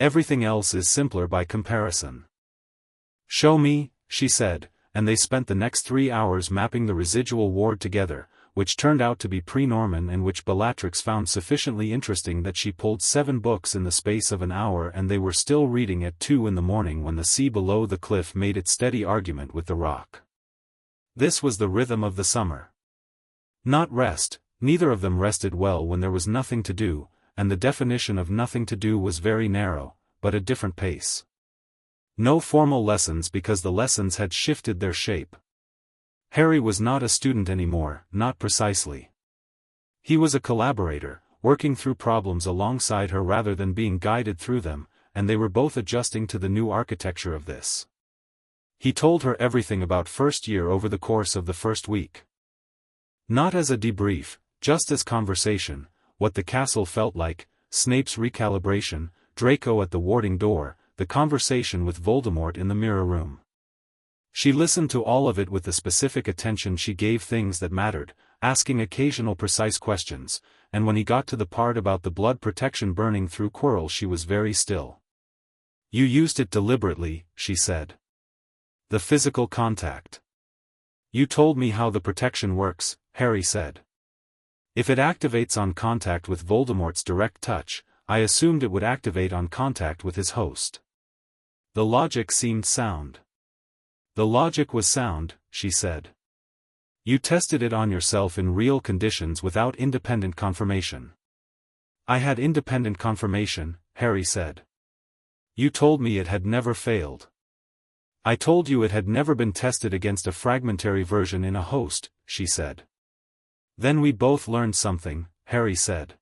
Everything else is simpler by comparison. Show me, she said, and they spent the next 3 hours mapping the residual ward together, which turned out to be pre-Norman and which Bellatrix found sufficiently interesting that she pulled 7 books in the space of an hour and they were still reading at 2 in the morning when the sea below the cliff made its steady argument with the rock. This was the rhythm of the summer. Not rest, neither of them rested well when there was nothing to do, and the definition of nothing to do was very narrow, but a different pace. No formal lessons because the lessons had shifted their shape. Harry was not a student anymore, not precisely. He was a collaborator, working through problems alongside her rather than being guided through them, and they were both adjusting to the new architecture of this. He told her everything about first year over the course of the first week. Not as a debrief, just as conversation, what the castle felt like, Snape's recalibration, Draco at the warding door, the conversation with Voldemort in the mirror room. She listened to all of it with the specific attention she gave things that mattered, asking occasional precise questions, and when he got to the part about the blood protection burning through Quirrell she was very still. "You used it deliberately," she said. "The physical contact." "You told me how the protection works," Harry said. "If it activates on contact with Voldemort's direct touch, I assumed it would activate on contact with his host." The logic seemed sound. "The logic was sound," she said. "You tested it on yourself in real conditions without independent confirmation." "I had independent confirmation," Harry said. "You told me it had never failed." "I told you it had never been tested against a fragmentary version in a host," she said. "Then we both learned something," Harry said.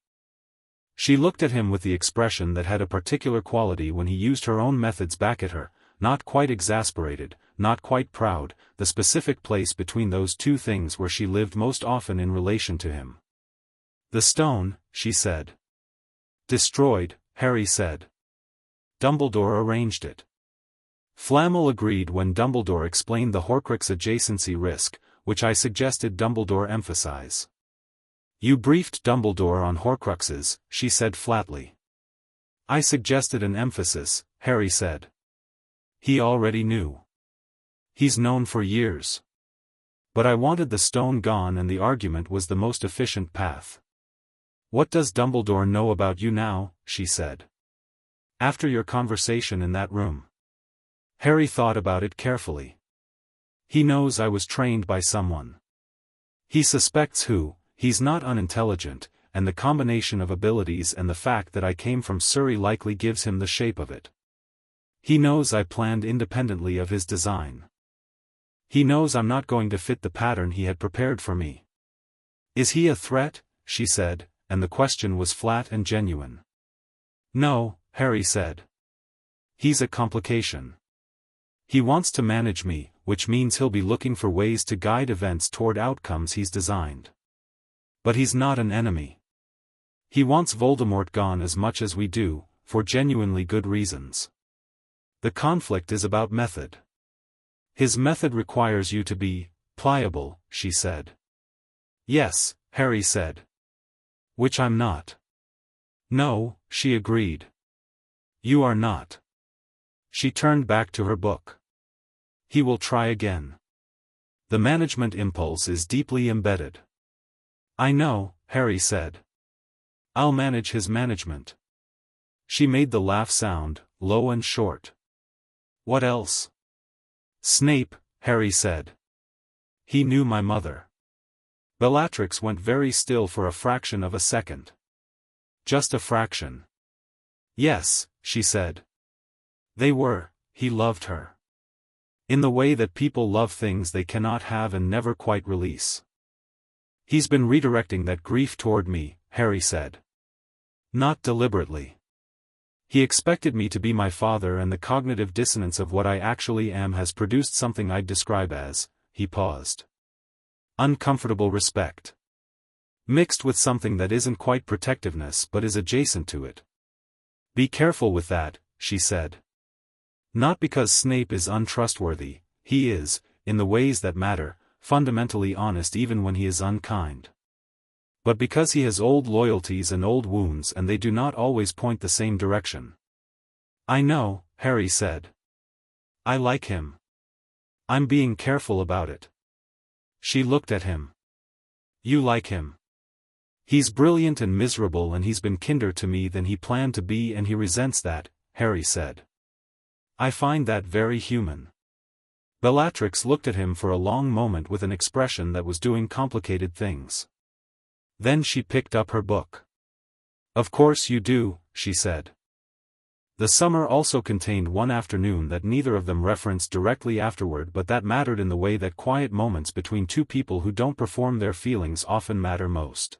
She looked at him with the expression that had a particular quality when he used her own methods back at her, not quite exasperated, not quite proud, the specific place between those two things where she lived most often in relation to him. "The stone," she said. "Destroyed," Harry said. "Dumbledore arranged it." Flamel agreed when Dumbledore explained the Horcrux adjacency risk, which I suggested Dumbledore emphasize. "You briefed Dumbledore on Horcruxes," she said flatly. "I suggested an emphasis," Harry said. "He already knew. He's known for years. But I wanted the stone gone and the argument was the most efficient path." "What does Dumbledore know about you now?" she said. "After your conversation in that room." Harry thought about it carefully. "He knows I was trained by someone. He suspects who. He's not unintelligent, and the combination of abilities and the fact that I came from Surrey likely gives him the shape of it. He knows I planned independently of his design. He knows I'm not going to fit the pattern he had prepared for me." "Is he a threat?" she said, and the question was flat and genuine. "No," Harry said. "He's a complication. He wants to manage me, which means he'll be looking for ways to guide events toward outcomes he's designed. But he's not an enemy. He wants Voldemort gone as much as we do, for genuinely good reasons. The conflict is about method. His method requires you to be pliable," she said. "Yes," Harry said. "Which I'm not." "No," she agreed. "You are not." She turned back to her book. "He will try again. The management impulse is deeply embedded." "I know," Harry said. "I'll manage his management." She made the laugh sound, low and short. "What else?" "Snape," Harry said. "He knew my mother." Bellatrix went very still for a fraction of a second. "Just a fraction." "Yes," she said. He loved her. In the way that people love things they cannot have and never quite release. He's been redirecting that grief toward me," Harry said. "Not deliberately. He expected me to be my father and the cognitive dissonance of what I actually am has produced something I'd describe as," he paused, "uncomfortable respect. Mixed with something that isn't quite protectiveness but is adjacent to it. Be careful with that," she said. "Not because Snape is untrustworthy, he is, in the ways that matter, fundamentally honest even when he is unkind. But because he has old loyalties and old wounds and they do not always point the same direction." "I know," Harry said. "I like him. I'm being careful about it." She looked at him. "You like him. He's brilliant and miserable and he's been kinder to me than he planned to be and he resents that," Harry said. "I find that very human." Bellatrix looked at him for a long moment with an expression that was doing complicated things. Then she picked up her book. "Of course you do," she said. The summer also contained one afternoon that neither of them referenced directly afterward but that mattered in the way that quiet moments between two people who don't perform their feelings often matter most.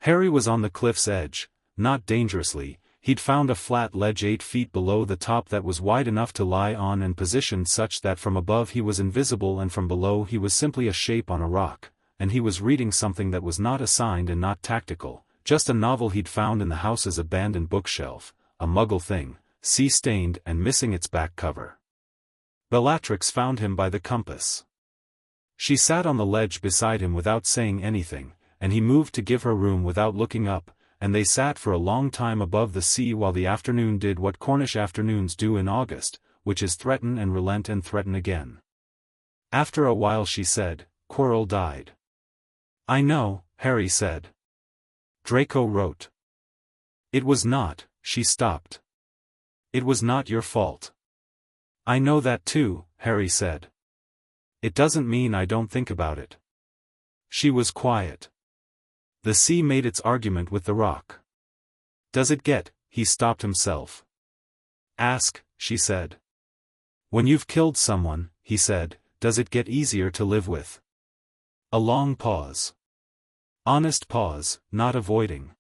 Harry was on the cliff's edge, not dangerously. He'd found a flat ledge 8 feet below the top that was wide enough to lie on and positioned such that from above he was invisible and from below he was simply a shape on a rock, and he was reading something that was not assigned and not tactical, just a novel he'd found in the house's abandoned bookshelf, a muggle thing, sea-stained and missing its back cover. Bellatrix found him by the compass. She sat on the ledge beside him without saying anything, and he moved to give her room without looking up, and they sat for a long time above the sea while the afternoon did what Cornish afternoons do in August, which is threaten and relent and threaten again. After a while she said, "Quirrell died." "I know," Harry said. Draco wrote. "It was not," she stopped. "It was not your fault." "I know that too," Harry said. "It doesn't mean I don't think about it." She was quiet. The sea made its argument with the rock. "Does it get," he stopped himself. "Ask," she said. "When you've killed someone," he said, "does it get easier to live with?" A long pause. Honest pause, not avoiding.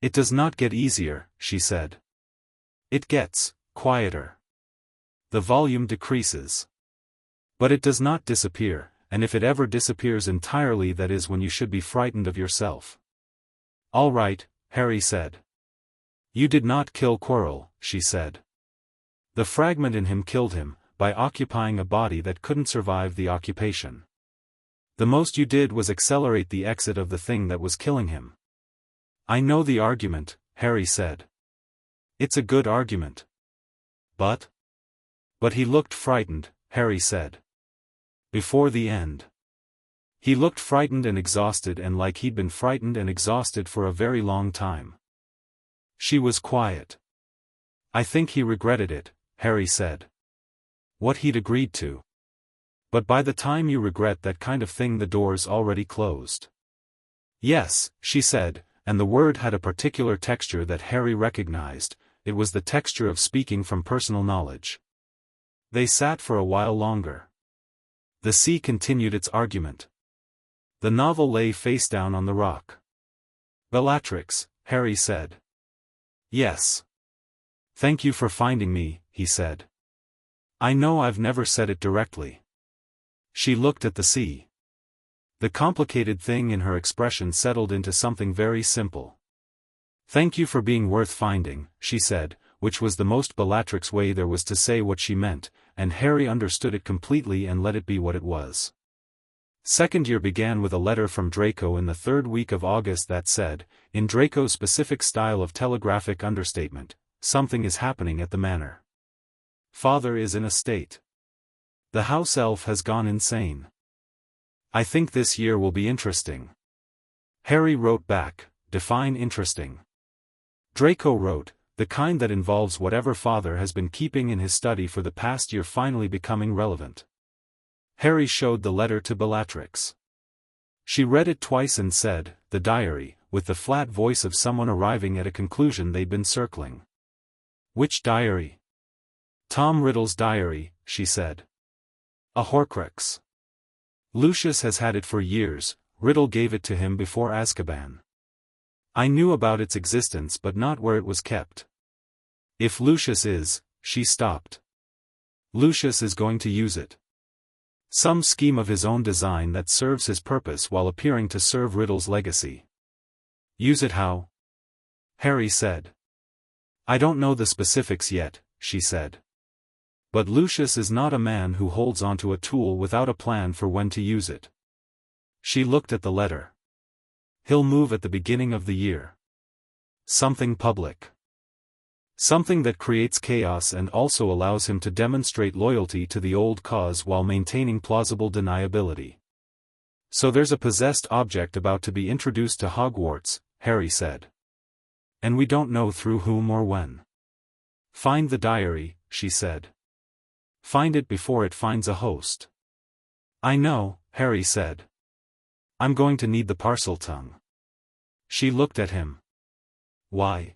"It does not get easier," she said. "It gets quieter. The volume decreases. But it does not disappear, and if it ever disappears entirely, that is when you should be frightened of yourself." "All right," Harry said. "You did not kill Quirrell," she said. "The fragment in him killed him, by occupying a body that couldn't survive the occupation. The most you did was accelerate the exit of the thing that was killing him." "I know the argument," Harry said. "It's a good argument." But he looked frightened," Harry said. "Before the end. He looked frightened and exhausted, and like he'd been frightened and exhausted for a very long time." She was quiet. "I think he regretted it," Harry said. "What he'd agreed to. But by the time you regret that kind of thing, the door's already closed." "Yes," she said, and the word had a particular texture that Harry recognized. It was the texture of speaking from personal knowledge. They sat for a while longer. The sea continued its argument. The novel lay face down on the rock. "Bellatrix," Harry said. "Yes." "Thank you for finding me," he said. "I know I've never said it directly." She looked at the sea. The complicated thing in her expression settled into something very simple. "Thank you for being worth finding," she said, which was the most Bellatrix way there was to say what she meant, and Harry understood it completely and let it be what it was. Second year began with a letter from Draco in the third week of August that said, in Draco's specific style of telegraphic understatement, "Something is happening at the manor. Father is in a state. The house elf has gone insane. I think this year will be interesting." Harry wrote back, "Define interesting." Draco wrote, "The kind that involves whatever father has been keeping in his study for the past year finally becoming relevant." Harry showed the letter to Bellatrix. She read it twice and said, "The diary," with the flat voice of someone arriving at a conclusion they'd been circling. "Which diary?" "Tom Riddle's diary," she said. "A Horcrux. Lucius has had it for years. Riddle gave it to him before Azkaban. I knew about its existence but not where it was kept. If Lucius is," she stopped. "Lucius is going to use it. Some scheme of his own design that serves his purpose while appearing to serve Riddle's legacy." "Use it how?" Harry said. "I don't know the specifics yet," she said. "But Lucius is not a man who holds onto a tool without a plan for when to use it." She looked at the letter. "He'll move at the beginning of the year. Something public. Something that creates chaos and also allows him to demonstrate loyalty to the old cause while maintaining plausible deniability. So there's a possessed object about to be introduced to Hogwarts," Harry said. "And we don't know through whom or when. Find the diary," she said. "Find it before it finds a host." "I know," Harry said. "I'm going to need the Parseltongue." She looked at him. "Why?"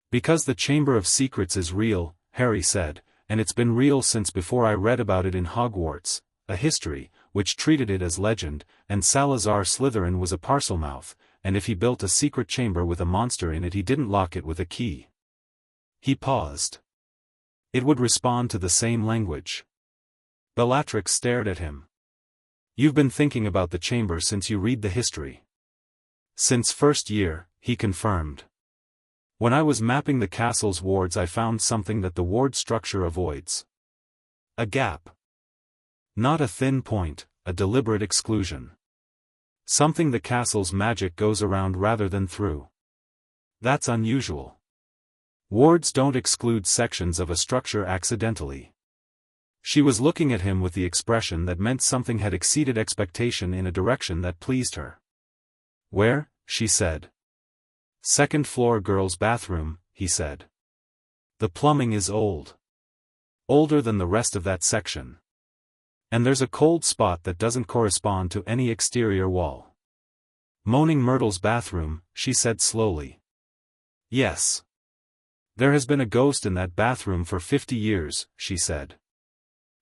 "Because the Chamber of Secrets is real," Harry said, "and it's been real since before I read about it in Hogwarts, a history, which treated it as legend, and Salazar Slytherin was a Parselmouth, and if he built a secret chamber with a monster in it he didn't lock it with a key." He paused. "It would respond to the same language." Bellatrix stared at him. "You've been thinking about the chamber since you read the history." "Since first year," he confirmed. "When I was mapping the castle's wards I found something that the ward structure avoids." A gap. Not a thin point, a deliberate exclusion. Something the castle's magic goes around rather than through. That's unusual. Wards don't exclude sections of a structure accidentally. She was looking at him with the expression that meant something had exceeded expectation in a direction that pleased her. Where? She said. Second floor girls' bathroom, he said. The plumbing is old. Older than the rest of that section. And there's a cold spot that doesn't correspond to any exterior wall. Moaning Myrtle's bathroom, she said slowly. Yes. There has been a ghost in that bathroom for 50 years, she said.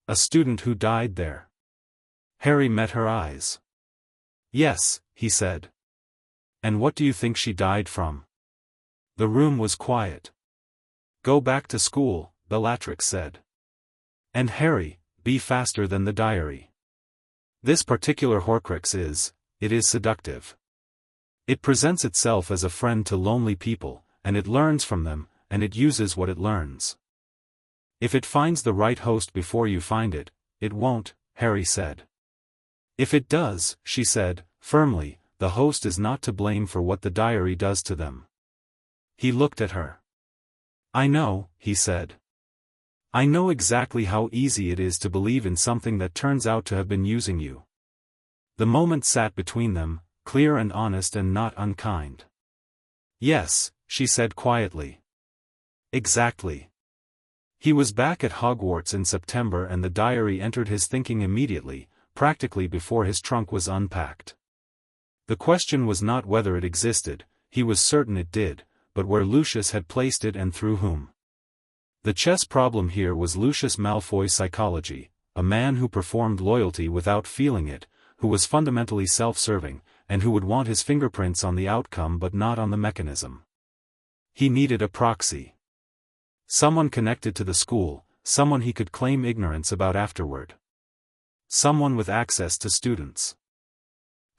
A student who died there. Harry met her eyes. Yes, he said. And what do you think she died from? The room was quiet. Go back to school, Bellatrix said. And Harry, be faster than the diary. This particular Horcrux it is seductive. It presents itself as a friend to lonely people, and it learns from them, and it uses what it learns. If it finds the right host before you find it, it won't, Harry said. If it does, she said, firmly, the host is not to blame for what the diary does to them. He looked at her. I know, he said. I know exactly how easy it is to believe in something that turns out to have been using you. The moment sat between them, clear and honest and not unkind. Yes, she said quietly. Exactly. He was back at Hogwarts in September and the diary entered his thinking immediately, practically before his trunk was unpacked. The question was not whether it existed, he was certain it did, but where Lucius had placed it and through whom. The chess problem here was Lucius Malfoy's psychology, a man who performed loyalty without feeling it, who was fundamentally self-serving, and who would want his fingerprints on the outcome but not on the mechanism. He needed a proxy. Someone connected to the school, someone he could claim ignorance about afterward. Someone with access to students.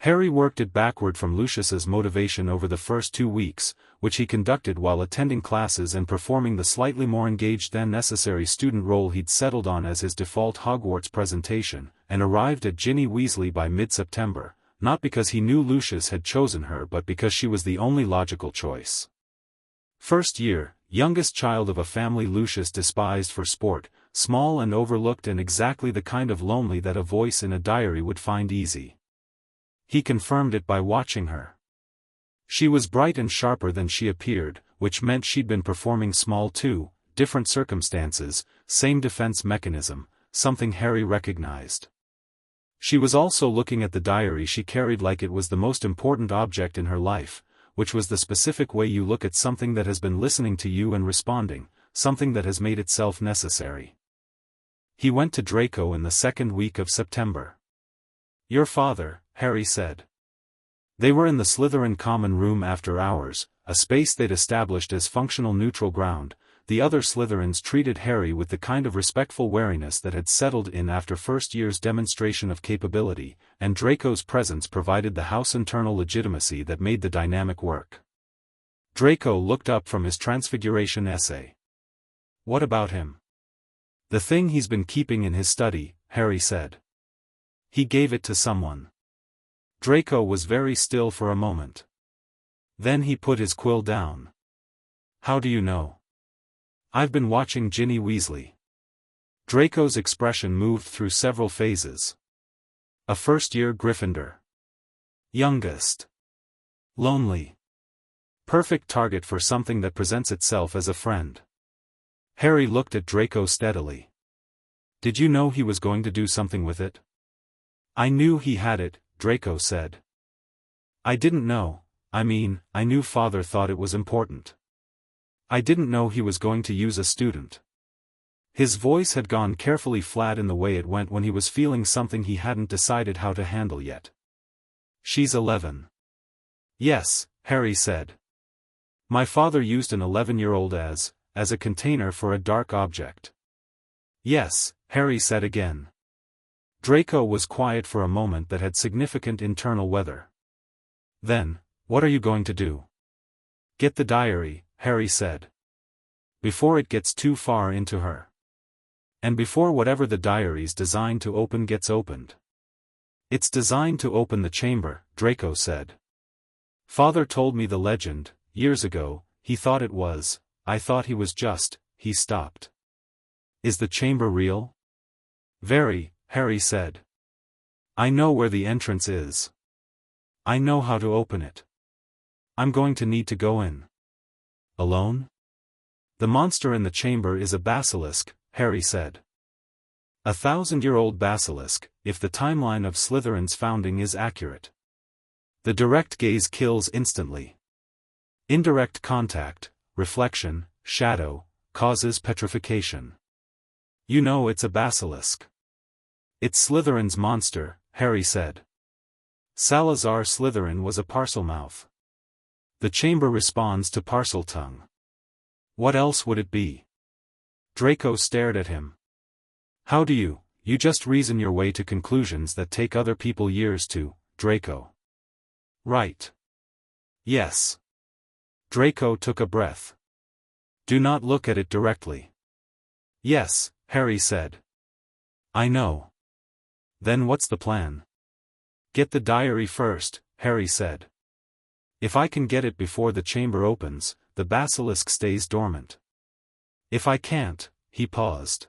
Harry worked it backward from Lucius's motivation over the first 2 weeks, which he conducted while attending classes and performing the slightly more engaged than necessary student role he'd settled on as his default Hogwarts presentation, and arrived at Ginny Weasley by mid-September, not because he knew Lucius had chosen her but because she was the only logical choice. First year, youngest child of a family Lucius despised for sport, small and overlooked and exactly the kind of lonely that a voice in a diary would find easy. He confirmed it by watching her. She was bright and sharper than she appeared, which meant she'd been performing small too, different circumstances, same defense mechanism, something Harry recognized. She was also looking at the diary she carried like it was the most important object in her life, which was the specific way you look at something that has been listening to you and responding, something that has made itself necessary. He went to Draco in the second week of September. Your father, Harry said. They were in the Slytherin common room after hours, a space they'd established as functional neutral ground. The other Slytherins treated Harry with the kind of respectful wariness that had settled in after first year's demonstration of capability, and Draco's presence provided the house internal legitimacy that made the dynamic work. Draco looked up from his Transfiguration essay. What about him? The thing he's been keeping in his study, Harry said. He gave it to someone. Draco was very still for a moment. Then he put his quill down. How do you know? I've been watching Ginny Weasley. Draco's expression moved through several phases. A first-year Gryffindor. Youngest. Lonely. Perfect target for something that presents itself as a friend. Harry looked at Draco steadily. Did you know he was going to do something with it? I knew he had it, Draco said. I didn't know, I knew Father thought it was important. I didn't know he was going to use a student. His voice had gone carefully flat in the way it went when he was feeling something he hadn't decided how to handle yet. She's 11. Yes, Harry said. My father used an 11-year-old as a container for a dark object. Yes, Harry said again. Draco was quiet for a moment that had significant internal weather. Then, what are you going to do? Get the diary, Harry said. Before it gets too far into her. And before whatever the diary's designed to open gets opened. It's designed to open the chamber, Draco said. Father told me the legend, years ago. He thought it was, I thought he was just, he stopped. Is the chamber real? Very, Harry said. I know where the entrance is. I know how to open it. I'm going to need to go in. Alone? The monster in the chamber is a basilisk, Harry said. 1,000-year-old basilisk, if the timeline of Slytherin's founding is accurate. The direct gaze kills instantly. Indirect contact, reflection, shadow, causes petrification. You know it's a basilisk. It's Slytherin's monster, Harry said. Salazar Slytherin was a Parselmouth. The chamber responds to Parseltongue. What else would it be? Draco stared at him. How do you just reason your way to conclusions that take other people years to, Draco? Right. Yes. Draco took a breath. Do not look at it directly. Yes, Harry said. I know. Then what's the plan? Get the diary first, Harry said. If I can get it before the chamber opens, the basilisk stays dormant. If I can't, he paused.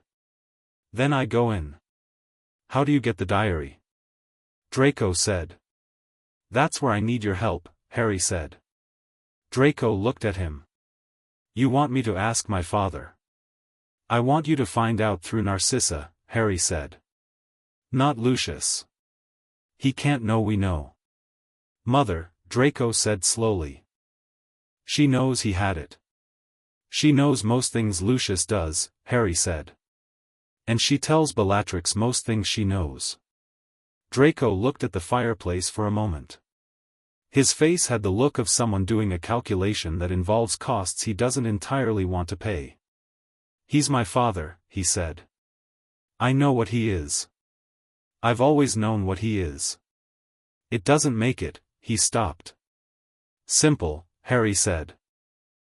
Then I go in. How do you get the diary? Draco said. That's where I need your help, Harry said. Draco looked at him. You want me to ask my father? I want you to find out through Narcissa, Harry said. Not Lucius. He can't know we know. Mother, Draco said slowly. She knows he had it. She knows most things Lucius does, Harry said. And she tells Bellatrix most things she knows. Draco looked at the fireplace for a moment. His face had the look of someone doing a calculation that involves costs he doesn't entirely want to pay. He's my father, he said. I know what he is. I've always known what he is. It doesn't make it, he stopped. Simple, Harry said.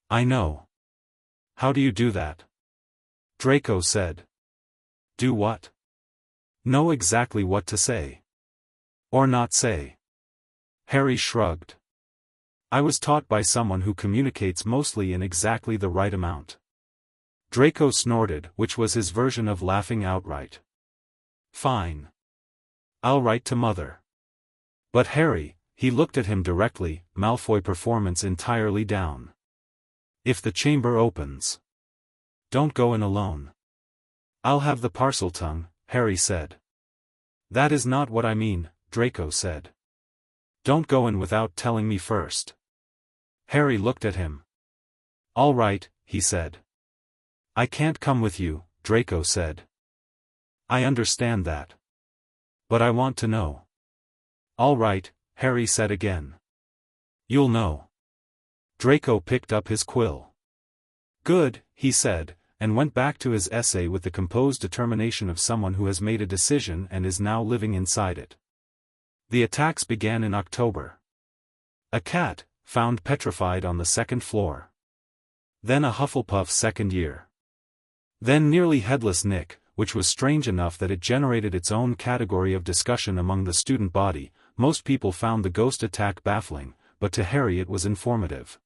I know. How do you do that? Draco said. Do what? Know exactly what to say. Or not say. Harry shrugged. I was taught by someone who communicates mostly in exactly the right amount. Draco snorted, which was his version of laughing outright. Fine. I'll write to Mother. But Harry, he looked at him directly, Malfoy performance entirely down. If the chamber opens. Don't go in alone. I'll have the Parseltongue, Harry said. That is not what I mean, Draco said. Don't go in without telling me first. Harry looked at him. All right, he said. I can't come with you, Draco said. I understand that. But I want to know. All right, Harry said again. You'll know. Draco picked up his quill. Good, he said, and went back to his essay with the composed determination of someone who has made a decision and is now living inside it. The attacks began in October. A cat, found petrified on the second floor. Then a Hufflepuff second year. Then nearly headless Nick, which was strange enough that it generated its own category of discussion among the student body. Most people found the ghost attack baffling, but to Harry it was informative.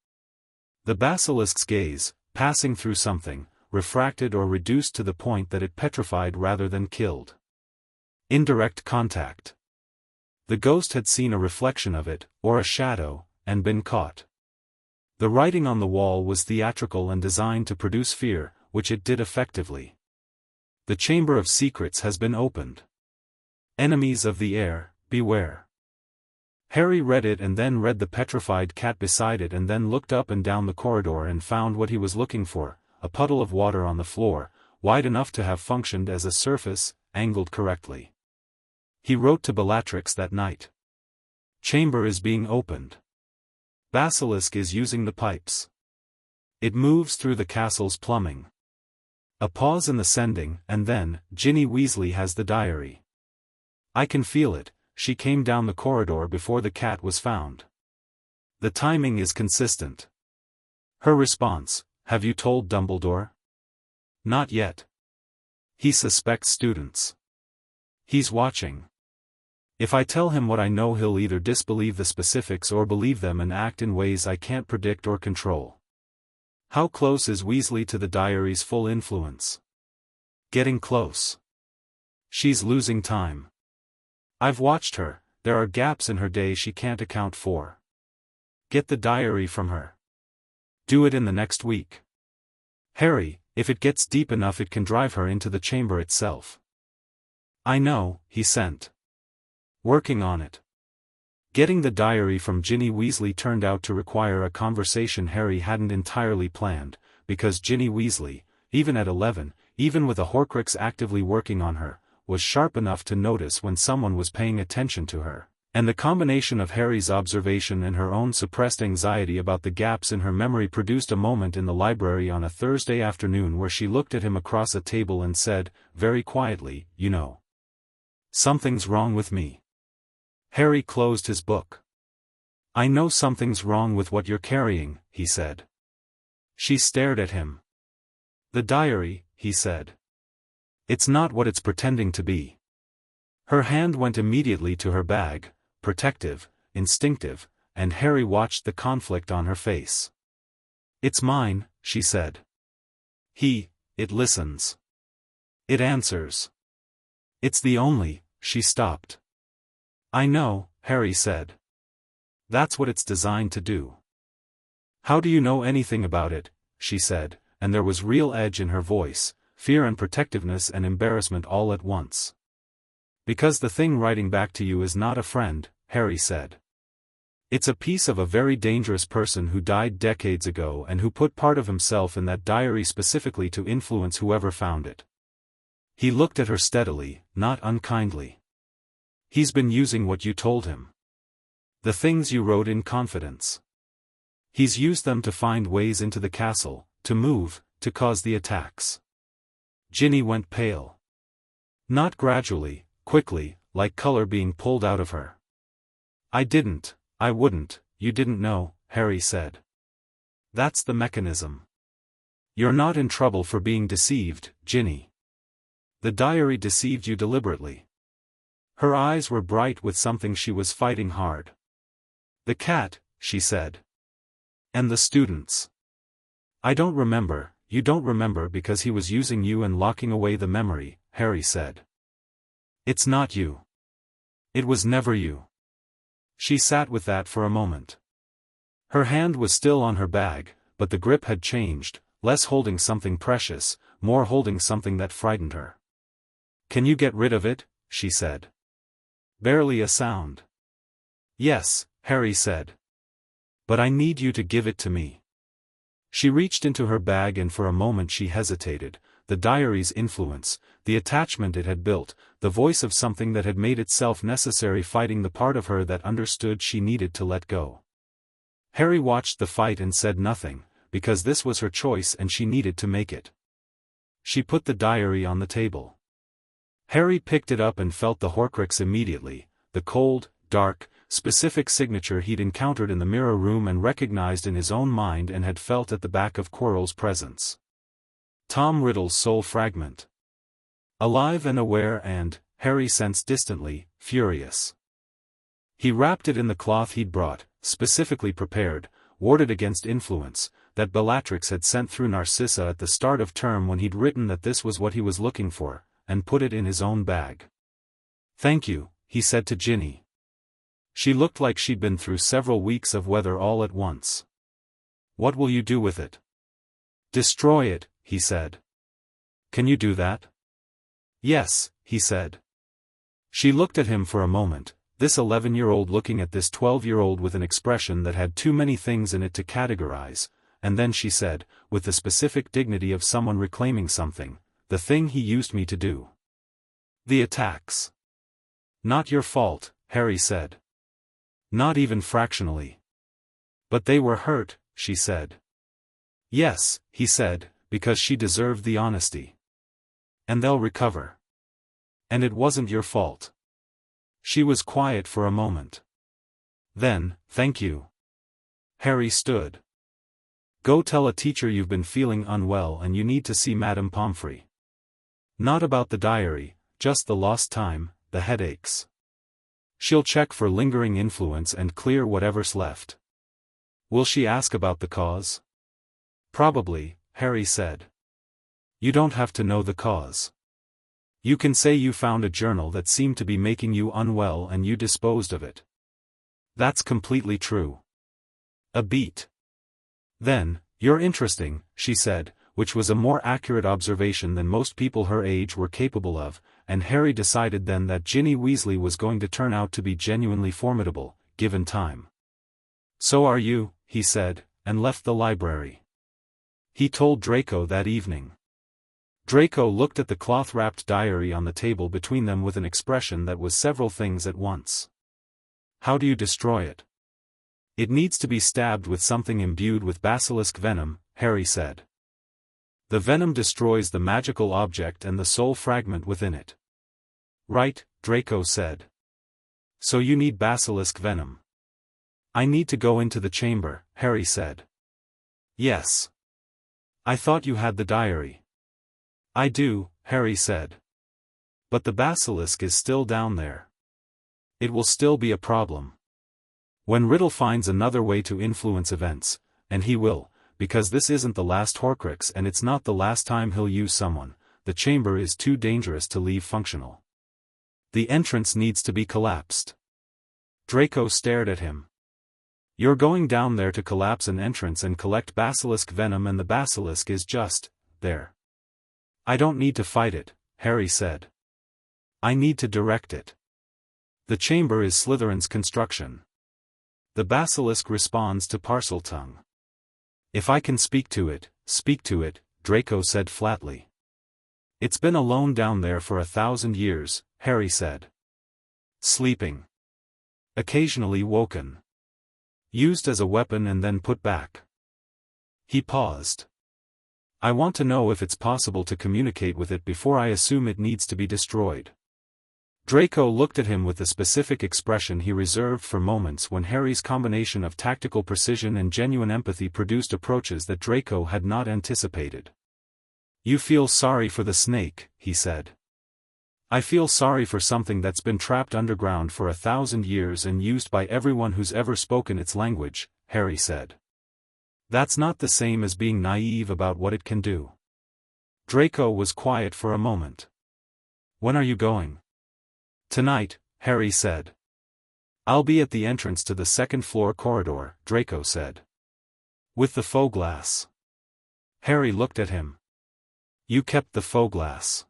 The basilisk's gaze, passing through something, refracted or reduced to the point that it petrified rather than killed. Indirect contact. The ghost had seen a reflection of it, or a shadow, and been caught. The writing on the wall was theatrical and designed to produce fear, which it did effectively. The Chamber of Secrets has been opened. Enemies of the air, beware. Harry read it and then read the petrified cat beside it and then looked up and down the corridor and found what he was looking for, a puddle of water on the floor, wide enough to have functioned as a surface, angled correctly. He wrote to Bellatrix that night. Chamber is being opened. Basilisk is using the pipes. It moves through the castle's plumbing. A pause in the sending, and then, Ginny Weasley has the diary. I can feel it, she came down the corridor before the cat was found. The timing is consistent. Her response, have you told Dumbledore? Not yet. He suspects students. He's watching. If I tell him what I know, he'll either disbelieve the specifics or believe them and act in ways I can't predict or control. How close is Weasley to the diary's full influence? Getting close. She's losing time. I've watched her, there are gaps in her day she can't account for. Get the diary from her. Do it in the next week. Harry, if it gets deep enough it can drive her into the chamber itself. I know, he sent. Working on it. Getting the diary from Ginny Weasley turned out to require a conversation Harry hadn't entirely planned, because Ginny Weasley, even at 11, even with a Horcrux actively working on her, was sharp enough to notice when someone was paying attention to her, and the combination of Harry's observation and her own suppressed anxiety about the gaps in her memory produced a moment in the library on a Thursday afternoon where she looked at him across a table and said, very quietly, "You know. Something's wrong with me." Harry closed his book. "I know something's wrong with what you're carrying," he said. She stared at him. "The diary," he said. "It's not what it's pretending to be." Her hand went immediately to her bag, protective, instinctive, and Harry watched the conflict on her face. "It's mine," she said. It listens. It answers. "It's the only," she stopped. "I know," Harry said. "That's what it's designed to do." "How do you know anything about it?" she said, and there was real edge in her voice, fear and protectiveness and embarrassment all at once. "Because the thing writing back to you is not a friend," Harry said. "It's a piece of a very dangerous person who died decades ago and who put part of himself in that diary specifically to influence whoever found it." He looked at her steadily, not unkindly. "He's been using what you told him. The things you wrote in confidence. He's used them to find ways into the castle, to move, to cause the attacks." Ginny went pale. Not gradually, quickly, like color being pulled out of her. I wouldn't, you didn't know," Harry said. "That's the mechanism. You're not in trouble for being deceived, Ginny. The diary deceived you deliberately." Her eyes were bright with something she was fighting hard. "The cat," she said. "And the students. I don't remember, you don't remember because he was using you and locking away the memory," Harry said. "It's not you. It was never you." She sat with that for a moment. Her hand was still on her bag, but the grip had changed, less holding something precious, more holding something that frightened her. "Can you get rid of it?" she said. Barely a sound. "Yes," Harry said. "But I need you to give it to me." She reached into her bag and for a moment she hesitated, the diary's influence, the attachment it had built, the voice of something that had made itself necessary fighting the part of her that understood she needed to let go. Harry watched the fight and said nothing, because this was her choice and she needed to make it. She put the diary on the table. Harry picked it up and felt the Horcrux immediately, the cold, dark, specific signature he'd encountered in the mirror room and recognized in his own mind and had felt at the back of Quirrell's presence. Tom Riddle's soul fragment. Alive and aware and, Harry sensed distantly, furious. He wrapped it in the cloth he'd brought, specifically prepared, warded against influence, that Bellatrix had sent through Narcissa at the start of term when he'd written that this was what he was looking for, and put it in his own bag. "Thank you," he said to Ginny. She looked like she'd been through several weeks of weather all at once. "What will you do with it?" "Destroy it," he said. "Can you do that?" "Yes," he said. She looked at him for a moment, this 11-year-old looking at this 12-year-old with an expression that had too many things in it to categorize, and then she said, with the specific dignity of someone reclaiming something, "The thing he used me to do. The attacks. Not your fault," Harry said. "Not even fractionally." "But they were hurt," she said. "Yes," he said, "because she deserved the honesty. And they'll recover. And it wasn't your fault." She was quiet for a moment. Then, "Thank you." Harry stood. "Go tell a teacher you've been feeling unwell and you need to see Madame Pomfrey." Not about the diary, just the lost time, the headaches. She'll check for lingering influence and clear whatever's left. Will she ask about the cause? Probably, Harry said. You don't have to know the cause. You can say you found a journal that seemed to be making you unwell and you disposed of it. That's completely true. A beat. Then, you're interesting, she said, which was a more accurate observation than most people her age were capable of, and Harry decided then that Ginny Weasley was going to turn out to be genuinely formidable, given time. So are you, he said, and left the library. He told Draco that evening. Draco looked at the cloth-wrapped diary on the table between them with an expression that was several things at once. How do you destroy it? It needs to be stabbed with something imbued with basilisk venom, Harry said. The venom destroys the magical object and the soul fragment within it. Right, Draco said. So you need basilisk venom. I need to go into the chamber, Harry said. Yes. I thought you had the diary. I do, Harry said. But the basilisk is still down there. It will still be a problem. When Riddle finds another way to influence events, and he will, because this isn't the last Horcrux and it's not the last time he'll use someone, the chamber is too dangerous to leave functional. The entrance needs to be collapsed. Draco stared at him. You're going down there to collapse an entrance and collect basilisk venom, and the basilisk is just there. I don't need to fight it, Harry said. I need to direct it. The chamber is Slytherin's construction. The basilisk responds to Parseltongue. If I can speak to it, Draco said flatly. It's been alone down there for 1,000 years, Harry said. Sleeping. Occasionally woken. Used as a weapon and then put back. He paused. I want to know if it's possible to communicate with it before I assume it needs to be destroyed. Draco looked at him with the specific expression he reserved for moments when Harry's combination of tactical precision and genuine empathy produced approaches that Draco had not anticipated. You feel sorry for the snake, he said. I feel sorry for something that's been trapped underground for 1,000 years and used by everyone who's ever spoken its language, Harry said. That's not the same as being naive about what it can do. Draco was quiet for a moment. When are you going? Tonight, Harry said. I'll be at the entrance to the second-floor corridor, Draco said. With the faux glass. Harry looked at him. You kept the faux glass.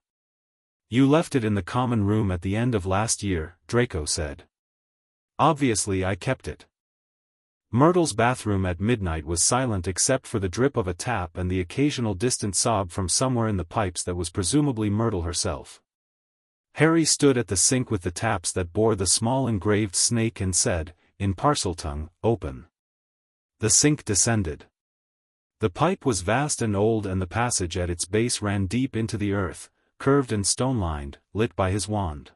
You left it in the common room at the end of last year, Draco said. Obviously I kept it. Myrtle's bathroom at midnight was silent except for the drip of a tap and the occasional distant sob from somewhere in the pipes that was presumably Myrtle herself. Harry stood at the sink with the taps that bore the small engraved snake and said, in Parseltongue, open. The sink descended. The pipe was vast and old and the passage at its base ran deep into the earth, curved and stone-lined, lit by his wand.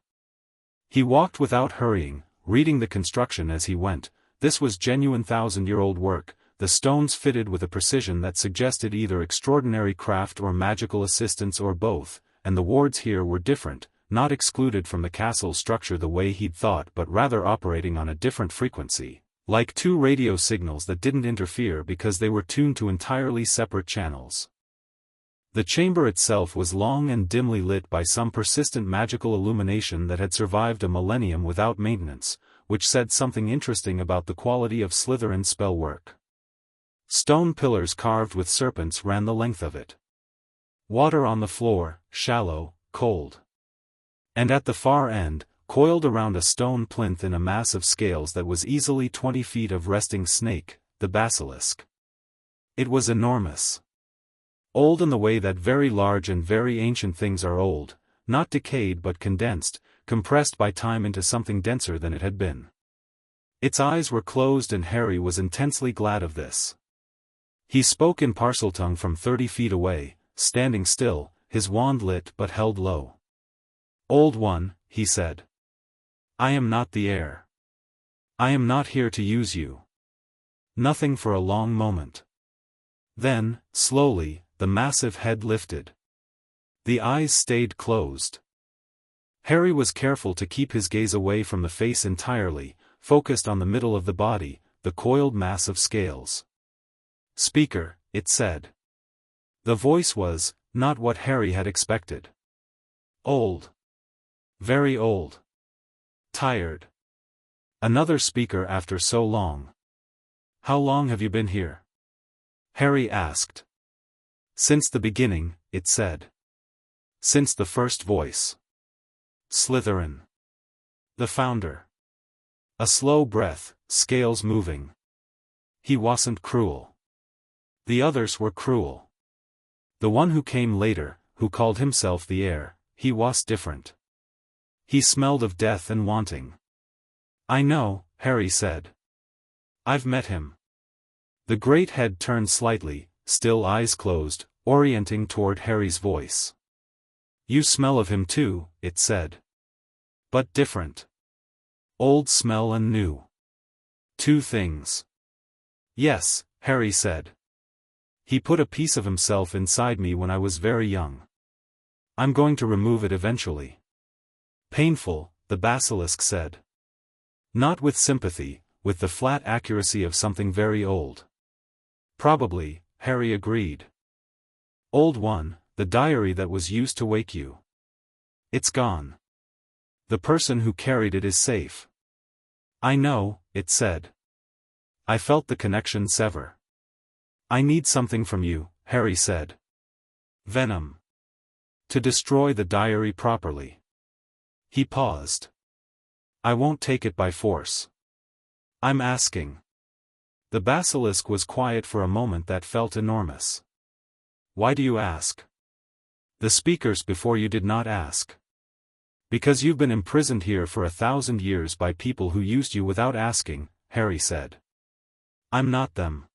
He walked without hurrying, reading the construction as he went. This was genuine 1,000-year-old work, the stones fitted with a precision that suggested either extraordinary craft or magical assistance or both, and the wards here were different. Not excluded from the castle's structure the way he'd thought but rather operating on a different frequency, like two radio signals that didn't interfere because they were tuned to entirely separate channels. The chamber itself was long and dimly lit by some persistent magical illumination that had survived a millennium without maintenance, which said something interesting about the quality of Slytherin's spell work. Stone pillars carved with serpents ran the length of it. Water on the floor, shallow, cold. And at the far end, coiled around a stone plinth in a mass of scales that was easily 20 feet of resting snake, the basilisk. It was enormous. Old in the way that very large and very ancient things are old, not decayed but condensed, compressed by time into something denser than it had been. Its eyes were closed and Harry was intensely glad of this. He spoke in Parseltongue from 30 feet away, standing still, his wand lit but held low. Old One, he said. I am not the heir. I am not here to use you. Nothing for a long moment. Then, slowly, the massive head lifted. The eyes stayed closed. Harry was careful to keep his gaze away from the face entirely, focused on the middle of the body, the coiled mass of scales. "Speaker," it said. The voice was, not what Harry had expected. Old. Very old. Tired. Another speaker after so long. "How long have you been here?" Harry asked. "Since the beginning," it said. "Since the first voice. Slytherin. The founder." A slow breath, scales moving. "He wasn't cruel. The others were cruel. The one who came later, who called himself the heir, he was different. He smelled of death and wanting." "I know," Harry said. "I've met him." The great head turned slightly, still eyes closed, orienting toward Harry's voice. "You smell of him too," it said. "But different. Old smell and new. Two things." "Yes," Harry said. "He put a piece of himself inside me when I was very young. I'm going to remove it eventually." "Painful," the basilisk said. Not with sympathy, with the flat accuracy of something very old. "Probably," Harry agreed. "Old one, the diary that was used to wake you. It's gone. The person who carried it is safe." "I know," it said. I felt the connection sever. "I need something from you," Harry said. "Venom. To destroy the diary properly." He paused. "I won't take it by force. I'm asking." The basilisk was quiet for a moment that felt enormous. "Why do you ask? The speakers before you did not ask." "Because you've been imprisoned here for 1,000 years by people who used you without asking," Harry said. "I'm not them."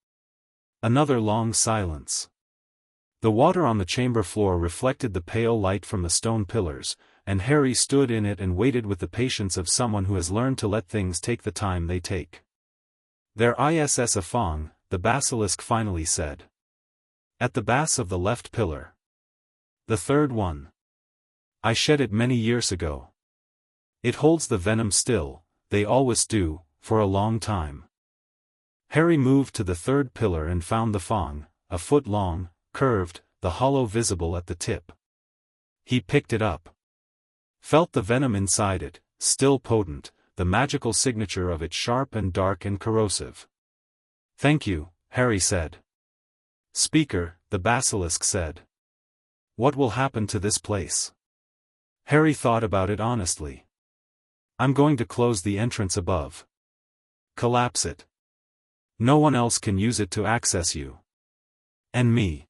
Another long silence. The water on the chamber floor reflected the pale light from the stone pillars, and Harry stood in it and waited with the patience of someone who has learned to let things take the time they take. "There is a fong," the basilisk finally said. "At the base of the left pillar. The third one. I shed it many years ago. It holds the venom still, they always do, for a long time." Harry moved to the third pillar and found the fong, a foot long, curved, the hollow visible at the tip. He picked it up. Felt the venom inside it, still potent, the magical signature of it sharp and dark and corrosive. "Thank you," Harry said. "Speaker," the basilisk said. "What will happen to this place?" Harry thought about it honestly. "I'm going to close the entrance above. Collapse it. No one else can use it to access you. And me."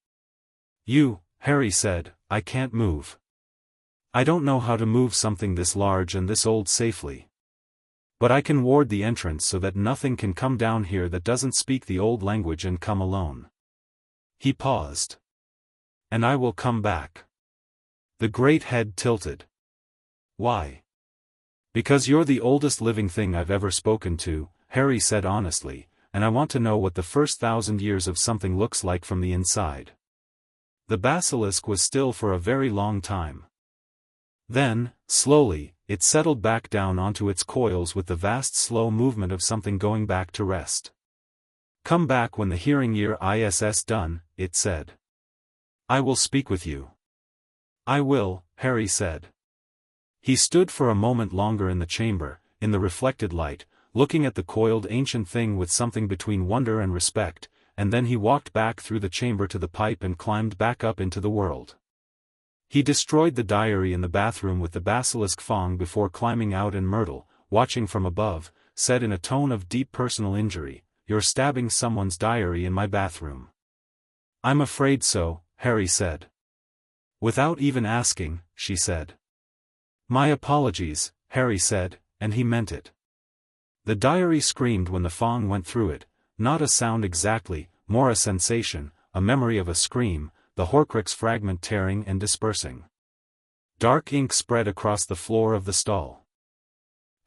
"You," Harry said, "I can't move. I don't know how to move something this large and this old safely. But I can ward the entrance so that nothing can come down here that doesn't speak the old language and come alone." He paused. "And I will come back." The great head tilted. "Why?" "Because you're the oldest living thing I've ever spoken to," Harry said honestly, "and I want to know what the first 1,000 years of something looks like from the inside." The basilisk was still for a very long time. Then, slowly, it settled back down onto its coils with the vast slow movement of something going back to rest. "Come back when the hearing year is done," it said. "I will speak with you." "I will," Harry said. He stood for a moment longer in the chamber, in the reflected light, looking at the coiled ancient thing with something between wonder and respect, and then he walked back through the chamber to the pipe and climbed back up into the world. He destroyed the diary in the bathroom with the basilisk fong before climbing out, and Myrtle, watching from above, said in a tone of deep personal injury, "You're stabbing someone's diary in my bathroom." "I'm afraid so," Harry said. "Without even asking," she said. "My apologies," Harry said, and he meant it. The diary screamed when the fong went through it, not a sound exactly, more a sensation, a memory of a scream, the Horcrux fragment tearing and dispersing. Dark ink spread across the floor of the stall.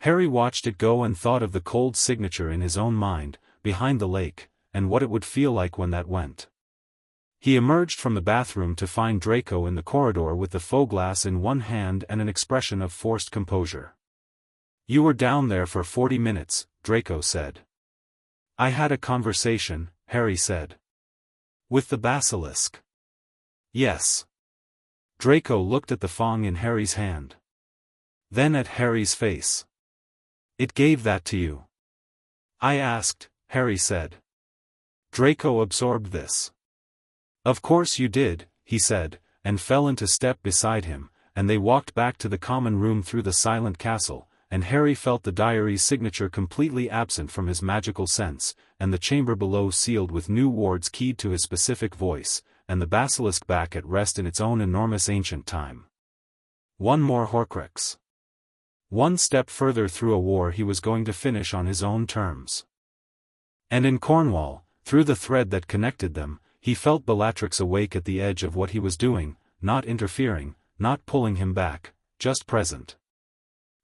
Harry watched it go and thought of the cold signature in his own mind, behind the lake, and what it would feel like when that went. He emerged from the bathroom to find Draco in the corridor with the faux glass in one hand and an expression of forced composure. "You were down there for 40 minutes, Draco said. "I had a conversation," Harry said. "With the basilisk?" "Yes." Draco looked at the fong in Harry's hand. Then at Harry's face. "It gave that to you?" "I asked," Harry said. Draco absorbed this. "Of course you did," he said, and fell into step beside him, and they walked back to the common room through the silent castle, and Harry felt the diary's signature completely absent from his magical sense, and the chamber below sealed with new wards keyed to his specific voice, and the basilisk back at rest in its own enormous ancient time. One more Horcrux. One step further through a war he was going to finish on his own terms. And in Cornwall, through the thread that connected them, he felt Bellatrix awake at the edge of what he was doing, not interfering, not pulling him back, just present.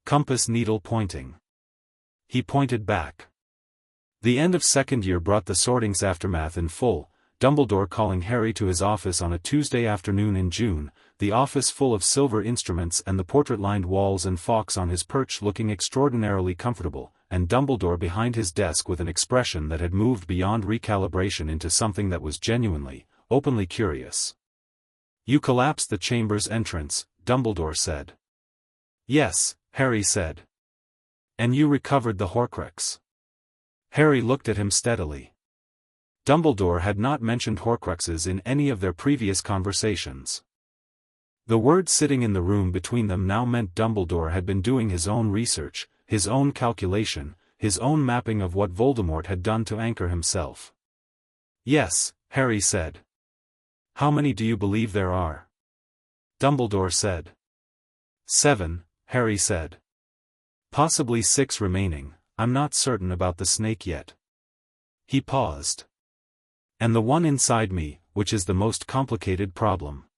Compass needle pointing. He pointed back. The end of second year brought the sorting's aftermath in full, Dumbledore calling Harry to his office on a Tuesday afternoon in June, the office full of silver instruments and the portrait-lined walls and Fawkes on his perch looking extraordinarily comfortable, and Dumbledore behind his desk with an expression that had moved beyond recalibration into something that was genuinely, openly curious. "You collapsed the chamber's entrance," Dumbledore said. "Yes," Harry said. "And you recovered the Horcrux." Harry looked at him steadily. Dumbledore had not mentioned Horcruxes in any of their previous conversations. The word sitting in the room between them now meant Dumbledore had been doing his own research, his own calculation, his own mapping of what Voldemort had done to anchor himself. "Yes," Harry said. "How many do you believe there are?" Dumbledore said. 7, Harry said. "Possibly 6 remaining, I'm not certain about the snake yet." He paused. "And the one inside me, which is the most complicated problem."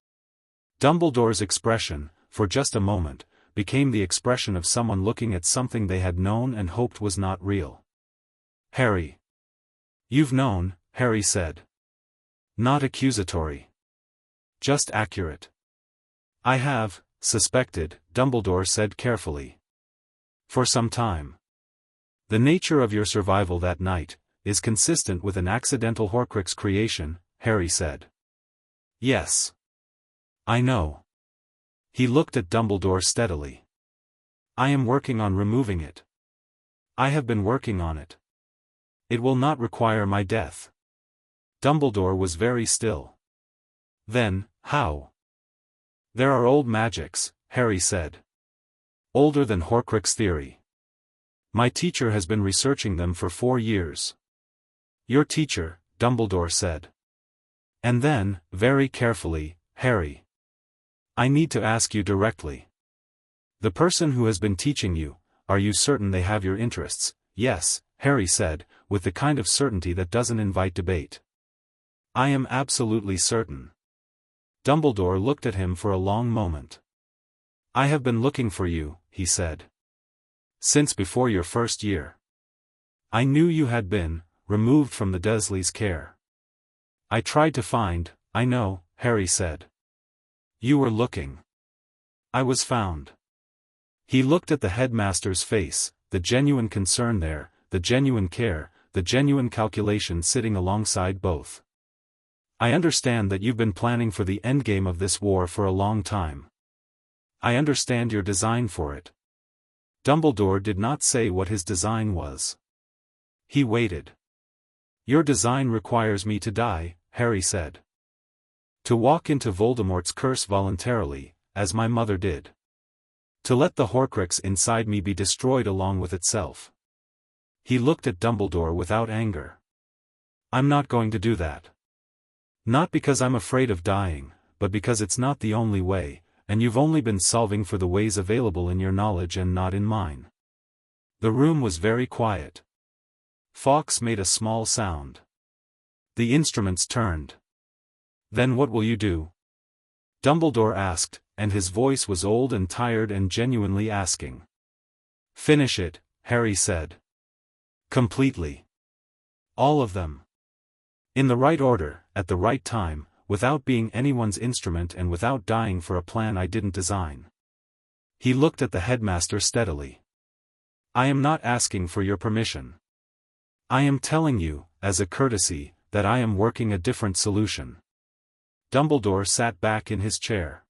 Dumbledore's expression, for just a moment, became the expression of someone looking at something they had known and hoped was not real. "Harry. You've known," Harry said. Not accusatory. Just accurate. "I have suspected," Dumbledore said carefully. "For some time. The nature of your survival that night is consistent with an accidental Horcrux creation," Harry said. "Yes. I know." He looked at Dumbledore steadily. "I am working on removing it. I have been working on it. It will not require my death." Dumbledore was very still. "Then, how?" "There are old magics," Harry said. "Older than Horcrux theory. My teacher has been researching them for 4 years." "Your teacher," Dumbledore said. And then, very carefully, "Harry. I need to ask you directly. The person who has been teaching you, are you certain they have your interests?" "Yes," Harry said, with the kind of certainty that doesn't invite debate. "I am absolutely certain." Dumbledore looked at him for a long moment. "I have been looking for you," he said. "Since before your first year. I knew you had been removed from the Dursleys' care. I tried to find." "I know," Harry said. "You were looking. I was found." He looked at the headmaster's face, the genuine concern there, the genuine care, the genuine calculation sitting alongside both. "I understand that you've been planning for the endgame of this war for a long time. I understand your design for it." Dumbledore did not say what his design was. He waited. "Your design requires me to die," Harry said. "To walk into Voldemort's curse voluntarily, as my mother did. To let the Horcrux inside me be destroyed along with itself." He looked at Dumbledore without anger. "I'm not going to do that. Not because I'm afraid of dying, but because it's not the only way, and you've only been solving for the ways available in your knowledge and not in mine." The room was very quiet. Fawkes made a small sound. The instruments turned. "Then what will you do?" Dumbledore asked, and his voice was old and tired and genuinely asking. "Finish it," Harry said. "Completely. All of them. In the right order, at the right time, without being anyone's instrument and without dying for a plan I didn't design. He looked at the headmaster steadily. I am not asking for your permission. I am telling you, as a courtesy, that I am working a different solution. Dumbledore sat back in his chair.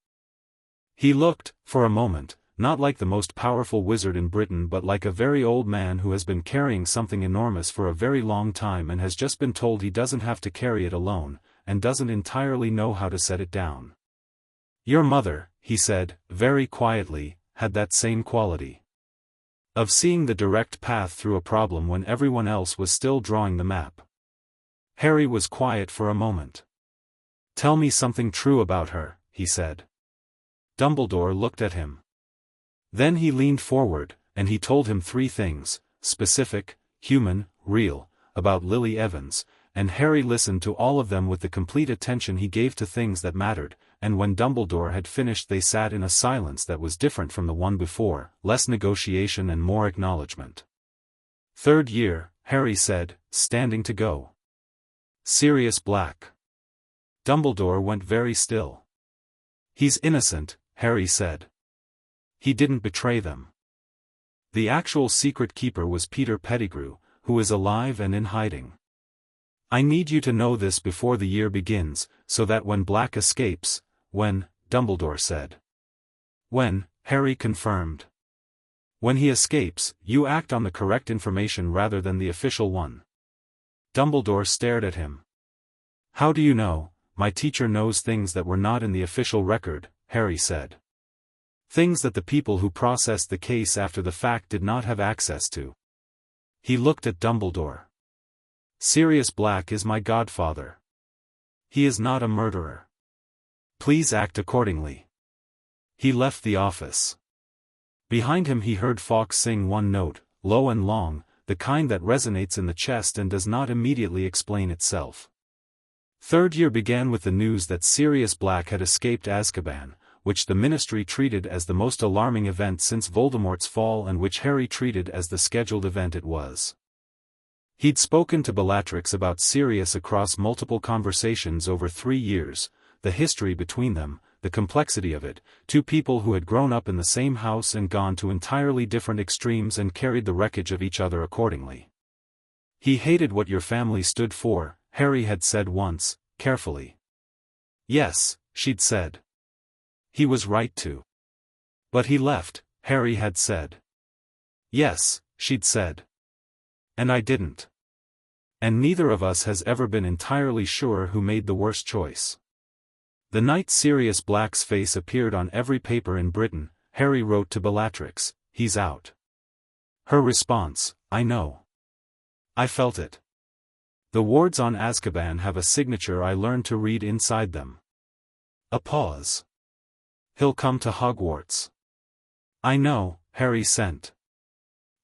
He looked, for a moment, not like the most powerful wizard in Britain but like a very old man who has been carrying something enormous for a very long time and has just been told he doesn't have to carry it alone, and doesn't entirely know how to set it down. Your mother, he said, very quietly, had that same quality. Of seeing the direct path through a problem when everyone else was still drawing the map. Harry was quiet for a moment. Tell me something true about her, he said. Dumbledore looked at him. Then he leaned forward, and he told him 3 things, specific, human, real, about Lily Evans, and Harry listened to all of them with the complete attention he gave to things that mattered, and when Dumbledore had finished they sat in a silence that was different from the one before, less negotiation and more acknowledgement. 3rd year, Harry said, standing to go. Sirius Black. Dumbledore went very still. He's innocent, Harry said. He didn't betray them. The actual secret keeper was Peter Pettigrew, who is alive and in hiding. I need you to know this before the year begins, so that when Black escapes, when, Dumbledore said. When, Harry confirmed. When he escapes, you act on the correct information rather than the official one. Dumbledore stared at him. How do you know? My teacher knows things that were not in the official record, Harry said. Things that the people who processed the case after the fact did not have access to. He looked at Dumbledore. Sirius Black is my godfather. He is not a murderer. Please act accordingly. He left the office. Behind him he heard Fawkes sing one note, low and long, the kind that resonates in the chest and does not immediately explain itself. 3rd year began with the news that Sirius Black had escaped Azkaban, which the Ministry treated as the most alarming event since Voldemort's fall and which Harry treated as the scheduled event it was. He'd spoken to Bellatrix about Sirius across multiple conversations over 3 years, the history between them, the complexity of it, 2 people who had grown up in the same house and gone to entirely different extremes and carried the wreckage of each other accordingly. He hated what your family stood for, Harry had said once, carefully. Yes, she'd said. He was right to. But he left, Harry had said. Yes, she'd said. And I didn't. And neither of us has ever been entirely sure who made the worst choice. The night Sirius Black's face appeared on every paper in Britain, Harry wrote to Bellatrix, he's out. Her response, I know. I felt it. The wards on Azkaban have a signature I learned to read inside them. A pause. He'll come to Hogwarts. I know, Harry sent.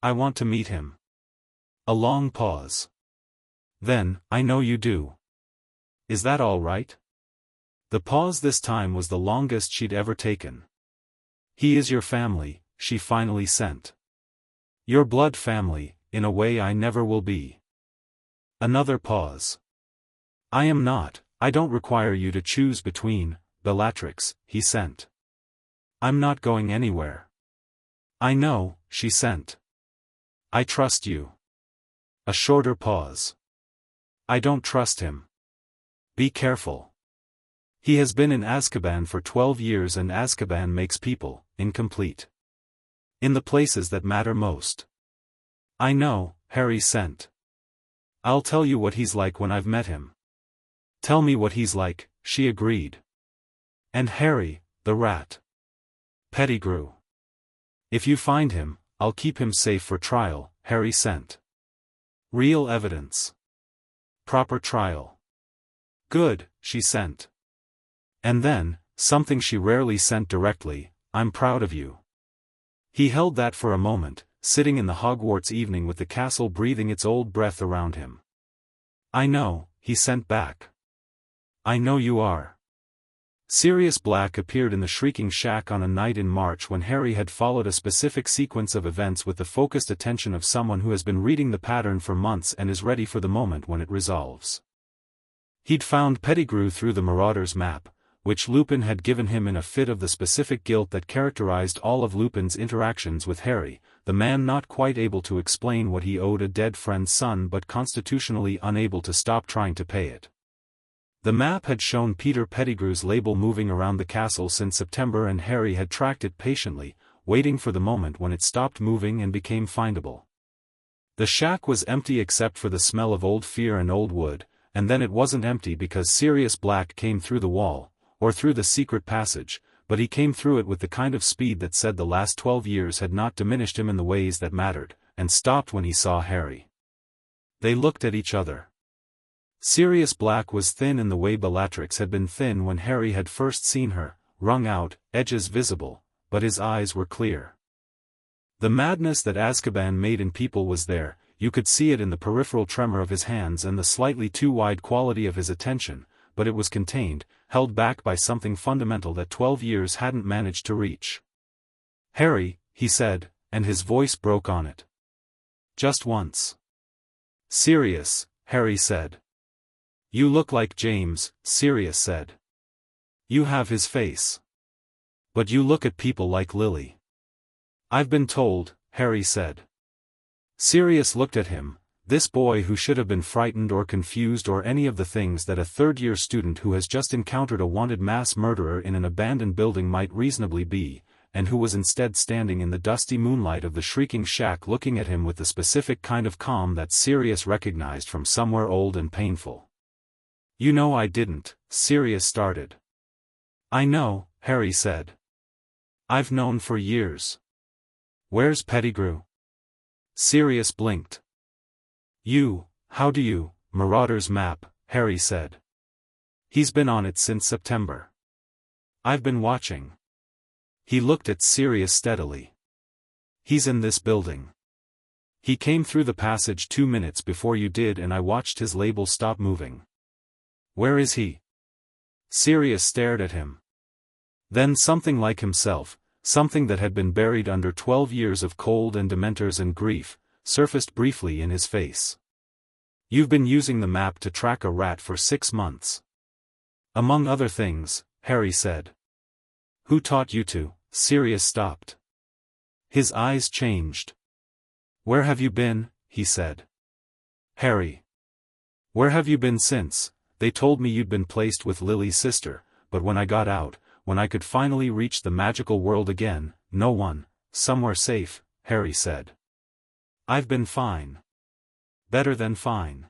I want to meet him. A long pause. Then, I know you do. Is that all right? The pause this time was the longest she'd ever taken. He is your family, she finally sent. Your blood family, in a way I never will be. Another pause. I am not, I don't require you to choose between, Bellatrix, he sent. I'm not going anywhere. I know, she sent. I trust you. A shorter pause. I don't trust him. Be careful. He has been in Azkaban for 12 years and Azkaban makes people incomplete. In the places that matter most. I know, Harry sent. I'll tell you what he's like when I've met him. Tell me what he's like, she agreed. And Harry, the rat. Pettigrew. If you find him, I'll keep him safe for trial, Harry sent. Real evidence. Proper trial. Good, she sent. And then, something she rarely sent directly, I'm proud of you. He held that for a moment, sitting in the Hogwarts evening with the castle breathing its old breath around him. I know, he sent back. I know you are. Sirius Black appeared in the Shrieking Shack on a night in March when Harry had followed a specific sequence of events with the focused attention of someone who has been reading the pattern for months and is ready for the moment when it resolves. He'd found Pettigrew through the Marauder's map, which Lupin had given him in a fit of the specific guilt that characterized all of Lupin's interactions with Harry, the man not quite able to explain what he owed a dead friend's son but constitutionally unable to stop trying to pay it. The map had shown Peter Pettigrew's label moving around the castle since September, and Harry had tracked it patiently, waiting for the moment when it stopped moving and became findable. The shack was empty except for the smell of old fear and old wood, and then it wasn't empty because Sirius Black came through the wall, or through the secret passage, but he came through it with the kind of speed that said the last 12 years had not diminished him in the ways that mattered, and stopped when he saw Harry. They looked at each other. Sirius Black was thin in the way Bellatrix had been thin when Harry had first seen her, wrung out, edges visible, but his eyes were clear. The madness that Azkaban made in people was there, you could see it in the peripheral tremor of his hands and the slightly too wide quality of his attention, but it was contained, held back by something fundamental that 12 years hadn't managed to reach. "Harry," he said, and his voice broke on it. "Just once." "Sirius," Harry said. "You look like James," Sirius said. "You have his face. But you look at people like Lily." "I've been told," Harry said. Sirius looked at him, this boy who should have been frightened or confused or any of the things that a third-year student who has just encountered a wanted mass murderer in an abandoned building might reasonably be, and who was instead standing in the dusty moonlight of the shrieking shack looking at him with the specific kind of calm that Sirius recognized from somewhere old and painful. "You know I didn't," Sirius started. "I know," Harry said. "I've known for years." "Where's Pettigrew?" Sirius blinked. How do you, Marauder's map," Harry said. "He's been on it since September. I've been watching." He looked at Sirius steadily. "He's in this building. He came through the passage 2 minutes before you did and I watched his label stop moving." "Where is he?" Sirius stared at him. Then something like himself, something that had been buried under 12 years of cold and dementors and grief, surfaced briefly in his face. "You've been using the map to track a rat for 6 months. Among other things," Harry said. "Who taught you to?" Sirius stopped. His eyes changed. "Where have you been?" he said. "Harry. Where have you been since? They told me you'd been placed with Lily's sister, but when I got out, when I could finally reach the magical world again, no one, somewhere safe," Harry said. "I've been fine. Better than fine."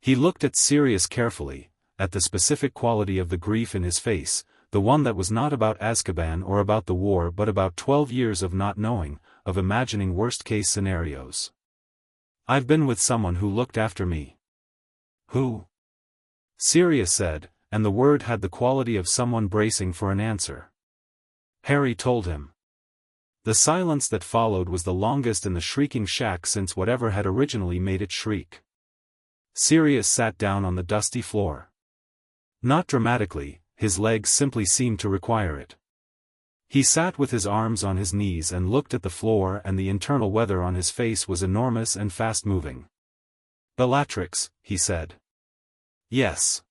He looked at Sirius carefully, at the specific quality of the grief in his face, the one that was not about Azkaban or about the war but about 12 years of not knowing, of imagining worst-case scenarios. "I've been with someone who looked after me." "Who?" Sirius said, and the word had the quality of someone bracing for an answer. Harry told him. The silence that followed was the longest in the shrieking shack since whatever had originally made it shriek. Sirius sat down on the dusty floor. Not dramatically, his legs simply seemed to require it. He sat with his arms on his knees and looked at the floor, and the internal weather on his face was enormous and fast-moving. "Bellatrix," he said. "Yes."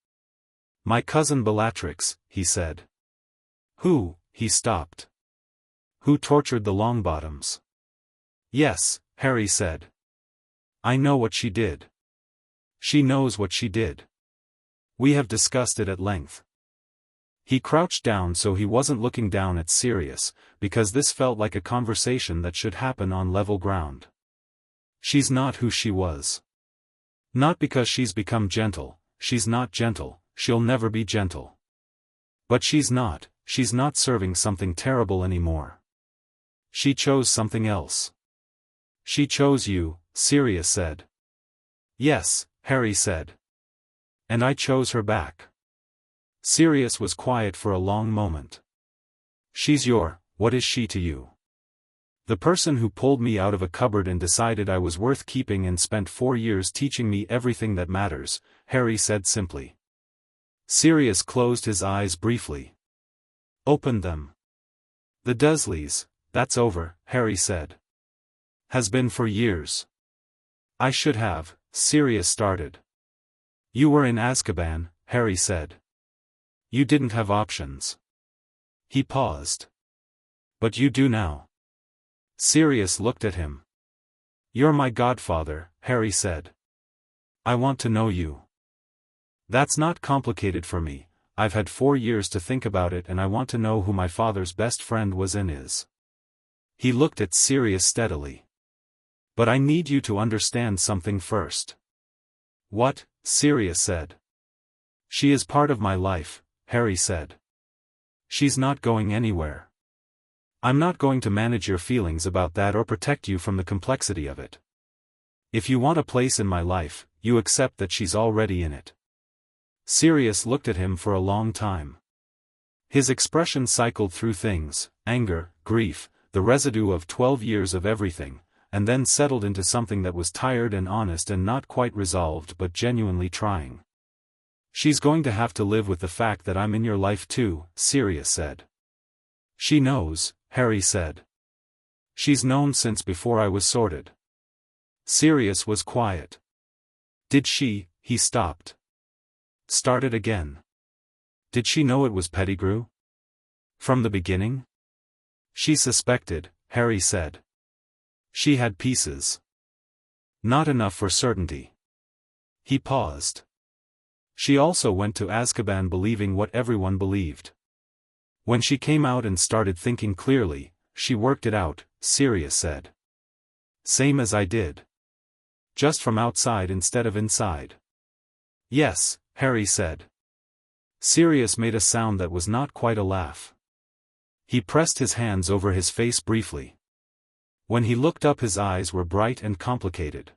"My cousin Bellatrix," he said. "Who?" He stopped. "Who tortured the Longbottoms?" "Yes," Harry said. "I know what she did. She knows what she did. We have discussed it at length." He crouched down so he wasn't looking down at Sirius, because this felt like a conversation that should happen on level ground. "She's not who she was. Not because she's become gentle, she's not gentle, she'll never be gentle. But she's not serving something terrible anymore. She chose something else." "She chose you," Sirius said. "Yes," Harry said. "And I chose her back." Sirius was quiet for a long moment. What is she to you?" "The person who pulled me out of a cupboard and decided I was worth keeping and spent 4 years teaching me everything that matters," Harry said simply. Sirius closed his eyes briefly. "Opened them." "The Dursleys, that's over," Harry said. "Has been for years." "I should have," Sirius started. You were in Azkaban, Harry said. You didn't have options. He paused. But you do now. Sirius looked at him. You're my godfather, Harry said. I want to know you. That's not complicated for me. I've had 4 years to think about it and I want to know who my father's best friend was and is. He looked at Sirius steadily. But I need you to understand something first. What? Sirius said. She is part of my life, Harry said. She's not going anywhere. I'm not going to manage your feelings about that or protect you from the complexity of it. If you want a place in my life, you accept that she's already in it. Sirius looked at him for a long time. His expression cycled through things, anger, grief, the residue of 12 years of everything, and then settled into something that was tired and honest and not quite resolved but genuinely trying. She's going to have to live with the fact that I'm in your life too, Sirius said. She knows, Harry said. She's known since before I was sorted. Sirius was quiet. Did she? He stopped. Started again. Did she know it was Pettigrew? From the beginning? She suspected, Harry said. She had pieces. Not enough for certainty. He paused. She also went to Azkaban believing what everyone believed. When she came out and started thinking clearly, she worked it out, Sirius said. Same as I did. Just from outside instead of inside. Yes, Harry said. Sirius made a sound that was not quite a laugh. He pressed his hands over his face briefly. When he looked up his eyes were bright and complicated.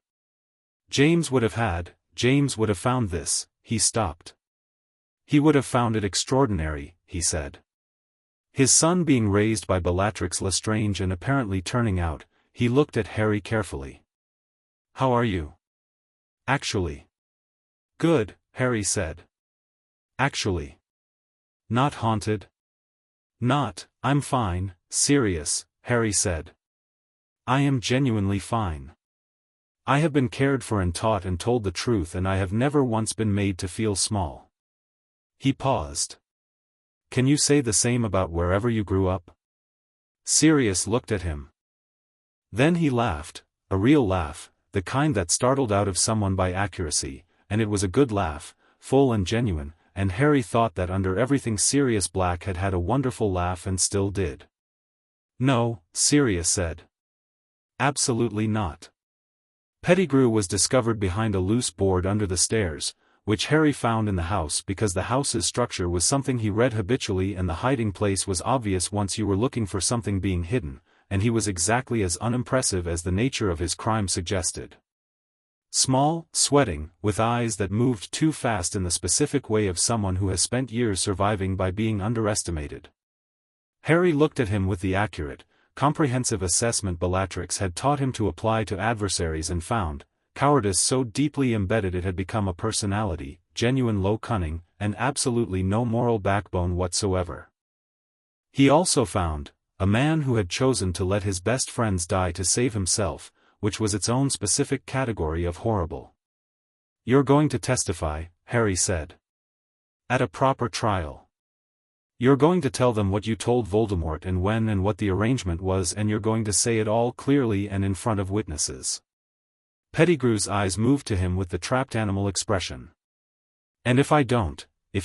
James would have found this, he stopped. He would have found it extraordinary, he said. His son being raised by Bellatrix Lestrange and apparently turning out, he looked at Harry carefully. How are you? Actually. Good, Harry said. Actually. Not haunted? Not, I'm fine, Sirius, Harry said. I am genuinely fine. I have been cared for and taught and told the truth and I have never once been made to feel small. He paused. Can you say the same about wherever you grew up? Sirius looked at him. Then he laughed, a real laugh, the kind that startled out of someone by accuracy, and it was a good laugh, full and genuine, and Harry thought that under everything Sirius Black had a wonderful laugh and still did. No, Sirius said. Absolutely not. Pettigrew was discovered behind a loose board under the stairs, which Harry found in the house because the house's structure was something he read habitually and the hiding place was obvious once you were looking for something being hidden, and he was exactly as unimpressive as the nature of his crime suggested. Small, sweating, with eyes that moved too fast in the specific way of someone who has spent years surviving by being underestimated. Harry looked at him with the accurate, comprehensive assessment Bellatrix had taught him to apply to adversaries and found, cowardice so deeply embedded it had become a personality, genuine low cunning, and absolutely no moral backbone whatsoever. He also found, a man who had chosen to let his best friends die to save himself, which was its own specific category of horrible. You're going to testify, Harry said. At a proper trial. You're going to tell them what you told Voldemort and when and what the arrangement was and you're going to say it all clearly and in front of witnesses. Pettigrew's eyes moved to him with the trapped animal expression. And if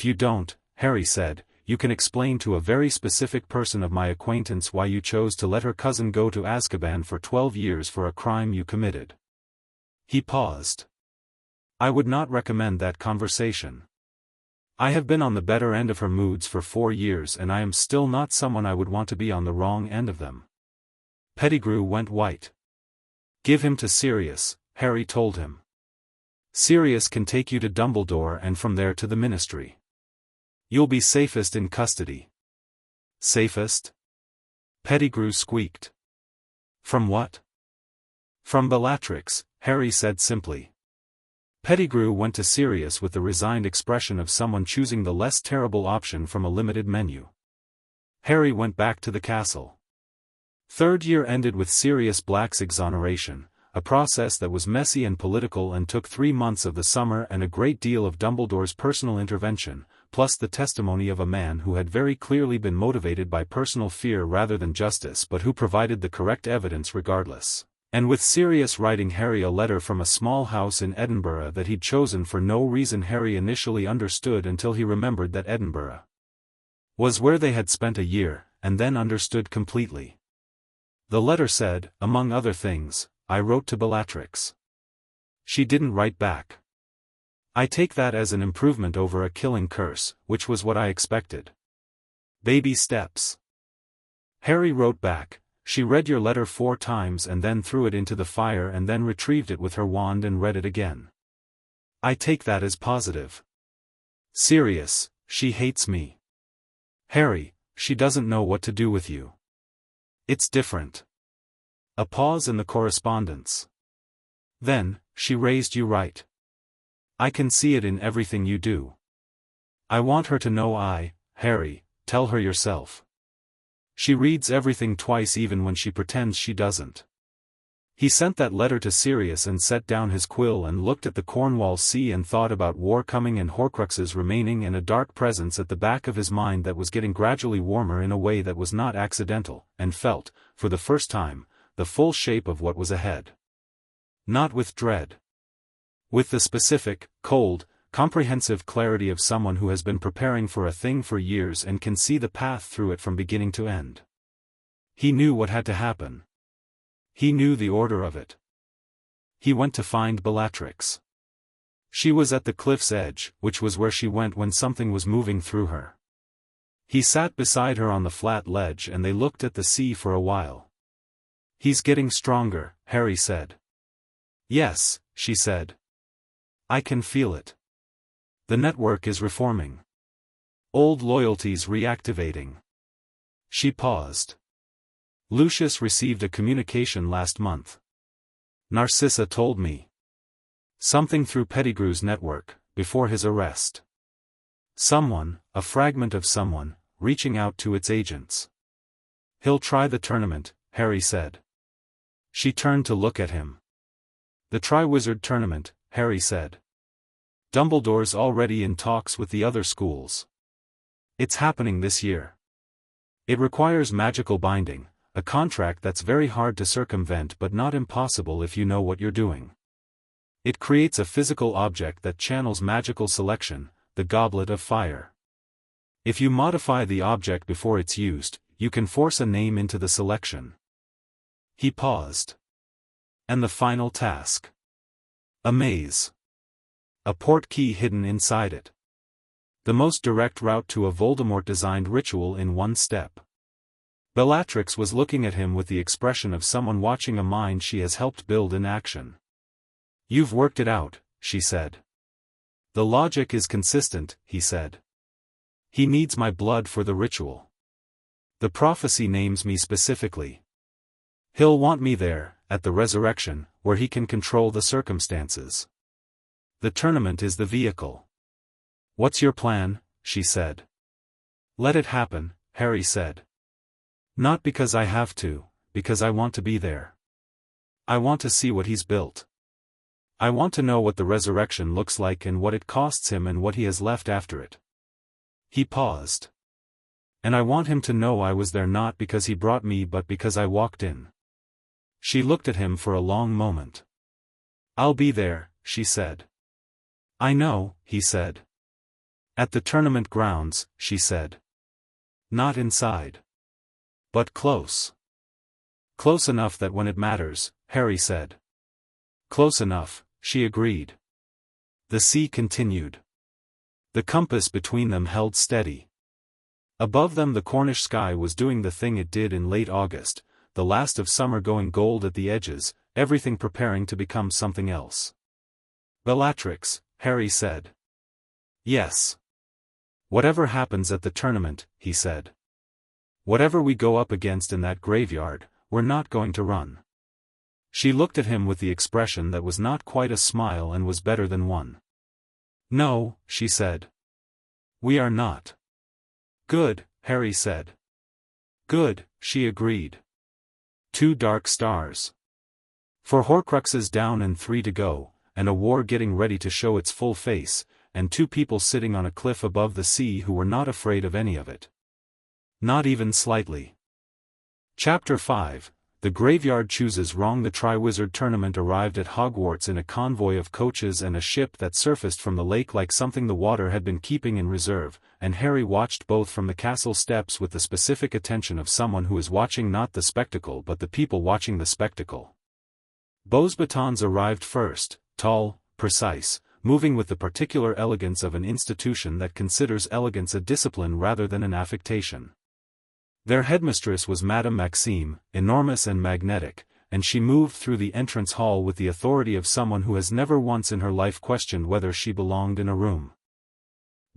you don't, Harry said, you can explain to a very specific person of my acquaintance why you chose to let her cousin go to Azkaban for 12 years for a crime you committed. He paused. I would not recommend that conversation. I have been on the better end of her moods for 4 years and I am still not someone I would want to be on the wrong end of them. Pettigrew went white. Give him to Sirius, Harry told him. Sirius can take you to Dumbledore and from there to the Ministry. You'll be safest in custody. Safest? Pettigrew squeaked. From what? From Bellatrix, Harry said simply. Pettigrew went to Sirius with the resigned expression of someone choosing the less terrible option from a limited menu. Harry went back to the castle. Third year ended with Sirius Black's exoneration, a process that was messy and political and took 3 months of the summer and a great deal of Dumbledore's personal intervention, plus the testimony of a man who had very clearly been motivated by personal fear rather than justice but who provided the correct evidence regardless. And with Sirius writing Harry a letter from a small house in Edinburgh that he'd chosen for no reason Harry initially understood until he remembered that Edinburgh was where they had spent a year, and then understood completely. The letter said, among other things, "I wrote to Bellatrix. She didn't write back. I take that as an improvement over a killing curse, which was what I expected. Baby steps." Harry wrote back, "She read your letter 4 times and then threw it into the fire and then retrieved it with her wand and read it again. I take that as positive. Sirius, she hates me. Harry, she doesn't know what to do with you. It's different." A pause in the correspondence. "Then, she raised you right. I can see it in everything you do. I want her to know Harry, tell her yourself. She reads everything twice even when she pretends she doesn't." He sent that letter to Sirius and set down his quill and looked at the Cornwall Sea and thought about war coming and Horcruxes remaining and a dark presence at the back of his mind that was getting gradually warmer in a way that was not accidental, and felt, for the first time, the full shape of what was ahead. Not with dread. With the specific, cold, comprehensive clarity of someone who has been preparing for a thing for years and can see the path through it from beginning to end. He knew what had to happen. He knew the order of it. He went to find Bellatrix. She was at the cliff's edge, which was where she went when something was moving through her. He sat beside her on the flat ledge and they looked at the sea for a while. "He's getting stronger," Harry said. "Yes," she said. "I can feel it. The network is reforming. Old loyalties reactivating." She paused. "Lucius received a communication last month. Narcissa told me. Something through Pettigrew's network, before his arrest. Someone, a fragment of someone, reaching out to its agents. He'll try the tournament," Harry said. She turned to look at him. "The Triwizard Tournament," Harry said. "Dumbledore's already in talks with the other schools. It's happening this year. It requires magical binding, a contract that's very hard to circumvent but not impossible if you know what you're doing. It creates a physical object that channels magical selection, the Goblet of Fire. If you modify the object before it's used, you can force a name into the selection." He paused. "And the final task? A maze. A portkey hidden inside it. The most direct route to a Voldemort-designed ritual in one step." Bellatrix was looking at him with the expression of someone watching a mind she has helped build in action. "You've worked it out," she said. "The logic is consistent," he said. "He needs my blood for the ritual. The prophecy names me specifically. He'll want me there, at the resurrection, where he can control the circumstances. The tournament is the vehicle." "What's your plan?" she said. "Let it happen," Harry said. "Not because I have to, because I want to be there. I want to see what he's built. I want to know what the resurrection looks like and what it costs him and what he has left after it." He paused. "And I want him to know I was there not because he brought me but because I walked in." She looked at him for a long moment. "I'll be there," she said. "I know," he said. "At the tournament grounds," she said. "Not inside. But close." "Close enough that when it matters," Harry said. "Close enough," she agreed. The sea continued. The compass between them held steady. Above them the Cornish sky was doing the thing it did in late August, the last of summer going gold at the edges, everything preparing to become something else. "Bellatrix," Harry said. "Yes. Whatever happens at the tournament," he said. "Whatever we go up against in that graveyard, we're not going to run." She looked at him with the expression that was not quite a smile and was better than one. "No," she said. "We are not." "Good," Harry said. "Good," she agreed. 2 dark stars. 4 Horcruxes down and 3 to go, and a war getting ready to show its full face, and 2 people sitting on a cliff above the sea who were not afraid of any of it. Not even slightly. Chapter 5, The Graveyard Chooses Wrong. The Triwizard Tournament arrived at Hogwarts in a convoy of coaches and a ship that surfaced from the lake like something the water had been keeping in reserve, and Harry watched both from the castle steps with the specific attention of someone who is watching not the spectacle but the people watching the spectacle. Beauxbatons arrived first, tall, precise, moving with the particular elegance of an institution that considers elegance a discipline rather than an affectation. Their headmistress was Madame Maxime, enormous and magnetic, and she moved through the entrance hall with the authority of someone who has never once in her life questioned whether she belonged in a room.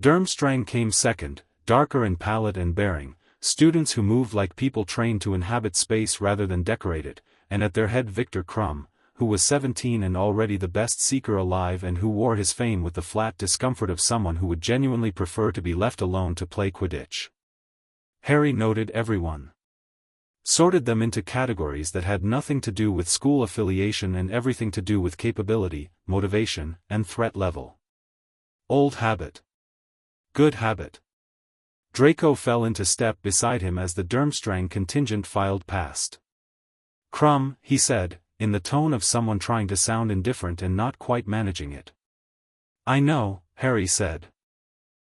Durmstrang came second, darker in palette and bearing, students who moved like people trained to inhabit space rather than decorate it, and at their head Victor Crumb, who was 17 and already the best seeker alive and who wore his fame with the flat discomfort of someone who would genuinely prefer to be left alone to play Quidditch. Harry noted everyone. Sorted them into categories that had nothing to do with school affiliation and everything to do with capability, motivation, and threat level. Old habit. Good habit. Draco fell into step beside him as the Durmstrang contingent filed past. Crumb, he said, in the tone of someone trying to sound indifferent and not quite managing it. I know, Harry said.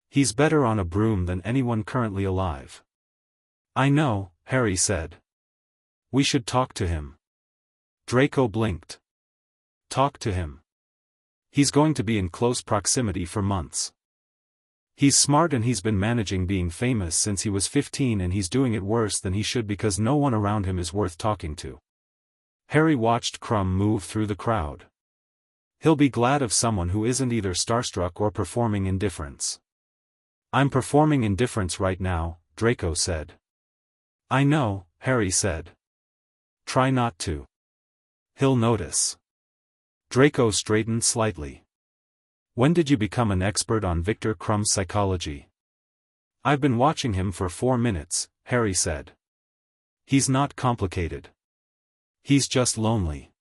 He's better on a broom than anyone currently alive. I know, Harry said. We should talk to him. Draco blinked. Talk to him. He's going to be in close proximity for months. He's smart and he's been managing being famous since he was 15 and he's doing it worse than he should because no one around him is worth talking to. Harry watched Crumb move through the crowd. He'll be glad of someone who isn't either starstruck or performing indifference. I'm performing indifference right now, Draco said. I know, Harry said. Try not to. He'll notice. Draco straightened slightly. When did you become an expert on Victor Crumb's psychology? I've been watching him for 4 minutes, Harry said. He's not complicated. He's just lonely.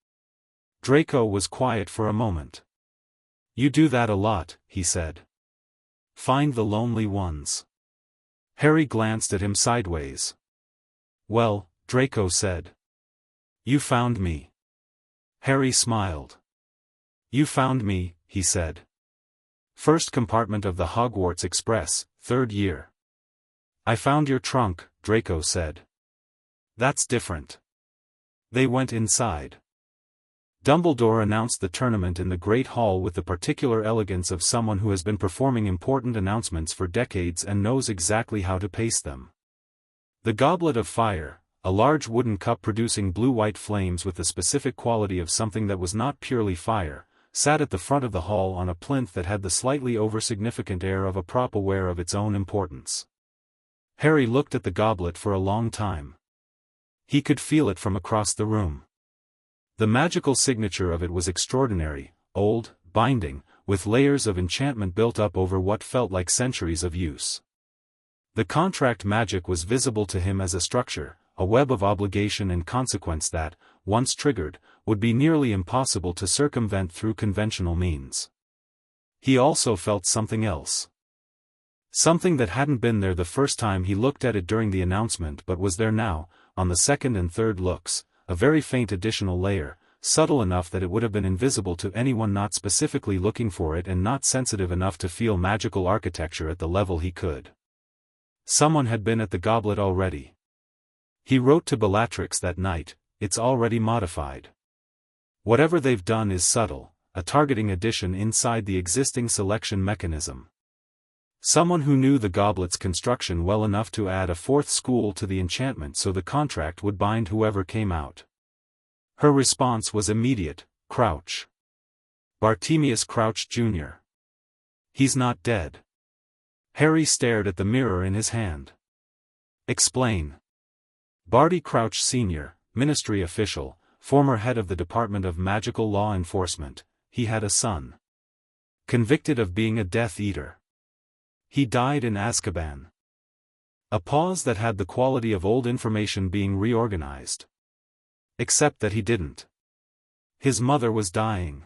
Draco was quiet for a moment. You do that a lot, he said. Find the lonely ones. Harry glanced at him sideways. Well, Draco said. You found me. Harry smiled. You found me, he said. First compartment of the Hogwarts Express, 3rd year. I found your trunk, Draco said. That's different. They went inside. Dumbledore announced the tournament in the Great Hall with the particular elegance of someone who has been performing important announcements for decades and knows exactly how to pace them. The Goblet of Fire, a large wooden cup producing blue-white flames with the specific quality of something that was not purely fire, sat at the front of the hall on a plinth that had the slightly over-significant air of a prop aware of its own importance. Harry looked at the goblet for a long time. He could feel it from across the room. The magical signature of it was extraordinary, old, binding, with layers of enchantment built up over what felt like centuries of use. The contract magic was visible to him as a structure, a web of obligation and consequence that, once triggered, would be nearly impossible to circumvent through conventional means. He also felt something else. Something that hadn't been there the first time he looked at it during the announcement but was there now, on the second and third looks, a very faint additional layer, subtle enough that it would have been invisible to anyone not specifically looking for it and not sensitive enough to feel magical architecture at the level he could. Someone had been at the goblet already. He wrote to Bellatrix that night, it's already modified. Whatever they've done is subtle, a targeting addition inside the existing selection mechanism. Someone who knew the goblet's construction well enough to add a 4th school to the enchantment so the contract would bind whoever came out. Her response was immediate, Crouch. Bartemius Crouch Jr. He's not dead. Harry stared at the mirror in his hand. Explain. Barty Crouch Sr., ministry official, former head of the Department of Magical Law Enforcement, he had a son. Convicted of being a Death Eater. He died in Azkaban. A pause that had the quality of old information being reorganized. Except that he didn't. His mother was dying.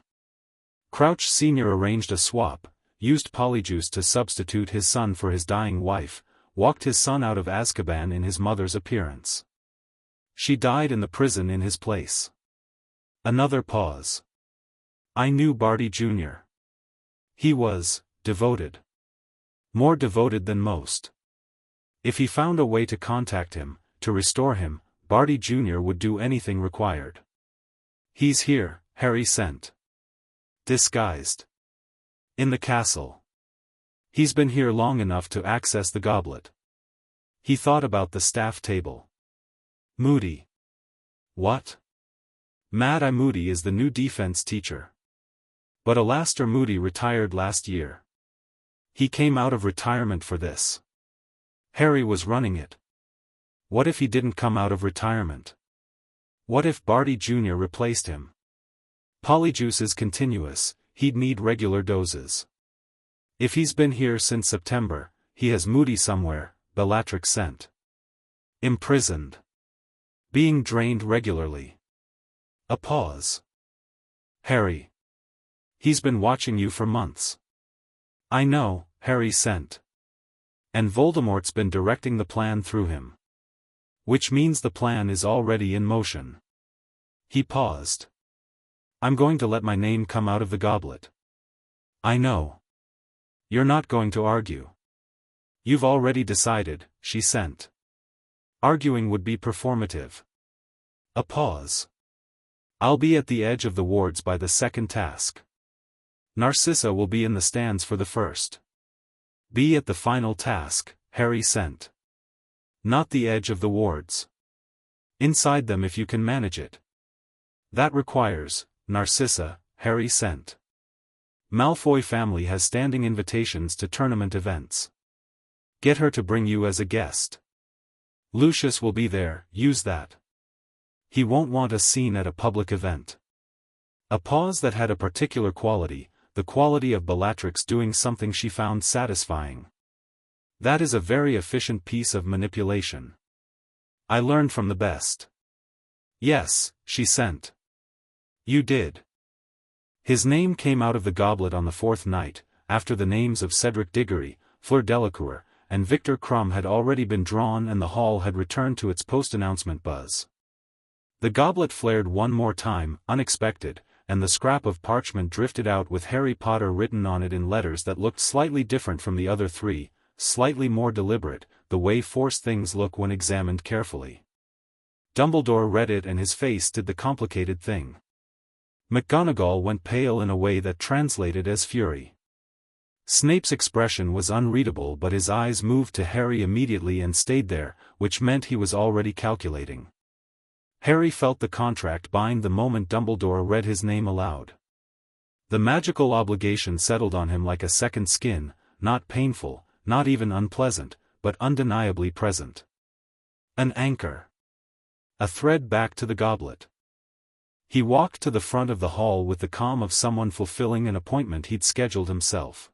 Crouch Sr. arranged a swap, used Polyjuice to substitute his son for his dying wife, walked his son out of Azkaban in his mother's appearance. She died in the prison in his place. Another pause. I knew Barty Jr. He was devoted. More devoted than most. If he found a way to contact him, to restore him, Barty Jr. would do anything required. He's here, Harry sent. Disguised. In the castle. He's been here long enough to access the goblet. He thought about the staff table. Moody. What? Mad-Eye Moody is the new defense teacher. But Alastair Moody retired last year. He came out of retirement for this. Harry was running it. What if he didn't come out of retirement? What if Barty Jr. replaced him? Polyjuice is continuous, he'd need regular doses. If he's been here since September, he has Moody somewhere, Bellatrix sent. Imprisoned. Being drained regularly. A pause. Harry. He's been watching you for months. I know, Harry sent. And Voldemort's been directing the plan through him. Which means the plan is already in motion. He paused. I'm going to let my name come out of the goblet. I know. You're not going to argue. You've already decided, she sent. Arguing would be performative. A pause. I'll be at the edge of the wards by the second task. Narcissa will be in the stands for the first. Be at the final task, Harry sent. Not the edge of the wards. Inside them if you can manage it. That requires, Narcissa, Harry sent. Malfoy family has standing invitations to tournament events. Get her to bring you as a guest. Lucius will be there, use that. He won't want a scene at a public event. A pause that had a particular quality, the quality of Bellatrix doing something she found satisfying. That is a very efficient piece of manipulation. I learned from the best. Yes, she sent. You did. His name came out of the goblet on the fourth night, after the names of Cedric Diggory, Fleur Delacour, and Victor Crumb had already been drawn and the hall had returned to its post-announcement buzz. The goblet flared one more time, unexpected, and the scrap of parchment drifted out with Harry Potter written on it in letters that looked slightly different from the other three, slightly more deliberate, the way Force things look when examined carefully. Dumbledore read it and his face did the complicated thing. McGonagall went pale in a way that translated as fury. Snape's expression was unreadable but his eyes moved to Harry immediately and stayed there, which meant he was already calculating. Harry felt the contract bind the moment Dumbledore read his name aloud. The magical obligation settled on him like a second skin, not painful, not even unpleasant, but undeniably present. An anchor. A thread back to the goblet. He walked to the front of the hall with the calm of someone fulfilling an appointment he'd scheduled himself.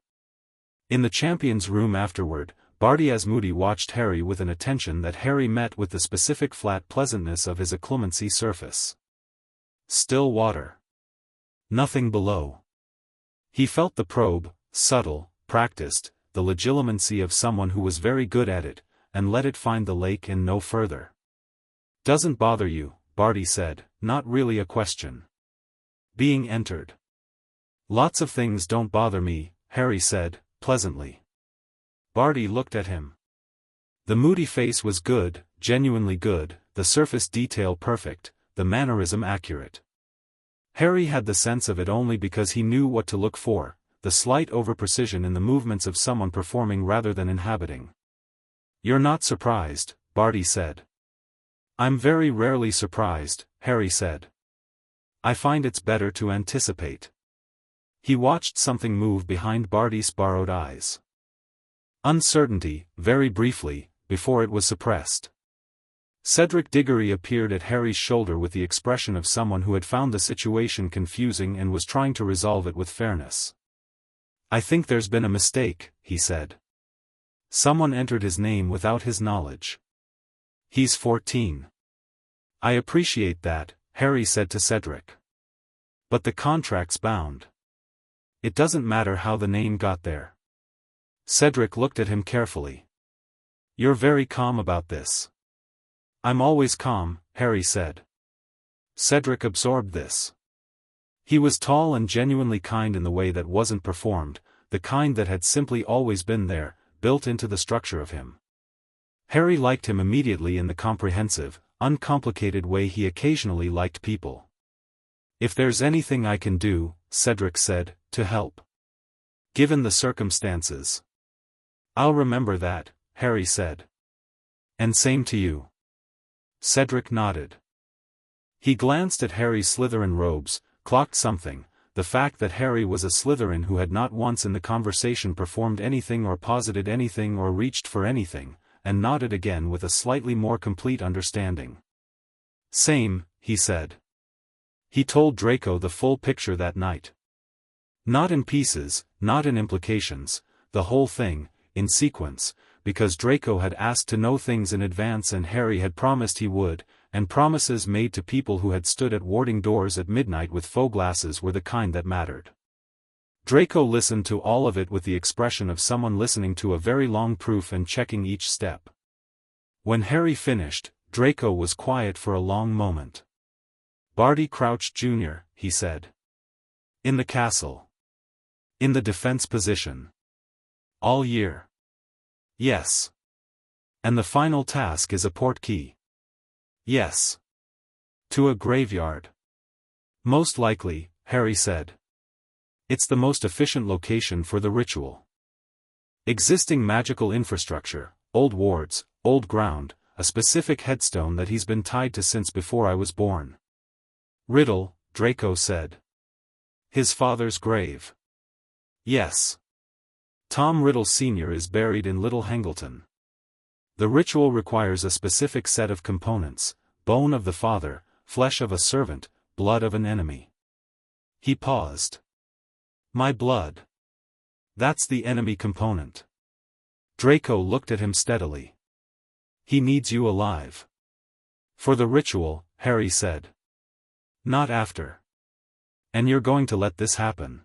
In the champion's room afterward, Barty Moody watched Harry with an attention that Harry met with the specific flat pleasantness of his acclimacy surface. Still water. Nothing below. He felt the probe, subtle, practiced, the legitimacy of someone who was very good at it, and let it find the lake and no further. Doesn't bother you, Barty said, not really a question. Being entered. Lots of things don't bother me, Harry said, pleasantly. Barty looked at him. The moody face was good, genuinely good, the surface detail perfect, the mannerism accurate. Harry had the sense of it only because he knew what to look for, the slight over-precision in the movements of someone performing rather than inhabiting. You're not surprised, Barty said. I'm very rarely surprised, Harry said. I find it's better to anticipate. He watched something move behind Barty's borrowed eyes. Uncertainty, very briefly, before it was suppressed. Cedric Diggory appeared at Harry's shoulder with the expression of someone who had found the situation confusing and was trying to resolve it with fairness. I think there's been a mistake, he said. Someone entered his name without his knowledge. He's 14. I appreciate that, Harry said to Cedric. But the contract's bound. It doesn't matter how the name got there. Cedric looked at him carefully. You're very calm about this. I'm always calm, Harry said. Cedric absorbed this. He was tall and genuinely kind in the way that wasn't performed, the kind that had simply always been there, built into the structure of him. Harry liked him immediately in the comprehensive, uncomplicated way he occasionally liked people. If there's anything I can do, Cedric said, to help. Given the circumstances. I'll remember that, Harry said. And same to you. Cedric nodded. He glanced at Harry's Slytherin robes, clocked something, the fact that Harry was a Slytherin who had not once in the conversation performed anything or posited anything or reached for anything, and nodded again with a slightly more complete understanding. Same, he said. He told Draco the full picture that night. Not in pieces, not in implications, the whole thing, in sequence, because Draco had asked to know things in advance and Harry had promised he would, and promises made to people who had stood at warding doors at midnight with faux glasses were the kind that mattered. Draco listened to all of it with the expression of someone listening to a very long proof and checking each step. When Harry finished, Draco was quiet for a long moment. Barty Crouch Jr., he said. In the castle. In the defense position. All year. Yes. And the final task is a portkey. Yes. To a graveyard. Most likely, Harry said. It's the most efficient location for the ritual. Existing magical infrastructure, old wards, old ground, a specific headstone that he's been tied to since before I was born. Riddle, Draco said. His father's grave. Yes. Tom Riddle Sr. is buried in Little Hangleton. The ritual requires a specific set of components, bone of the father, flesh of a servant, blood of an enemy. He paused. My blood. That's the enemy component. Draco looked at him steadily. He needs you alive. For the ritual, Harry said. Not after. And you're going to let this happen.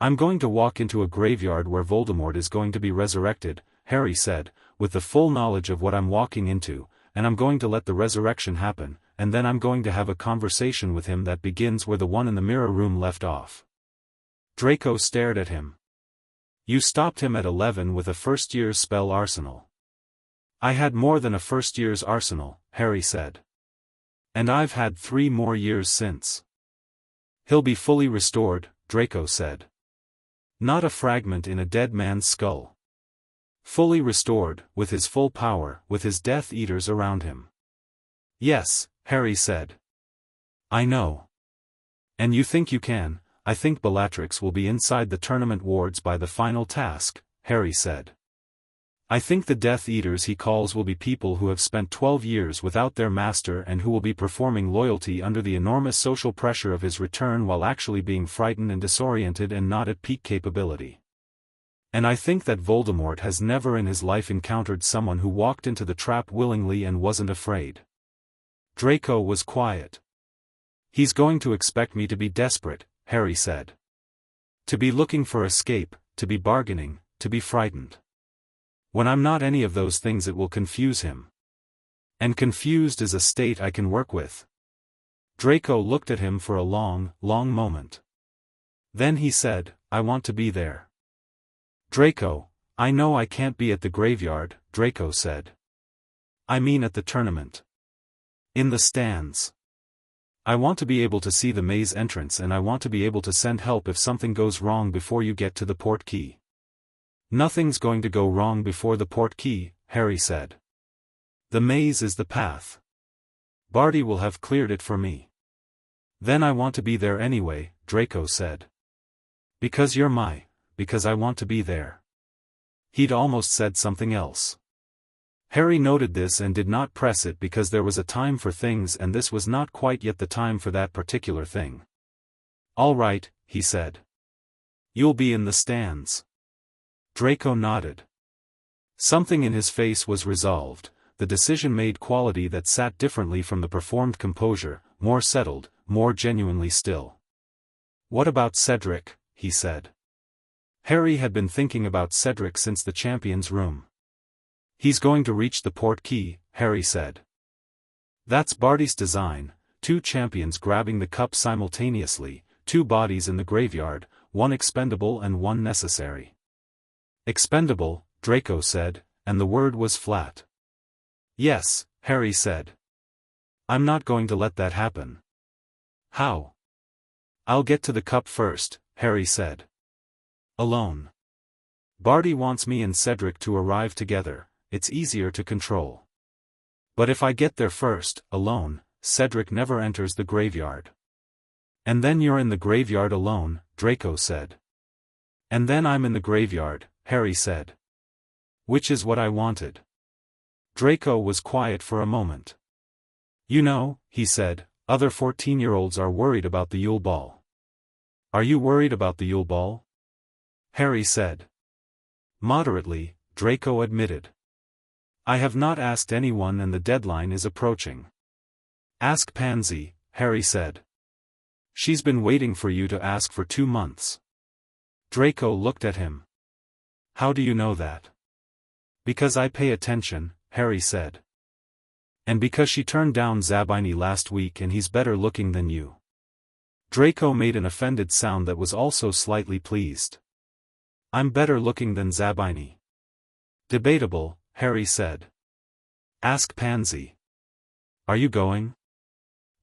I'm going to walk into a graveyard where Voldemort is going to be resurrected, Harry said, with the full knowledge of what I'm walking into, and I'm going to let the resurrection happen, and then I'm going to have a conversation with him that begins where the one in the mirror room left off. Draco stared at him. You stopped him at 11 with a first-year's spell arsenal. I had more than a first-year's arsenal, Harry said. And I've had 3 more years since. He'll be fully restored, Draco said. Not a fragment in a dead man's skull. Fully restored, with his full power, with his Death Eaters around him. Yes, Harry said. I know. And you think you can? I think Bellatrix will be inside the tournament wards by the final task, Harry said. I think the Death Eaters he calls will be people who have spent 12 years without their master and who will be performing loyalty under the enormous social pressure of his return while actually being frightened and disoriented and not at peak capability. And I think that Voldemort has never in his life encountered someone who walked into the trap willingly and wasn't afraid. Draco was quiet. He's going to expect me to be desperate, Harry said. To be looking for escape, to be bargaining, to be frightened. When I'm not any of those things it will confuse him. And confused is a state I can work with. Draco looked at him for a long, long moment. Then he said, I want to be there. Draco, I know I can't be at the graveyard, Draco said. I mean at the tournament. In the stands. I want to be able to see the maze entrance and I want to be able to send help if something goes wrong before you get to the portkey. Nothing's going to go wrong before the portkey, Harry said. The maze is the path. Barty will have cleared it for me. Then I want to be there anyway, Draco said. Because I want to be there. He'd almost said something else. Harry noted this and did not press it because there was a time for things and this was not quite yet the time for that particular thing. All right, he said. You'll be in the stands. Draco nodded. Something in his face was resolved, the decision-made quality that sat differently from the performed composure, more settled, more genuinely still. What about Cedric? He said. Harry had been thinking about Cedric since the champion's room. He's going to reach the port key, Harry said. That's Barty's design, 2 champions grabbing the cup simultaneously, 2 bodies in the graveyard, 1 expendable and 1 necessary. Expendable, Draco said, and the word was flat. Yes, Harry said. I'm not going to let that happen. How? I'll get to the cup first, Harry said. Alone. Barty wants me and Cedric to arrive together, it's easier to control. But if I get there first, alone, Cedric never enters the graveyard. And then you're in the graveyard alone, Draco said. And then I'm in the graveyard, Harry said. Which is what I wanted. Draco was quiet for a moment. You know, he said, other 14-year-olds are worried about the Yule Ball. Are you worried about the Yule Ball? Harry said. Moderately, Draco admitted. I have not asked anyone and the deadline is approaching. Ask Pansy, Harry said. She's been waiting for you to ask for 2 months. Draco looked at him. How do you know that? Because I pay attention, Harry said. And because she turned down Zabini last week and he's better looking than you. Draco made an offended sound that was also slightly pleased. I'm better looking than Zabini. Debatable, Harry said. Ask Pansy. Are you going?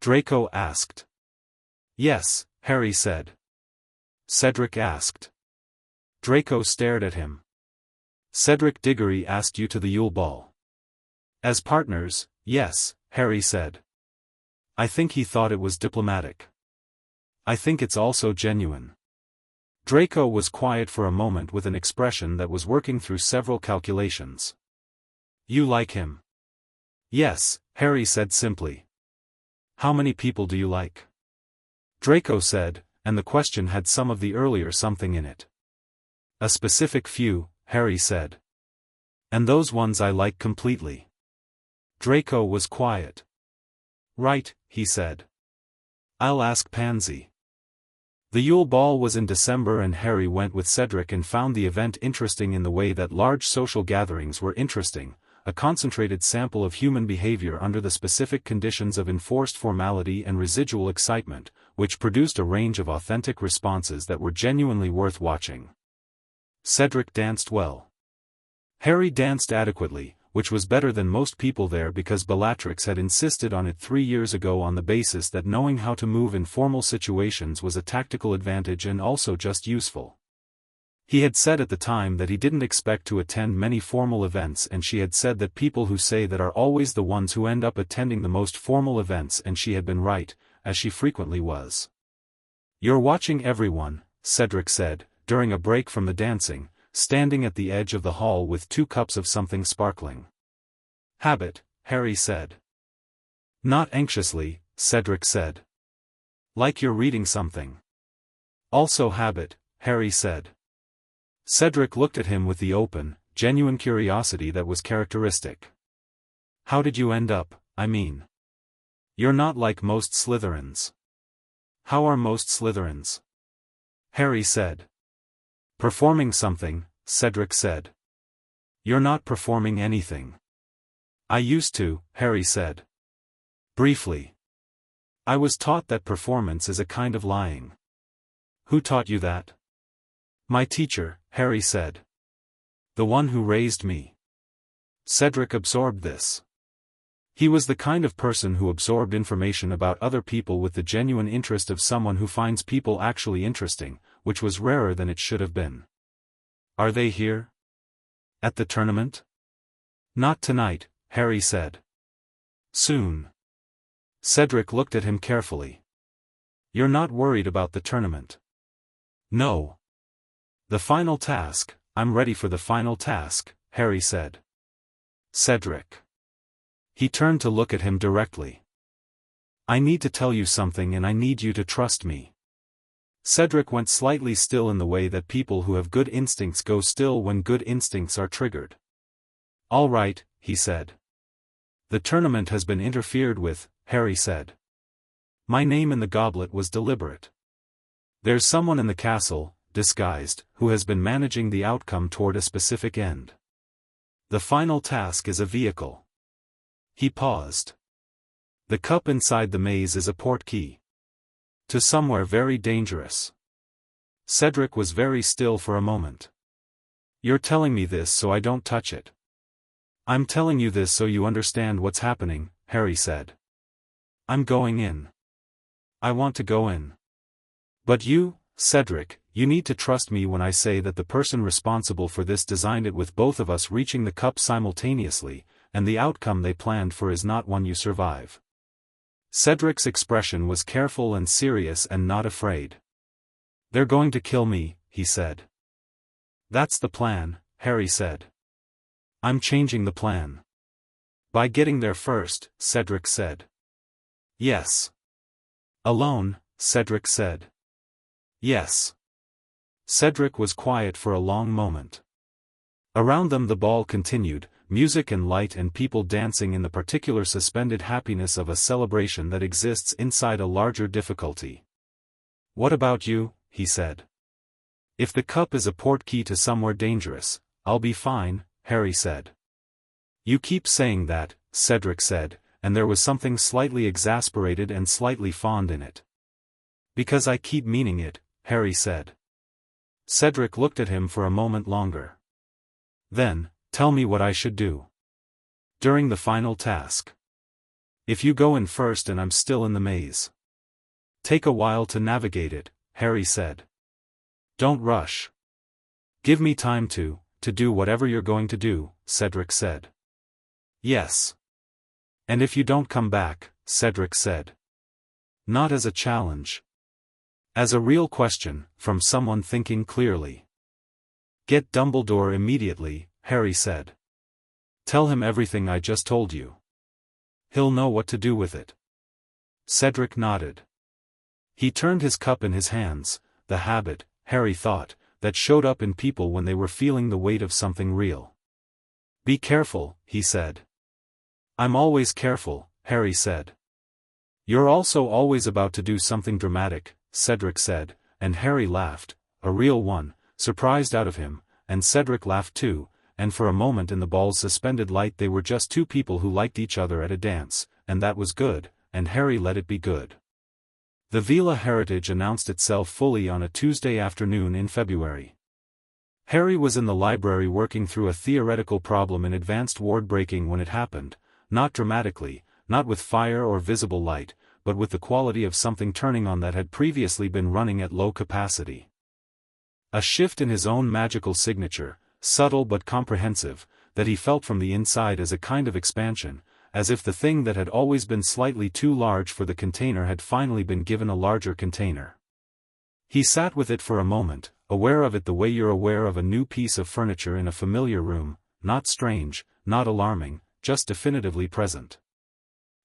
Draco asked. Yes, Harry said. Cedric asked. Draco stared at him. Cedric Diggory asked you to the Yule Ball. As partners, yes, Harry said. I think he thought it was diplomatic. I think it's also genuine. Draco was quiet for a moment with an expression that was working through several calculations. You like him? Yes, Harry said simply. How many people do you like? Draco said, and the question had some of the earlier something in it. A specific few, Harry said. And those ones I like completely. Draco was quiet. Right, he said. I'll ask Pansy. The Yule Ball was in December and Harry went with Cedric and found the event interesting in the way that large social gatherings were interesting, a concentrated sample of human behavior under the specific conditions of enforced formality and residual excitement, which produced a range of authentic responses that were genuinely worth watching. Cedric danced well. Harry danced adequately, which was better than most people there because Bellatrix had insisted on it 3 years ago on the basis that knowing how to move in formal situations was a tactical advantage and also just useful. He had said at the time that he didn't expect to attend many formal events and she had said that people who say that are always the ones who end up attending the most formal events and she had been right, as she frequently was. You're watching everyone, Cedric said, during a break from the dancing, standing at the edge of the hall with 2 cups of something sparkling. Habit, Harry said. Not anxiously, Cedric said. Like you're reading something. Also habit, Harry said. Cedric looked at him with the open, genuine curiosity that was characteristic. How did you end up, I mean? You're not like most Slytherins. How are most Slytherins? Harry said. Performing something, Cedric said. You're not performing anything. I used to, Harry said. Briefly. I was taught that performance is a kind of lying. Who taught you that? My teacher, Harry said. The one who raised me. Cedric absorbed this. He was the kind of person who absorbed information about other people with the genuine interest of someone who finds people actually interesting, which was rarer than it should have been. Are they here? At the tournament? Not tonight, Harry said. Soon. Cedric looked at him carefully. You're not worried about the tournament? No. The final task, I'm ready for the final task, Harry said. Cedric. He turned to look at him directly. I need to tell you something and I need you to trust me. Cedric went slightly still in the way that people who have good instincts go still when good instincts are triggered. All right, he said. The tournament has been interfered with, Harry said. My name in the goblet was deliberate. There's someone in the castle, disguised, who has been managing the outcome toward a specific end. The final task is a vehicle. He paused. The cup inside the maze is a portkey. To somewhere very dangerous. Cedric was very still for a moment. You're telling me this so I don't touch it. I'm telling you this so you understand what's happening, Harry said. I'm going in. I want to go in. But you, Cedric, you need to trust me when I say that the person responsible for this designed it with both of us reaching the cup simultaneously, and the outcome they planned for is not one you survive. Cedric's expression was careful and serious and not afraid. They're going to kill me, he said. That's the plan, Harry said. I'm changing the plan. By getting there first, Cedric said. Yes. Alone, Cedric said. Yes. Cedric was quiet for a long moment. Around them the ball continued, music and light and people dancing in the particular suspended happiness of a celebration that exists inside a larger difficulty. What about you? He said. If the cup is a portkey to somewhere dangerous, I'll be fine, Harry said. You keep saying that, Cedric said, and there was something slightly exasperated and slightly fond in it. Because I keep meaning it, Harry said. Cedric looked at him for a moment longer. Then, tell me what I should do. During the final task. If you go in first and I'm still in the maze. Take a while to navigate it, Harry said. Don't rush. Give me time to do whatever you're going to do, Cedric said. Yes. And if you don't come back, Cedric said. Not as a challenge. As a real question, from someone thinking clearly. Get Dumbledore immediately, Harry said. Tell him everything I just told you. He'll know what to do with it. Cedric nodded. He turned his cup in his hands, the habit, Harry thought, that showed up in people when they were feeling the weight of something real. Be careful, he said. I'm always careful, Harry said. You're also always about to do something dramatic, Cedric said, and Harry laughed, a real one, surprised out of him, and Cedric laughed too, and for a moment in the ball's suspended light they were just two people who liked each other at a dance, and that was good, and Harry let it be good. The Veela heritage announced itself fully on a Tuesday afternoon in February. Harry was in the library working through a theoretical problem in advanced ward breaking when it happened, not dramatically, not with fire or visible light, but with the quality of something turning on that had previously been running at low capacity. A shift in his own magical signature, subtle but comprehensive, that he felt from the inside as a kind of expansion, as if the thing that had always been slightly too large for the container had finally been given a larger container. He sat with it for a moment, aware of it the way you're aware of a new piece of furniture in a familiar room, not strange, not alarming, just definitively present.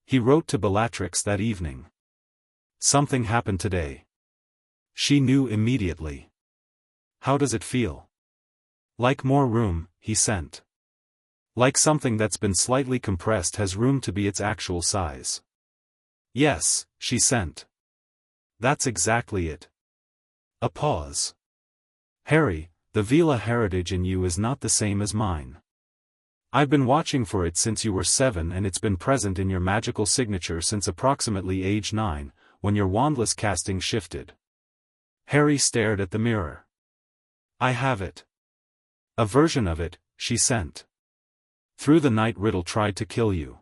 He wrote to Bellatrix that evening. Something happened today. She knew immediately. How does it feel? Like more room, he sent. Like something that's been slightly compressed has room to be its actual size. Yes, she sent. That's exactly it. A pause. Harry, the Veela heritage in you is not the same as mine. I've been watching for it since you were 7 and it's been present in your magical signature since approximately age 9, when your wandless casting shifted. Harry stared at the mirror. I have it. A version of it, she sent. Through the night Riddle tried to kill you.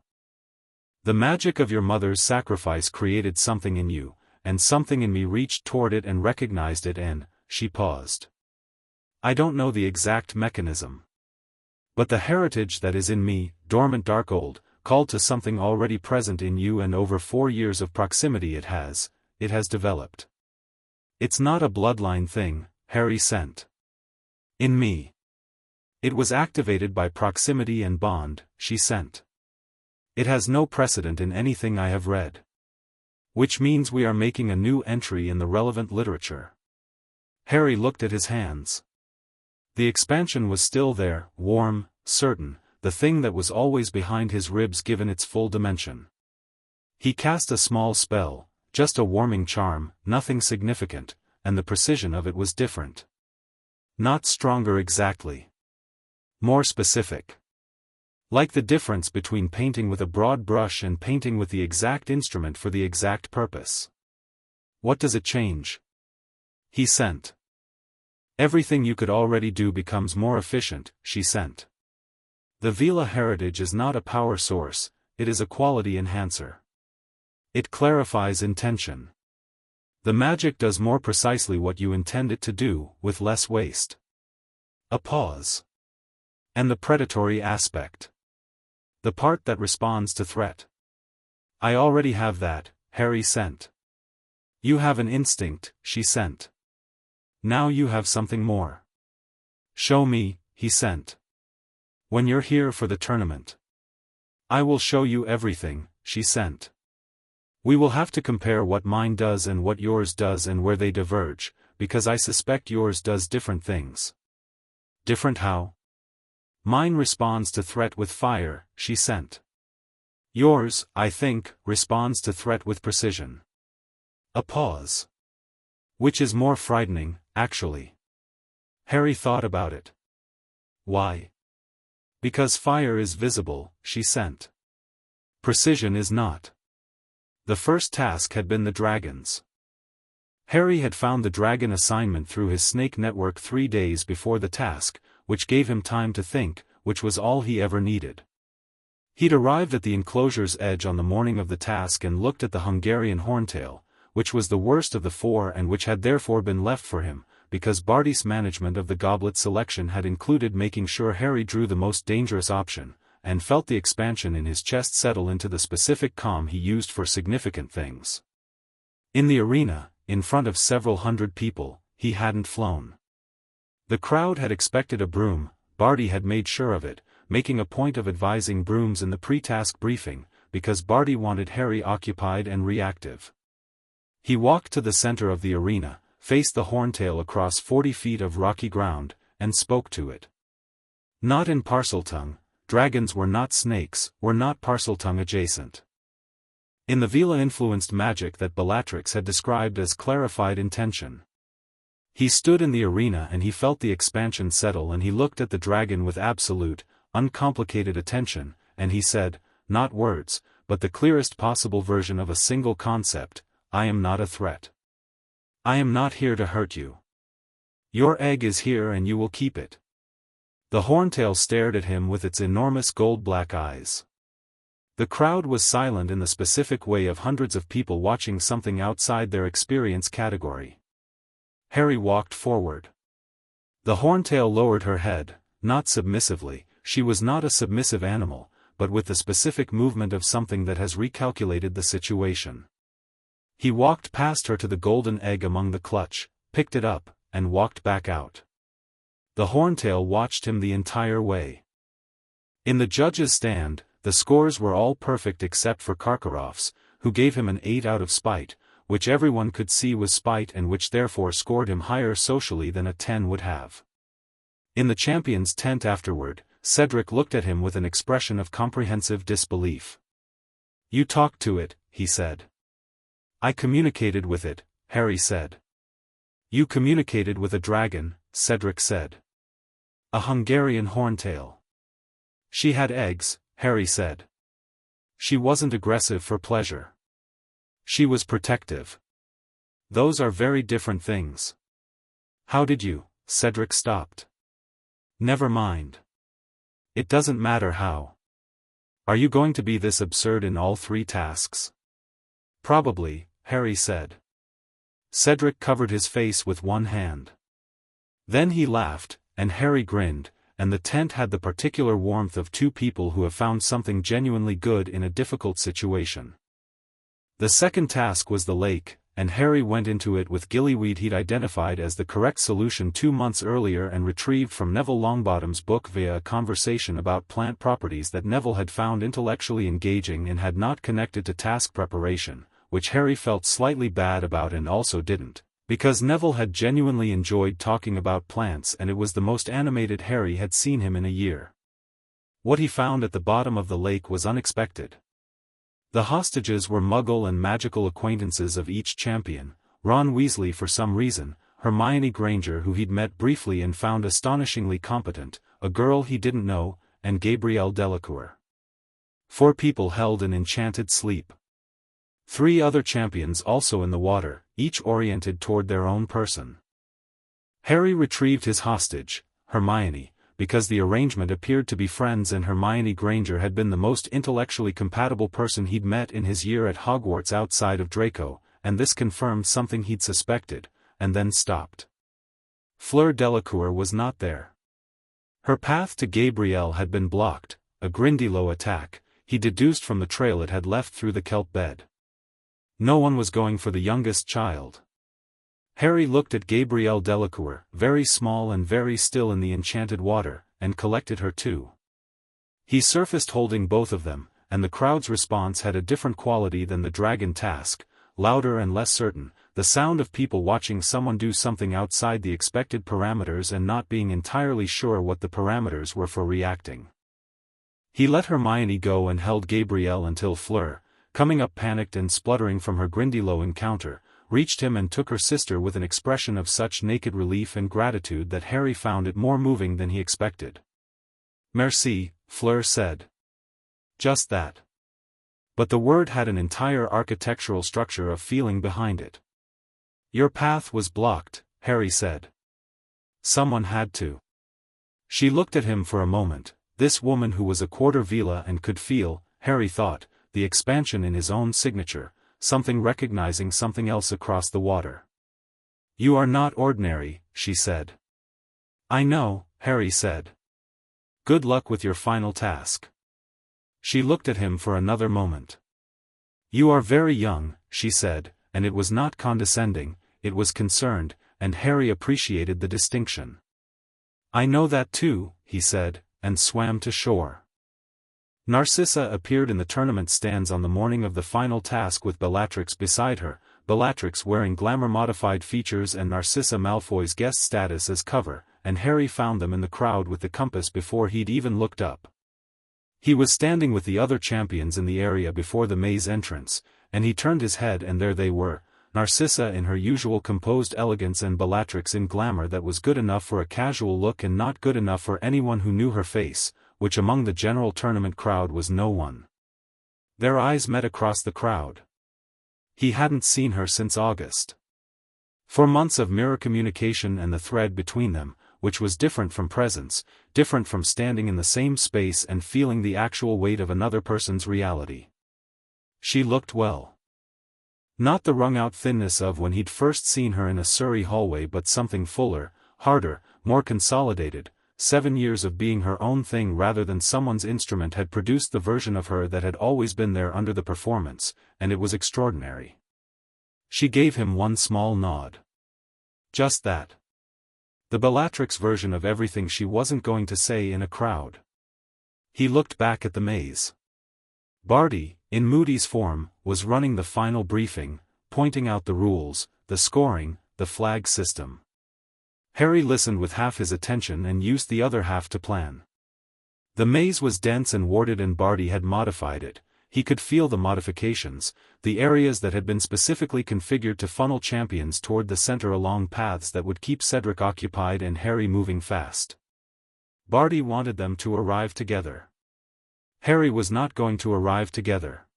The magic of your mother's sacrifice created something in you, and something in me reached toward it and recognized it and, she paused. I don't know the exact mechanism. But the heritage that is in me, dormant dark old, called to something already present in you and over 4 years of proximity it has developed. It's not a bloodline thing, Harry sent. In me. It was activated by proximity and bond, she sent. It has no precedent in anything I have read. Which means we are making a new entry in the relevant literature. Harry looked at his hands. The expansion was still there, warm, certain, the thing that was always behind his ribs given its full dimension. He cast a small spell, just a warming charm, nothing significant, and the precision of it was different. Not stronger exactly. More specific. Like the difference between painting with a broad brush and painting with the exact instrument for the exact purpose. What does it change? He sent. Everything you could already do becomes more efficient, she sent. The Veela heritage is not a power source, it is a quality enhancer. It clarifies intention. The magic does more precisely what you intend it to do, with less waste. A pause. And the predatory aspect. The part that responds to threat. I already have that, Harry sent. You have an instinct, she sent. Now you have something more. Show me, he sent. When you're here for the tournament. I will show you everything, she sent. We will have to compare what mine does and what yours does and where they diverge, because I suspect yours does different things. Different how? Mine responds to threat with fire, she sent. Yours, I think, responds to threat with precision. A pause. Which is more frightening, actually? Harry thought about it. Why? Because fire is visible, she sent. Precision is not. The first task had been the dragons. Harry had found the dragon assignment through his snake network 3 days before the task, which gave him time to think, which was all he ever needed. He'd arrived at the enclosure's edge on the morning of the task and looked at the Hungarian horntail, which was the worst of the 4 and which had therefore been left for him, because Barty's management of the goblet selection had included making sure Harry drew the most dangerous option, and felt the expansion in his chest settle into the specific calm he used for significant things. In the arena, in front of several hundred people, he hadn't flown. The crowd had expected a broom, Barty had made sure of it, making a point of advising brooms in the pre-task briefing, because Barty wanted Harry occupied and reactive. He walked to the center of the arena, faced the horntail across 40 feet of rocky ground, and spoke to it. Not in Parseltongue. Dragons were not snakes, were not Parseltongue adjacent. In the Veela-influenced magic that Bellatrix had described as clarified intention. He stood in the arena and he felt the expansion settle and he looked at the dragon with absolute, uncomplicated attention, and he said, not words, but the clearest possible version of a single concept, I am not a threat. I am not here to hurt you. Your egg is here and you will keep it. The horntail stared at him with its enormous gold-black eyes. The crowd was silent in the specific way of hundreds of people watching something outside their experience category. Harry walked forward. The horntail lowered her head, not submissively, she was not a submissive animal, but with the specific movement of something that has recalculated the situation. He walked past her to the golden egg among the clutch, picked it up, and walked back out. The horntail watched him the entire way. In the judges' stand, the scores were all perfect except for Karkaroff's, who gave him an 8 out of spite, which everyone could see was spite and which therefore scored him higher socially than a 10 would have. In the champion's tent afterward, Cedric looked at him with an expression of comprehensive disbelief. You talked to it, he said. I communicated with it, Harry said. You communicated with a dragon, Cedric said. A Hungarian horntail. She had eggs, Harry said. She wasn't aggressive for pleasure. She was protective. Those are very different things. How did you? Cedric stopped. Never mind. It doesn't matter how. Are you going to be this absurd in all 3 tasks? Probably, Harry said. Cedric covered his face with one hand. Then he laughed, and Harry grinned, and the tent had the particular warmth of 2 people who have found something genuinely good in a difficult situation. The second task was the lake, and Harry went into it with gillyweed he'd identified as the correct solution 2 months earlier and retrieved from Neville Longbottom's book via a conversation about plant properties that Neville had found intellectually engaging and had not connected to task preparation, which Harry felt slightly bad about and also didn't, because Neville had genuinely enjoyed talking about plants and it was the most animated Harry had seen him in a year. What he found at the bottom of the lake was unexpected. The hostages were Muggle and magical acquaintances of each champion, Ron Weasley for some reason, Hermione Granger who he'd met briefly and found astonishingly competent, a girl he didn't know, and Gabrielle Delacour. 4 people held in enchanted sleep. 3 other champions also in the water, each oriented toward their own person. Harry retrieved his hostage, Hermione, because the arrangement appeared to be friends and Hermione Granger had been the most intellectually compatible person he'd met in his year at Hogwarts outside of Draco, and this confirmed something he'd suspected, and then stopped. Fleur Delacour was not there. Her path to Gabrielle had been blocked, a Grindylow attack, he deduced from the trail it had left through the kelp bed. No one was going for the youngest child. Harry looked at Gabrielle Delacour, very small and very still in the enchanted water, and collected her too. He surfaced holding both of them, and the crowd's response had a different quality than the dragon task, louder and less certain, the sound of people watching someone do something outside the expected parameters and not being entirely sure what the parameters were for reacting. He let Hermione go and held Gabrielle until Fleur, coming up panicked and spluttering from her Grindylow encounter, reached him and took her sister with an expression of such naked relief and gratitude that Harry found it more moving than he expected. "Merci," Fleur said. Just that. But the word had an entire architectural structure of feeling behind it. "Your path was blocked," Harry said. "Someone had to." She looked at him for a moment, this woman who was a quarter Veela and could feel, Harry thought, the expansion in his own signature, something recognizing something else across the water. "You are not ordinary," she said. "I know," Harry said. "Good luck with your final task." She looked at him for another moment. "You are very young," she said, and it was not condescending, it was concerned, and Harry appreciated the distinction. "I know that too," he said, and swam to shore. Narcissa appeared in the tournament stands on the morning of the final task with Bellatrix beside her, Bellatrix wearing glamour-modified features and Narcissa Malfoy's guest status as cover, and Harry found them in the crowd with the compass before he'd even looked up. He was standing with the other champions in the area before the maze entrance, and he turned his head and there they were, Narcissa in her usual composed elegance and Bellatrix in glamour that was good enough for a casual look and not good enough for anyone who knew her face, which among the general tournament crowd was no one. Their eyes met across the crowd. He hadn't seen her since August. 4 months of mirror communication and the thread between them, which was different from presence, different from standing in the same space and feeling the actual weight of another person's reality. She looked well. Not the wrung-out thinness of when he'd first seen her in a Surrey hallway but something fuller, harder, more consolidated. 7 years of being her own thing rather than someone's instrument had produced the version of her that had always been there under the performance, and it was extraordinary. She gave him one small nod. Just that. The Bellatrix version of everything she wasn't going to say in a crowd. He looked back at the maze. Barty, in Moody's form, was running the final briefing, pointing out the rules, the scoring, the flag system. Harry listened with half his attention and used the other half to plan. The maze was dense and warded and Barty had modified it. He could feel the modifications, the areas that had been specifically configured to funnel champions toward the center along paths that would keep Cedric occupied and Harry moving fast. Barty wanted them to arrive together. Harry was not going to arrive together.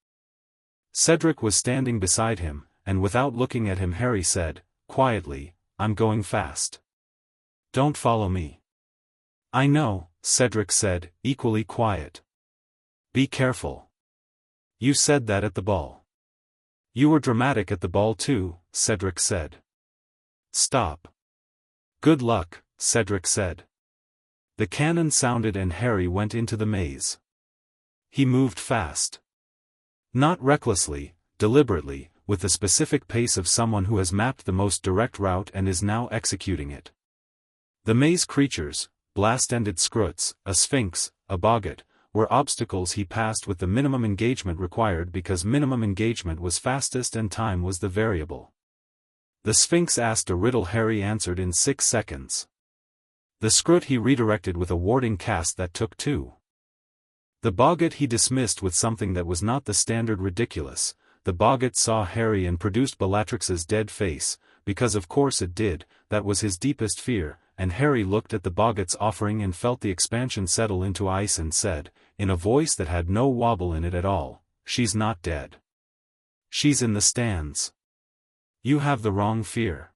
Cedric was standing beside him, and without looking at him Harry said, quietly, "I'm going fast. Don't follow me." "I know," Cedric said, equally quiet. "Be careful. You said that at the ball." "You were dramatic at the ball too," Cedric said. "Stop." "Good luck," Cedric said. The cannon sounded and Harry went into the maze. He moved fast. Not recklessly, deliberately, with the specific pace of someone who has mapped the most direct route and is now executing it. The maze creatures, blast-ended scroots, a sphinx, a boggart, were obstacles he passed with the minimum engagement required because minimum engagement was fastest and time was the variable. The sphinx asked a riddle Harry answered in 6 seconds. The scroot he redirected with a warding cast that took 2. The boggart he dismissed with something that was not the standard ridiculous, the boggart saw Harry and produced Bellatrix's dead face, because of course it did, that was his deepest fear, and Harry looked at the boggart's offering and felt the expansion settle into ice and said, in a voice that had no wobble in it at all, "She's not dead. She's in the stands. You have the wrong fear."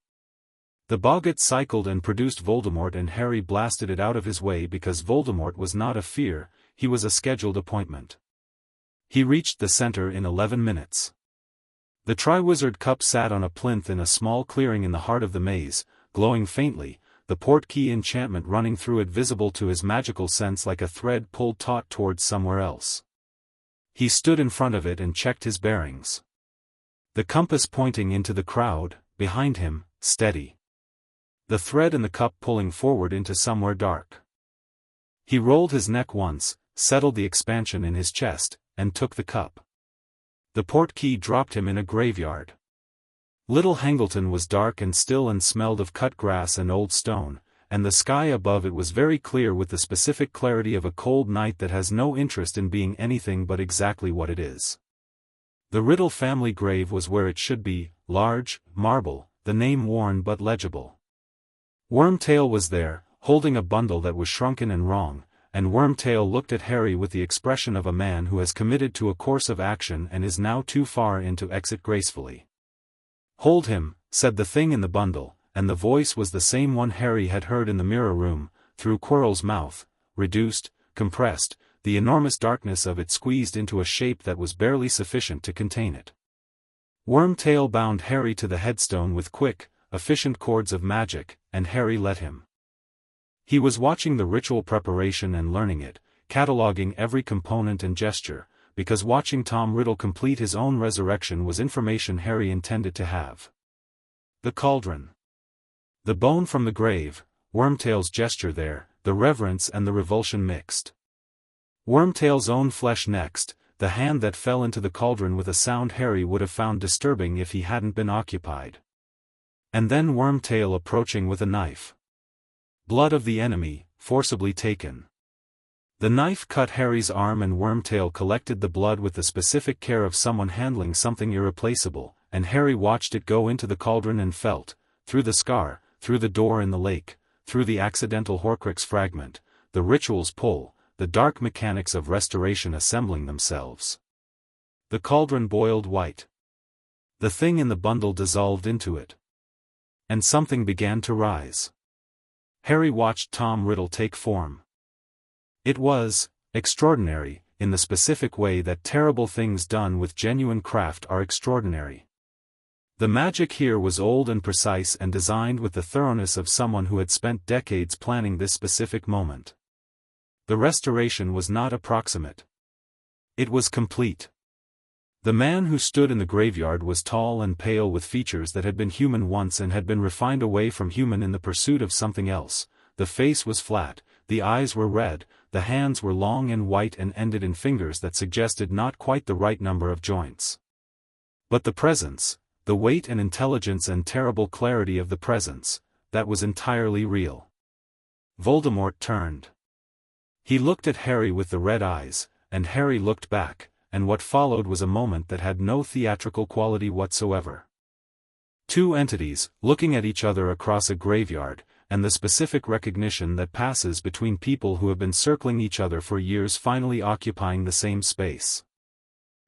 The boggart cycled and produced Voldemort, and Harry blasted it out of his way because Voldemort was not a fear, he was a scheduled appointment. He reached the center in 11 minutes. The Triwizard Cup sat on a plinth in a small clearing in the heart of the maze, glowing faintly, the portkey enchantment running through it visible to his magical sense like a thread pulled taut towards somewhere else. He stood in front of it and checked his bearings. The compass pointing into the crowd, behind him, steady. The thread and the cup pulling forward into somewhere dark. He rolled his neck once, settled the expansion in his chest, and took the cup. The portkey dropped him in a graveyard. Little Hangleton was dark and still and smelled of cut grass and old stone, and the sky above it was very clear with the specific clarity of a cold night that has no interest in being anything but exactly what it is. The Riddle family grave was where it should be, large, marble, the name worn but legible. Wormtail was there, holding a bundle that was shrunken and wrong, and Wormtail looked at Harry with the expression of a man who has committed to a course of action and is now too far in to exit gracefully. "Hold him," said the thing in the bundle, and the voice was the same one Harry had heard in the mirror room, through Quirrell's mouth, reduced, compressed, the enormous darkness of it squeezed into a shape that was barely sufficient to contain it. Wormtail bound Harry to the headstone with quick, efficient cords of magic, and Harry let him. He was watching the ritual preparation and learning it, cataloguing every component and gesture, because watching Tom Riddle complete his own resurrection was information Harry intended to have. The cauldron. The bone from the grave, Wormtail's gesture there, the reverence and the revulsion mixed. Wormtail's own flesh next, the hand that fell into the cauldron with a sound Harry would have found disturbing if he hadn't been occupied. And then Wormtail approaching with a knife. Blood of the enemy, forcibly taken. The knife cut Harry's arm and Wormtail collected the blood with the specific care of someone handling something irreplaceable, and Harry watched it go into the cauldron and felt, through the scar, through the door in the lake, through the accidental Horcrux fragment, the ritual's pull, the dark mechanics of restoration assembling themselves. The cauldron boiled white. The thing in the bundle dissolved into it. And something began to rise. Harry watched Tom Riddle take form. It was extraordinary, in the specific way that terrible things done with genuine craft are extraordinary. The magic here was old and precise and designed with the thoroughness of someone who had spent decades planning this specific moment. The restoration was not approximate. It was complete. The man who stood in the graveyard was tall and pale with features that had been human once and had been refined away from human in the pursuit of something else. The face was flat, the eyes were red, the hands were long and white and ended in fingers that suggested not quite the right number of joints. But the presence, the weight and intelligence and terrible clarity of the presence, that was entirely real. Voldemort turned. He looked at Harry with the red eyes, and Harry looked back, and what followed was a moment that had no theatrical quality whatsoever. Two entities, looking at each other across a graveyard, and the specific recognition that passes between people who have been circling each other for years finally occupying the same space.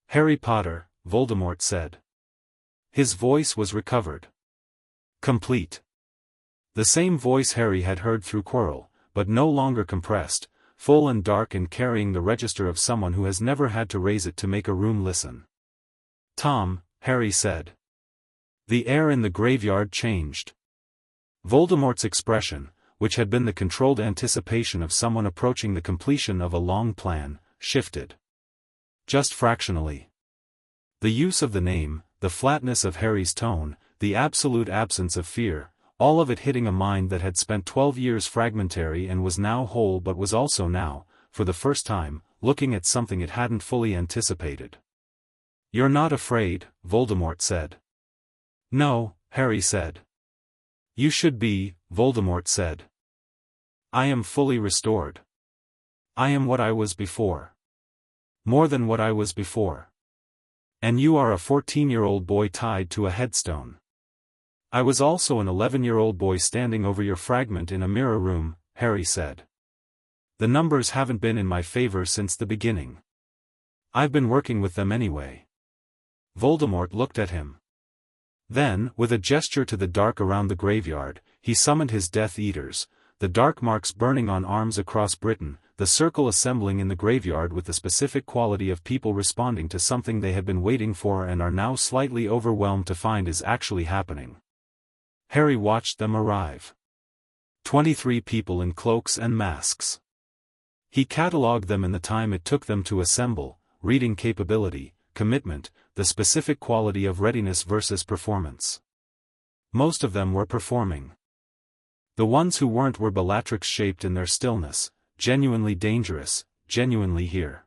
"Harry Potter," Voldemort said. His voice was recovered. Complete. The same voice Harry had heard through Quirrell, but no longer compressed, full and dark and carrying the register of someone who has never had to raise it to make a room listen. "Tom," Harry said. The air in the graveyard changed. Voldemort's expression, which had been the controlled anticipation of someone approaching the completion of a long plan, shifted. Just fractionally. The use of the name, the flatness of Harry's tone, the absolute absence of fear, all of it hitting a mind that had spent 12 years fragmentary and was now whole but was also now, for the first time, looking at something it hadn't fully anticipated. "You're not afraid," Voldemort said. "No," Harry said. "You should be," Voldemort said. "I am fully restored. I am what I was before. More than what I was before. And you are a 14-year-old boy tied to a headstone. I was also an 11-year-old boy standing over your fragment in a mirror room, Harry said. The numbers haven't been in my favor since the beginning. I've been working with them anyway. Voldemort looked at him. Then, with a gesture to the dark around the graveyard, he summoned his Death Eaters, the dark marks burning on arms across Britain, the circle assembling in the graveyard with the specific quality of people responding to something they had been waiting for and are now slightly overwhelmed to find is actually happening. Harry watched them arrive. 23 people in cloaks and masks. He catalogued them in the time it took them to assemble: reading capability, commitment, the specific quality of readiness versus performance. Most of them were performing. The ones who weren't were Bellatrix shaped in their stillness, genuinely dangerous, genuinely here.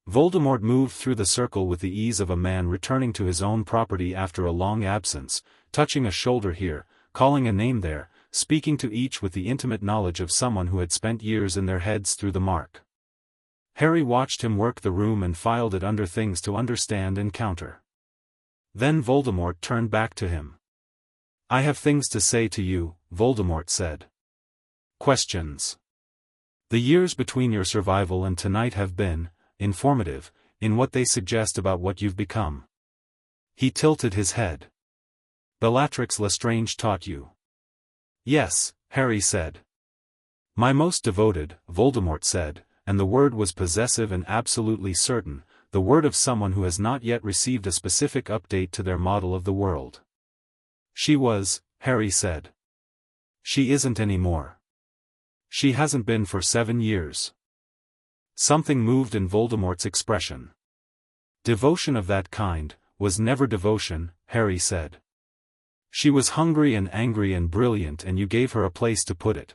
Voldemort moved through the circle with the ease of a man returning to his own property after a long absence, touching a shoulder here, calling a name there, speaking to each with the intimate knowledge of someone who had spent years in their heads through the mark. Harry watched him work the room and filed it under things to understand and counter. Then Voldemort turned back to him. I have things to say to you, Voldemort said. Questions. The years between your survival and tonight have been informative, in what they suggest about what you've become. He tilted his head. Bellatrix Lestrange taught you. Yes, Harry said. My most devoted, Voldemort said, and the word was possessive and absolutely certain, the word of someone who has not yet received a specific update to their model of the world. She was, Harry said. She isn't anymore. She hasn't been for 7 years. Something moved in Voldemort's expression. Devotion of that kind was never devotion, Harry said. She was hungry and angry and brilliant, and you gave her a place to put it.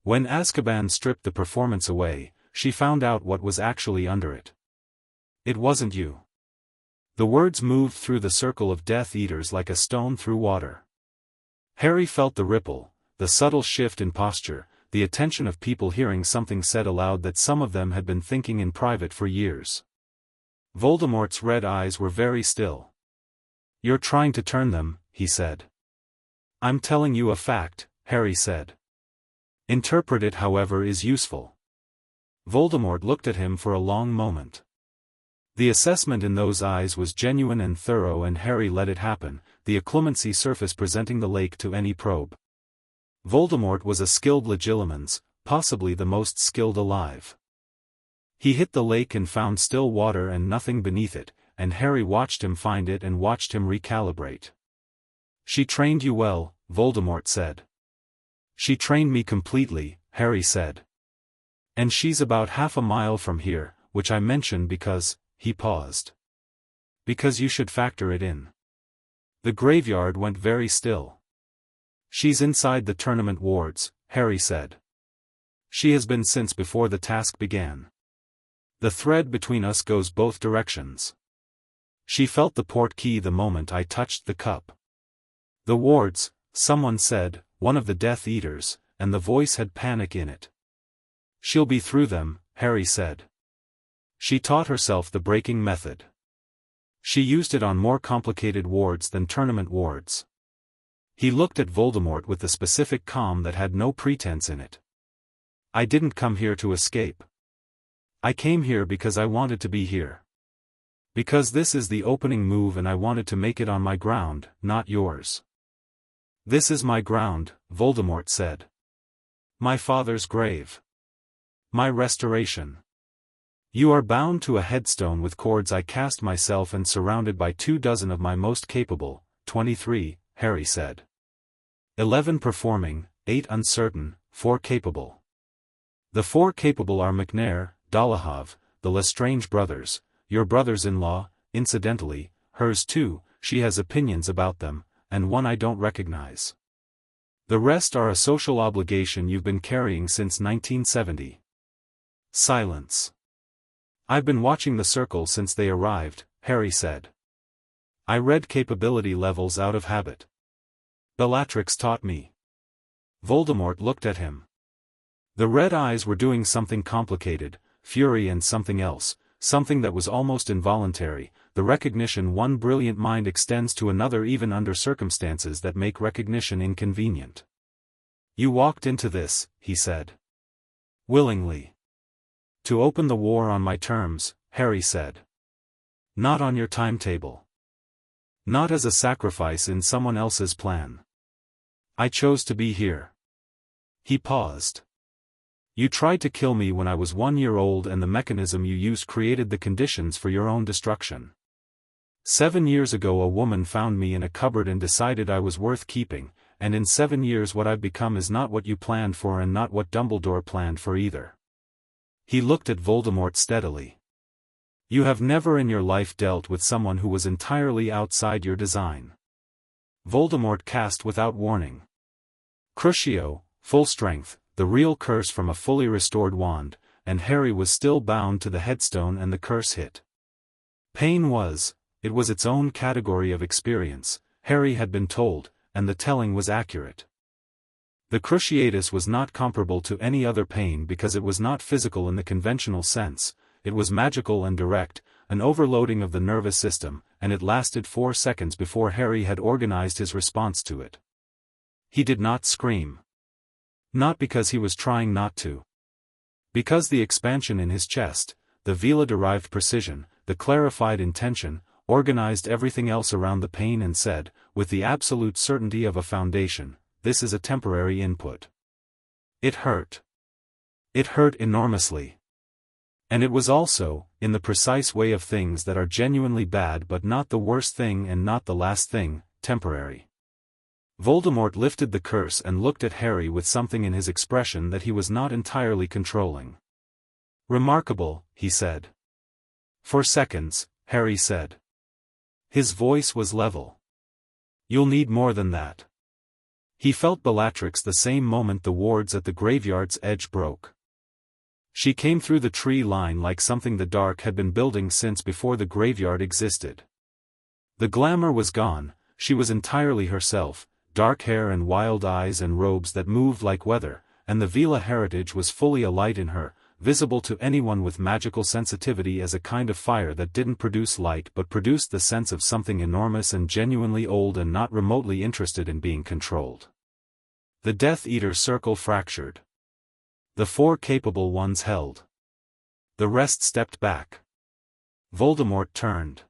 When Azkaban stripped the performance away, she found out what was actually under it. It wasn't you. The words moved through the circle of Death Eaters like a stone through water. Harry felt the ripple, the subtle shift in posture, the attention of people hearing something said aloud that some of them had been thinking in private for years. Voldemort's red eyes were very still. You're trying to turn them, he said. I'm telling you a fact, Harry said. Interpret it however is useful. Voldemort looked at him for a long moment. The assessment in those eyes was genuine and thorough, and Harry let it happen, the occlumency surface presenting the lake to any probe. Voldemort was a skilled legilimens, possibly the most skilled alive. He hit the lake and found still water and nothing beneath it, and Harry watched him find it and watched him recalibrate. She trained you well, Voldemort said. She trained me completely, Harry said. And she's about half a mile from here, which I mention because, he paused. Because you should factor it in. The graveyard went very still. She's inside the tournament wards, Harry said. She has been since before the task began. The thread between us goes both directions. She felt the port key the moment I touched the cup. The wards, someone said, one of the Death Eaters, and the voice had panic in it. She'll be through them, Harry said. She taught herself the breaking method. She used it on more complicated wards than tournament wards. He looked at Voldemort with the specific calm that had no pretense in it. I didn't come here to escape. I came here because I wanted to be here. Because this is the opening move and I wanted to make it on my ground, not yours. This is my ground, Voldemort said. My father's grave. My restoration. You are bound to a headstone with cords I cast myself and surrounded by 24 of my most capable, 23, Harry said. 11 performing, 8 uncertain, 4 capable. The 4 capable are McNair, Dolohov, the Lestrange brothers, your brothers-in-law, incidentally, hers too, she has opinions about them, and one I don't recognize. The rest are a social obligation you've been carrying since 1970. Silence. I've been watching the circle since they arrived, Harry said. I read capability levels out of habit. Bellatrix taught me. Voldemort looked at him. The red eyes were doing something complicated, fury and something else, something that was almost involuntary, the recognition one brilliant mind extends to another even under circumstances that make recognition inconvenient. You walked into this, he said. Willingly. To open the war on my terms, Harry said. Not on your timetable. Not as a sacrifice in someone else's plan. I chose to be here. He paused. You tried to kill me when I was 1 year old, and the mechanism you used created the conditions for your own destruction. 7 years ago a woman found me in a cupboard and decided I was worth keeping, and in 7 years what I've become is not what you planned for and not what Dumbledore planned for either. He looked at Voldemort steadily. You have never in your life dealt with someone who was entirely outside your design. Voldemort cast without warning. Crucio, full strength, the real curse from a fully restored wand, and Harry was still bound to the headstone and the curse hit. Pain was, it was its own category of experience, Harry had been told, and the telling was accurate. The cruciatus was not comparable to any other pain because it was not physical in the conventional sense, it was magical and direct, an overloading of the nervous system, and it lasted 4 seconds before Harry had organized his response to it. He did not scream. Not because he was trying not to. Because the expansion in his chest, the Veela-derived precision, the clarified intention, organized everything else around the pain and said, with the absolute certainty of a foundation, this is a temporary input. It hurt. It hurt enormously. And it was also, in the precise way of things that are genuinely bad but not the worst thing and not the last thing, temporary. Voldemort lifted the curse and looked at Harry with something in his expression that he was not entirely controlling. Remarkable, he said. For seconds, Harry said. His voice was level. You'll need more than that. He felt Bellatrix the same moment the wards at the graveyard's edge broke. She came through the tree line like something the dark had been building since before the graveyard existed. The glamour was gone, she was entirely herself, dark hair and wild eyes and robes that moved like weather, and the Veela heritage was fully alight in her, visible to anyone with magical sensitivity as a kind of fire that didn't produce light but produced the sense of something enormous and genuinely old and not remotely interested in being controlled. The Death Eater circle fractured. The 4 capable ones held. The rest stepped back. Voldemort turned.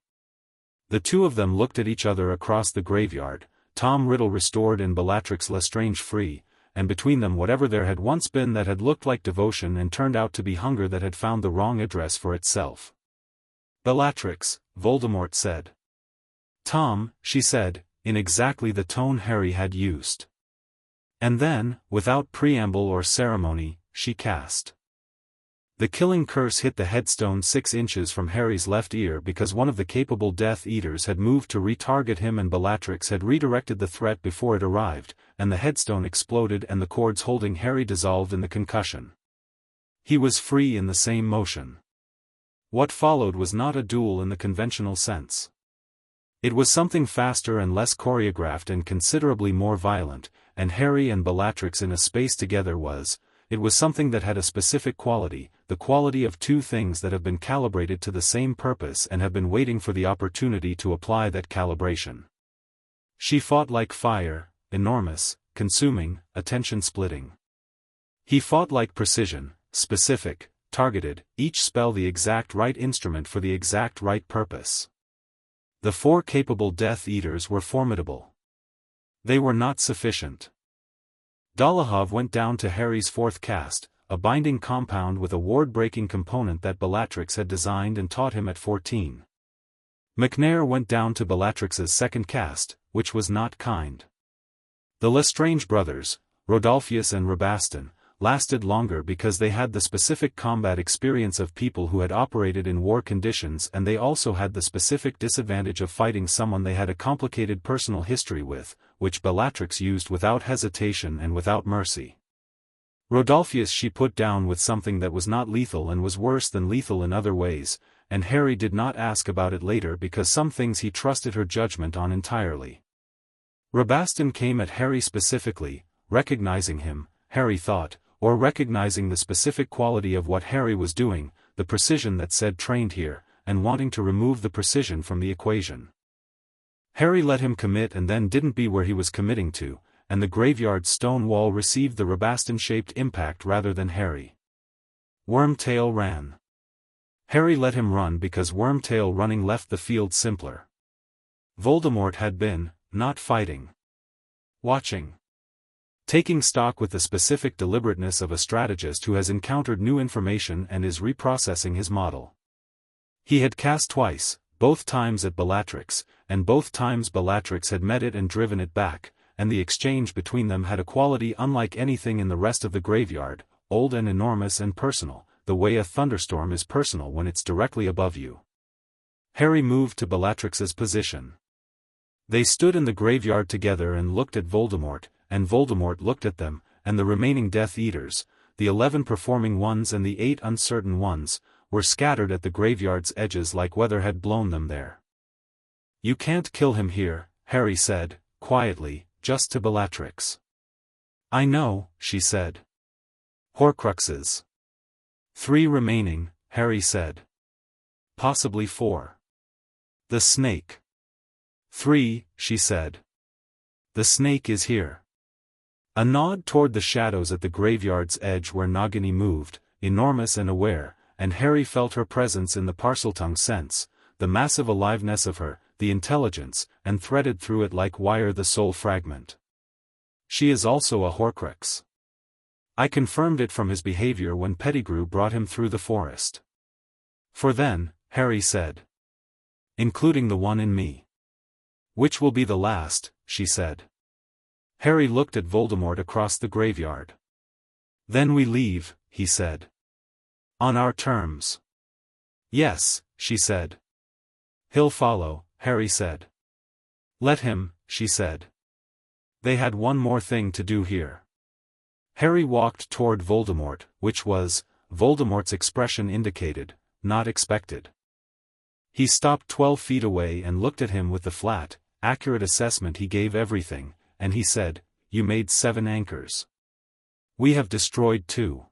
The 2 of them looked at each other across the graveyard, Tom Riddle restored and Bellatrix Lestrange free, and between them whatever there had once been that had looked like devotion and turned out to be hunger that had found the wrong address for itself. Bellatrix, Voldemort said. Tom, she said, in exactly the tone Harry had used. And then, without preamble or ceremony, she cast. The killing curse hit the headstone 6 inches from Harry's left ear because one of the capable Death Eaters had moved to retarget him and Bellatrix had redirected the threat before it arrived, and the headstone exploded and the cords holding Harry dissolved in the concussion. He was free in the same motion. What followed was not a duel in the conventional sense. It was something faster and less choreographed and considerably more violent, and Harry and Bellatrix in a space together it was something that had a specific quality, the quality of 2 things that have been calibrated to the same purpose and have been waiting for the opportunity to apply that calibration. She fought like fire, enormous, consuming, attention-splitting. He fought like precision, specific, targeted, each spell the exact right instrument for the exact right purpose. The 4 capable Death Eaters were formidable. They were not sufficient. Dolohov went down to Harry's 4th cast, a binding compound with a ward-breaking component that Bellatrix had designed and taught him at 14. McNair went down to Bellatrix's 2nd cast, which was not kind. The Lestrange brothers, Rodolphius and Rabaston, lasted longer because they had the specific combat experience of people who had operated in war conditions, and they also had the specific disadvantage of fighting someone they had a complicated personal history with, which Bellatrix used without hesitation and without mercy. Rodolphius she put down with something that was not lethal and was worse than lethal in other ways, and Harry did not ask about it later because some things he trusted her judgment on entirely. Rabaston came at Harry specifically, recognizing him, Harry thought, or recognizing the specific quality of what Harry was doing, the precision that said trained here, and wanting to remove the precision from the equation. Harry let him commit and then didn't be where he was committing to, and the graveyard's stone wall received the Rabaston-shaped impact rather than Harry. Wormtail ran. Harry let him run because Wormtail running left the field simpler. Voldemort had been, not fighting. Watching. Taking stock with the specific deliberateness of a strategist who has encountered new information and is reprocessing his model. He had cast twice, both times at Bellatrix, and both times Bellatrix had met it and driven it back, and the exchange between them had a quality unlike anything in the rest of the graveyard, old and enormous and personal, the way a thunderstorm is personal when it's directly above you. Harry moved to Bellatrix's position. They stood in the graveyard together and looked at Voldemort, and Voldemort looked at them, and the remaining Death Eaters, the 11 performing ones and the 8 uncertain ones, were scattered at the graveyard's edges like weather had blown them there. "You can't kill him here," Harry said, quietly, just to Bellatrix. "I know," she said. "Horcruxes." 3 remaining, Harry said. "Possibly 4. The snake." 3, she said. "The snake is here." A nod toward the shadows at the graveyard's edge where Nagini moved, enormous and aware, and Harry felt her presence in the Parseltongue sense, the massive aliveness of her, the intelligence, and threaded through it like wire the soul fragment. "She is also a Horcrux. I confirmed it from his behavior when Pettigrew brought him through the forest." "For then," Harry said. "Including the one in me." "Which will be the last," she said. Harry looked at Voldemort across the graveyard. "Then we leave," he said. "On our terms." "Yes," she said. "He'll follow," Harry said. "Let him," she said. They had one more thing to do here. Harry walked toward Voldemort, which was, Voldemort's expression indicated, not expected. He stopped 12 feet away and looked at him with the flat, accurate assessment he gave everything, and he said, "You made 7 anchors. We have destroyed 2.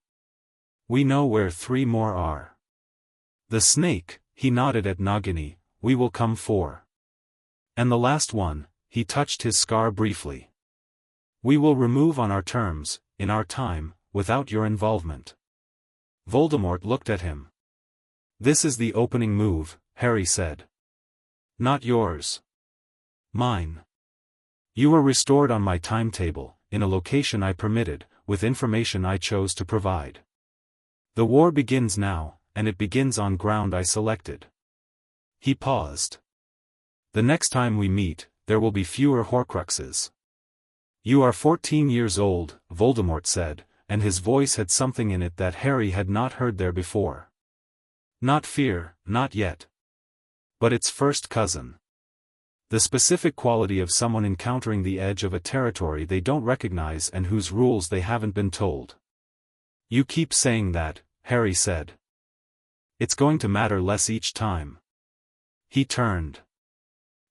We know where 3 more are. The snake," he nodded at Nagini, "we will come for. And the last one," he touched his scar briefly. "We will remove on our terms, in our time, without your involvement." Voldemort looked at him. "This is the opening move," Harry said. "Not yours. Mine. You were restored on my timetable, in a location I permitted, with information I chose to provide. The war begins now, and it begins on ground I selected." He paused. "The next time we meet, there will be fewer Horcruxes." "You are 14 years old," Voldemort said, and his voice had something in it that Harry had not heard there before. "Not fear, not yet. But its first cousin. The specific quality of someone encountering the edge of a territory they don't recognize and whose rules they haven't been told." "You keep saying that," Harry said. "It's going to matter less each time." He turned.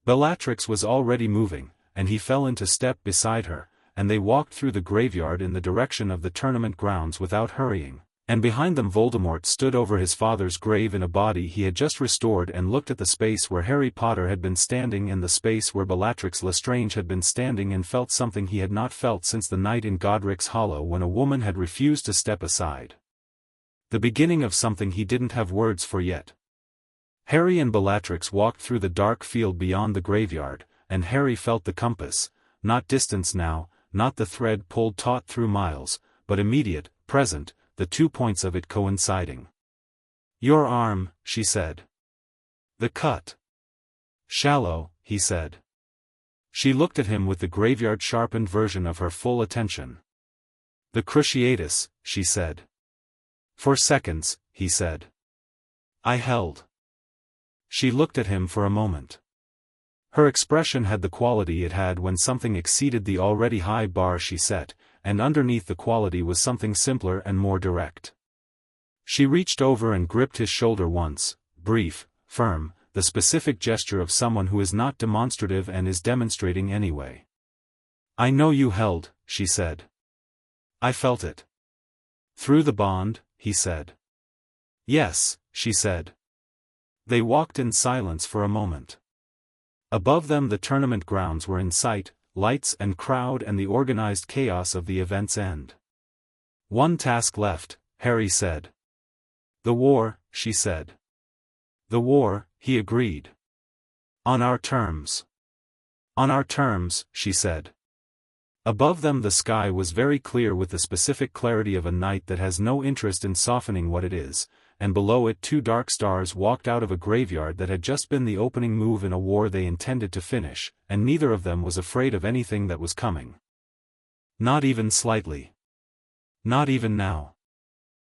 Bellatrix was already moving, and he fell into step beside her, and they walked through the graveyard in the direction of the tournament grounds without hurrying. And behind them Voldemort stood over his father's grave in a body he had just restored and looked at the space where Harry Potter had been standing and the space where Bellatrix Lestrange had been standing and felt something he had not felt since the night in Godric's Hollow when a woman had refused to step aside. The beginning of something he didn't have words for yet. Harry and Bellatrix walked through the dark field beyond the graveyard, and Harry felt the compass, not distance now, not the thread pulled taut through miles, but immediate, present, the 2 points of it coinciding. "Your arm," she said. "The cut." "Shallow," he said. She looked at him with the graveyard-sharpened version of her full attention. "The cruciatus," she said. "For seconds," he said. "I held." She looked at him for a moment. Her expression had the quality it had when something exceeded the already high bar she set, and underneath the quality was something simpler and more direct. She reached over and gripped his shoulder once, brief, firm, the specific gesture of someone who is not demonstrative and is demonstrating anyway. "I know you held," she said. "I felt it." "Through the bond," he said. "Yes," she said. They walked in silence for a moment. Above them the tournament grounds were in sight, lights and crowd and the organized chaos of the event's end. "One task left," Harry said. "The war," she said. "The war," he agreed. "On our terms." "On our terms," she said. Above them the sky was very clear with the specific clarity of a night that has no interest in softening what it is, and below it two dark stars walked out of a graveyard that had just been the opening move in a war they intended to finish, and neither of them was afraid of anything that was coming. Not even slightly. Not even now.